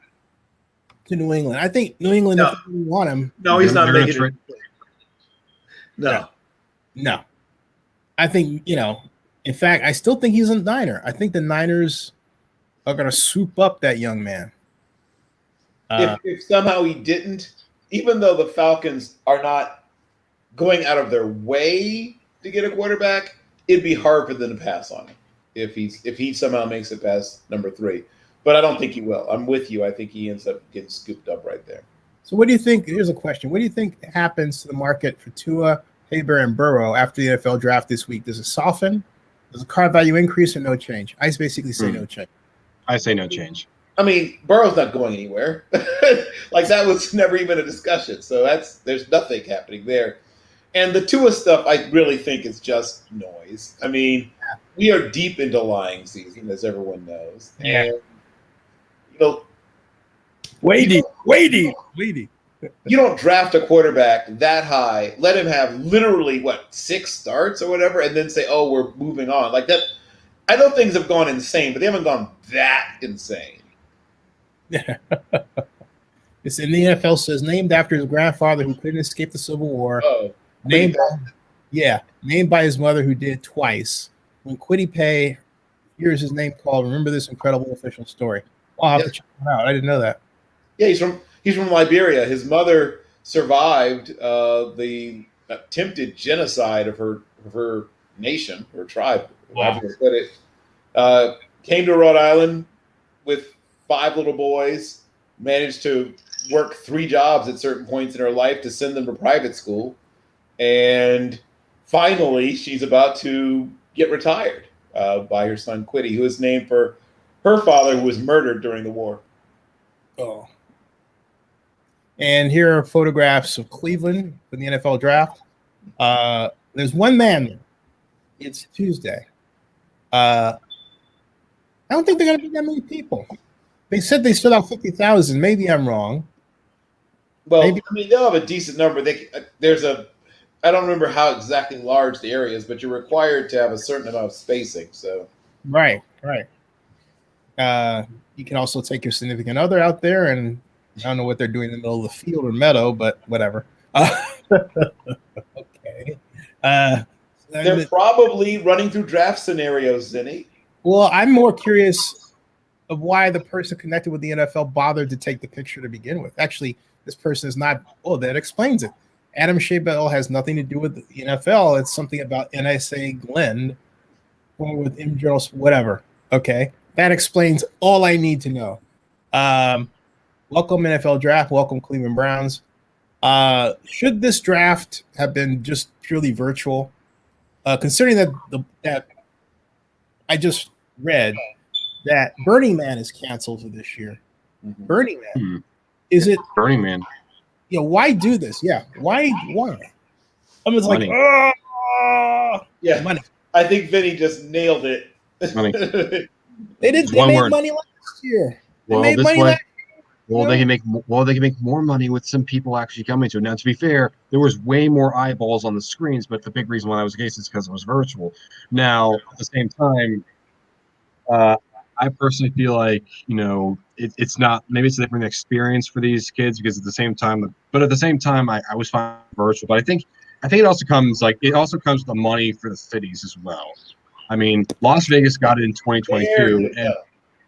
to New England. I think New England, if they want him. No, he's not making it. No. I think, in fact, I still think he's a Niner. I think the Niners are going to swoop up that young man. If somehow he didn't, even though the Falcons are not going out of their way to get a quarterback, it'd be hard for them to pass on him if he somehow makes it past number 3. But I don't think he will. I'm with you. I think he ends up getting scooped up right there. So what do you think? Here's a question. What do you think happens to the market for Tua, Haber, and Burrow after the NFL draft this week? Does it soften? Does the card value increase or no change? I basically say no change. I say no change. I mean, Burrow's not going anywhere. Like that was never even a discussion. So there's nothing happening there. And the Tua stuff, I really think is just noise. I mean, we are deep into lying season, as everyone knows. Yeah. And, way deep. You don't draft a quarterback that high, let him have literally, 6 starts or whatever, and then say, oh, we're moving on. Like that. I know things have gone insane, but they haven't gone that insane. It's in the NFL says named after his grandfather who couldn't escape the Civil War. Oh, named by his mother who did twice. When Kwity Paye hears his name called, remember this incredible official story. I'll have to check it out. I didn't know that. Yeah, he's from Liberia. His mother survived the attempted genocide of her nation, her tribe. Wow. Came to Rhode Island with 5 little boys, managed to work 3 jobs at certain points in her life to send them to private school. And finally, she's about to get retired by her son, Kwity, who is named for her father who was murdered during the war. Oh. And here are photographs of Cleveland for the NFL draft. There's one man there. It's Tuesday. I don't think they're going to be that many people. They said they stood out 50,000. Maybe I'm wrong. Well, maybe. I mean, they'll have a decent number. I don't remember how exactly large the area is, but you're required to have a certain amount of spacing. So right. You can also take your significant other out there, and I don't know what they're doing in the middle of the field or meadow, but whatever. Okay. They're probably running through draft scenarios, Zenny. Well, I'm more curious of why the person connected with the NFL bothered to take the picture to begin with. Actually, this person is not. Oh, that explains it. Adam Shea Bell has nothing to do with the NFL. It's something about NSA Glenn or with Jones, whatever. Okay. That explains all I need to know. Welcome NFL draft. Welcome Cleveland Browns. Should this draft have been just purely virtual? Considering that I just read that Burning Man is canceled for this year. Mm-hmm. Burning Man. Is it Burning Man? You know, why do this? Yeah. Why? I'm just Money. like, Yeah. money. I think Vinny just nailed it. Money. They did. It's They one made word. money last year. They Well, made this money way. last Well, they can make more money with some people actually coming to it. Now, to be fair, there was way more eyeballs on the screens, but the big reason why that was the case is because it was virtual. Now, at the same time, I personally feel like it's not. Maybe it's a different experience for these kids because at the same time, I was fine with virtual. But I think it also comes with the money for the cities as well. I mean, Las Vegas got it in 2022,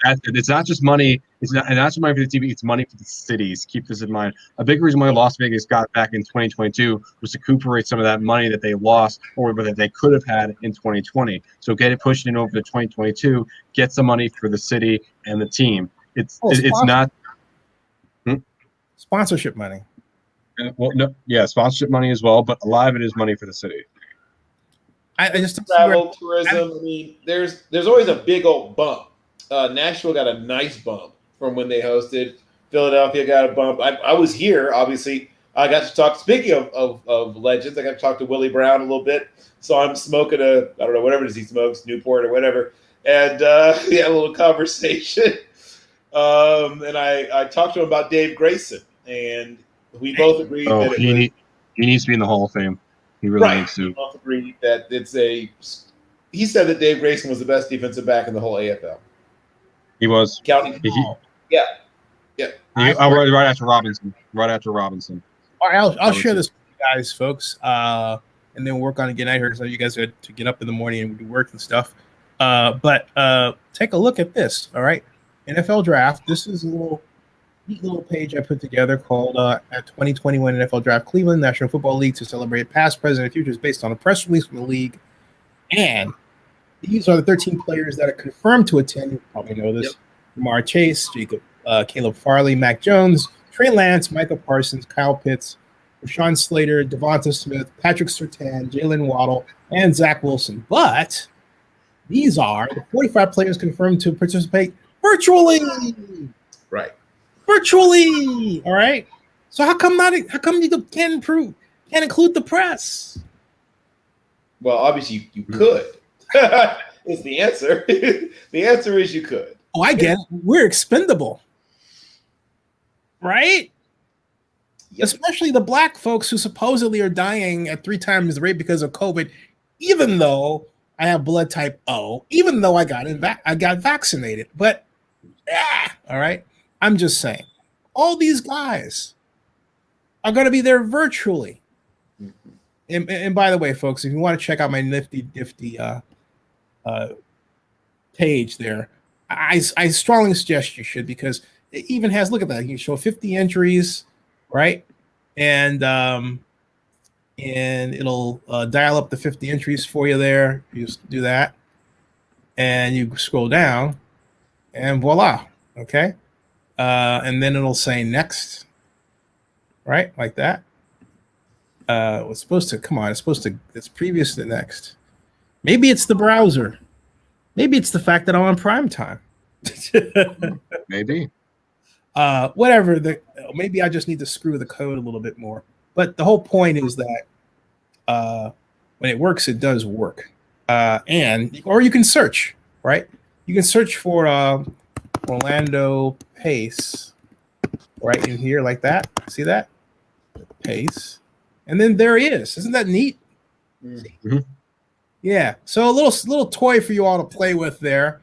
and it's not just money. It's not just money for the TV. It's money for the cities. Keep this in mind. A big reason why Las Vegas got back in 2022 was to recuperate some of that money that they lost or that they could have had in 2020. So get it pushed in over to 2022. Get some money for the city and the team. It's not sponsorship money. Sponsorship money as well, but a lot of it is money for the city. I just travel tourism. I mean, there's always a big old bump. Nashville got a nice bump from when they hosted. Philadelphia got a bump. I was here, obviously. I got to talk. Speaking of legends, I got to talk to Willie Brown a little bit. So I'm smoking I don't know, whatever it is he smokes, Newport or whatever. And we had a little conversation. And I talked to him about Dave Grayson, and we both agreed that he needs to be in the Hall of Fame. He really needs to. We both agreed that he said that Dave Grayson was the best defensive back in the whole AFL. He was. Counting. Yeah. Right after Robinson. All right, I'll share this with you guys, folks, and then we'll work on it getting out here because you guys had to get up in the morning and do work and stuff. But take a look at this. All right, NFL Draft. This is a neat little page I put together called at 2021 NFL Draft Cleveland National Football League to celebrate past, present, and futures based on a press release from the league. And these are the 13 players that are confirmed to attend. You probably know this. Yep. Lamar Chase, Caleb Farley, Mac Jones, Trey Lance, Michael Parsons, Kyle Pitts, Rashawn Slater, Devante Smith, Patrick Surtain, Jalen Waddle, and Zach Wilson. But these are the 45 players confirmed to participate virtually. Right. Virtually. All right. So how come you can't include the press? Well, obviously you could. Is the answer. The answer is you could. Oh, I get it. We're expendable. Right? Yep. Especially the black folks who supposedly are dying at 3 times the rate because of COVID, even though I have blood type O, even though I got vaccinated. But all right. I'm just saying. All these guys are going to be there virtually. Mm-hmm. And by the way, folks, if you want to check out my nifty page there, I strongly suggest you should, because it even has, look at that, you can show 50 entries, right? And it'll dial up the 50 entries for you there. You just do that, and you scroll down, and voila, okay? And then it'll say next, right? Like that. It's previous to next. Maybe it's the browser. Maybe it's the fact that I'm on prime time. Maybe. Whatever. Maybe I just need to screw the code a little bit more. But the whole point is that when it works, it does work. Or you can search, right? You can search for Orlando Pace right in here like that. See that? Pace. And then there he is. Isn't that neat? Mm-hmm. Yeah. So a little toy for you all to play with there.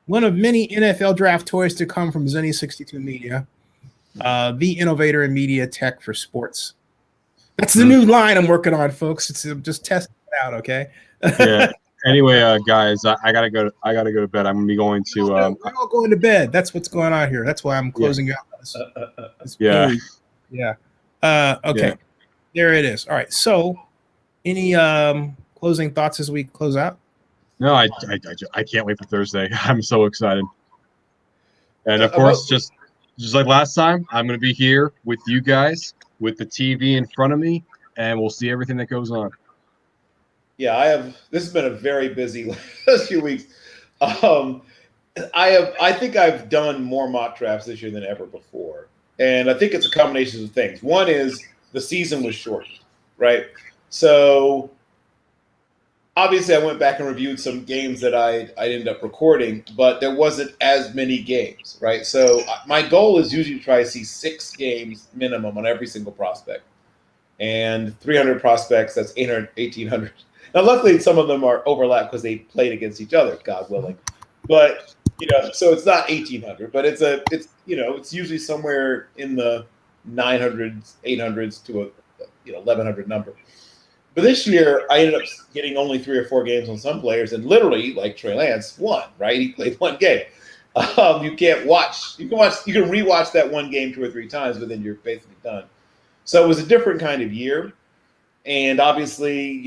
one of many NFL draft toys to come from Zennie62Media, the innovator in media tech for sports. That's the new line I'm working on, folks. It's just testing it out, okay? Yeah. Anyway, guys, I gotta go. I gotta go to bed. I'm gonna be going to. We're all going to bed. That's what's going on here. That's why I'm closing out this Yeah. page. Yeah. Okay. Yeah. There it is. All right. So, any closing thoughts as we close out? No, I can't wait for Thursday. I'm so excited. And of course, just like last time, I'm gonna be here with you guys with the TV in front of me, and we'll see everything that goes on. Yeah, this has been a very busy last few weeks. I think I've done more mock drafts this year than ever before. And I think it's a combination of things. One is the season was shortened, right? So obviously I went back and reviewed some games that I ended up recording, but there wasn't as many games, right? So my goal is usually to try to see 6 games minimum on every single prospect. And 300 prospects, that's 800, 1,800. Now, luckily, some of them are overlapped because they played against each other, God willing. But so it's not 1,800, but it's usually somewhere in the 900s, 800s to a 1,100 number. But this year, I ended up getting only 3 or 4 games on some players, and literally, like Trey Lance, won. Right, he played 1 game. You can't watch. You can rewatch that 1 game 2 or 3 times, but then you're basically done. So it was a different kind of year. And obviously,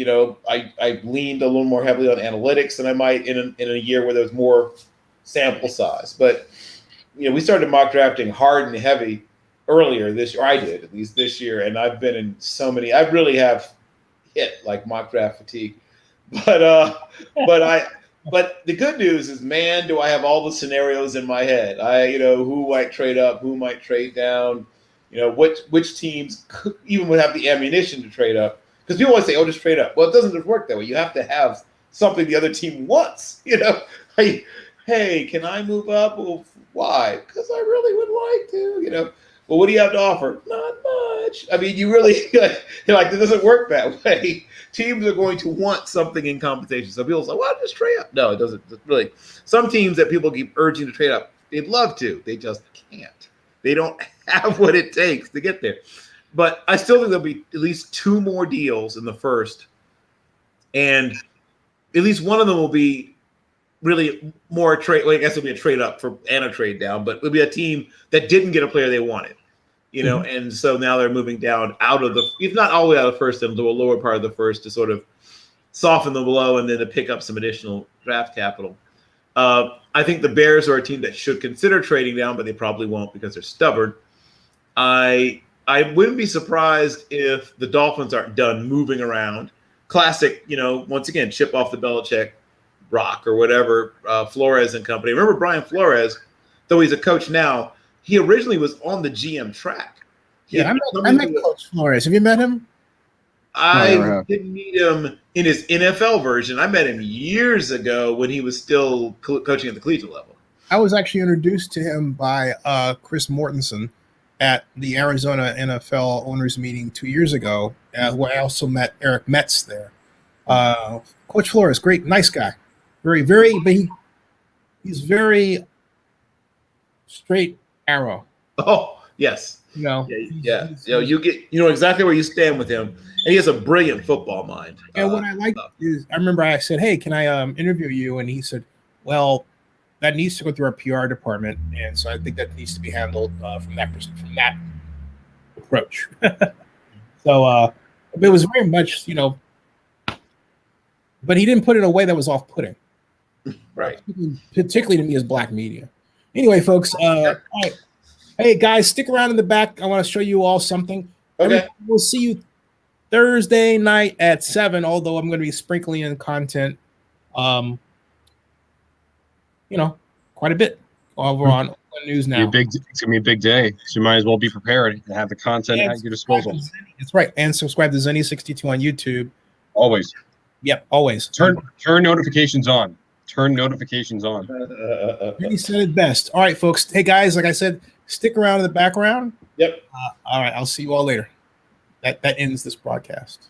I leaned a little more heavily on analytics than I might in a year where there was more sample size. But, we started mock drafting hard and heavy earlier this year. I did, at least this year. And I've been in so many. I really have hit like mock draft fatigue. But the good news is, man, do I have all the scenarios in my head. Who might trade up, who might trade down, which teams even would have the ammunition to trade up. Because people always say, "Oh, just trade up." Well, it doesn't work that way. You have to have something the other team wants. Hey, can I move up? Well, why? Because I really would like to. Well, what do you have to offer? Not much. I mean, you really it doesn't work that way. Teams are going to want something in compensation. So people say, "Well, just trade up." No, it doesn't really. Some teams that people keep urging to trade up, they'd love to. They just can't. They don't have what it takes to get there. But I still think there'll be at least 2 more deals in the first. And at least one of them will be really more trade. Well, I guess it'll be a trade up and a trade down, but it'll be a team that didn't get a player they wanted. And so now they're moving down out of if not all the way out of the first, into a lower part of the first to sort of soften the blow and then to pick up some additional draft capital. I think the Bears are a team that should consider trading down, but they probably won't because they're stubborn. I wouldn't be surprised if the Dolphins aren't done moving around. Classic, once again, chip off the Belichick rock or whatever, Flores and company. Remember Brian Flores, though he's a coach now, he originally was on the GM track. I met Coach Flores. Have you met him? I didn't meet him in his NFL version. I met him years ago when he was still coaching at the collegiate level. I was actually introduced to him by Chris Mortensen at the Arizona NFL owners meeting 2 years ago, where I also met Eric Metz there. Coach Flores, great, nice guy. Very, very, but he's very straight arrow. Oh, yes. Yeah. You know exactly where you stand with him. And he has a brilliant football mind. And what I like is, I remember I said, "Hey, can I interview you?" And he said, "Well, that needs to go through our PR department, and so I think that needs to be handled from that approach." So it was very much, but he didn't put it in a way that was off-putting, right? Particularly to me as black media. Anyway, folks, all right. Hey guys, stick around in the back. I want to show you all something. Okay, we'll see you Thursday night at 7. Although I'm going to be sprinkling in content. Quite a bit over on news now. It's gonna be a big day, so you might as well be prepared and have the content at your disposal. That's right, and subscribe to Zennie62 on YouTube. Always. Yep, always. Turn notifications on. Turn notifications on. Vinny said it best. All right, folks. Hey guys, like I said, stick around in the background. Yep. All right, I'll see you all later. That ends this broadcast.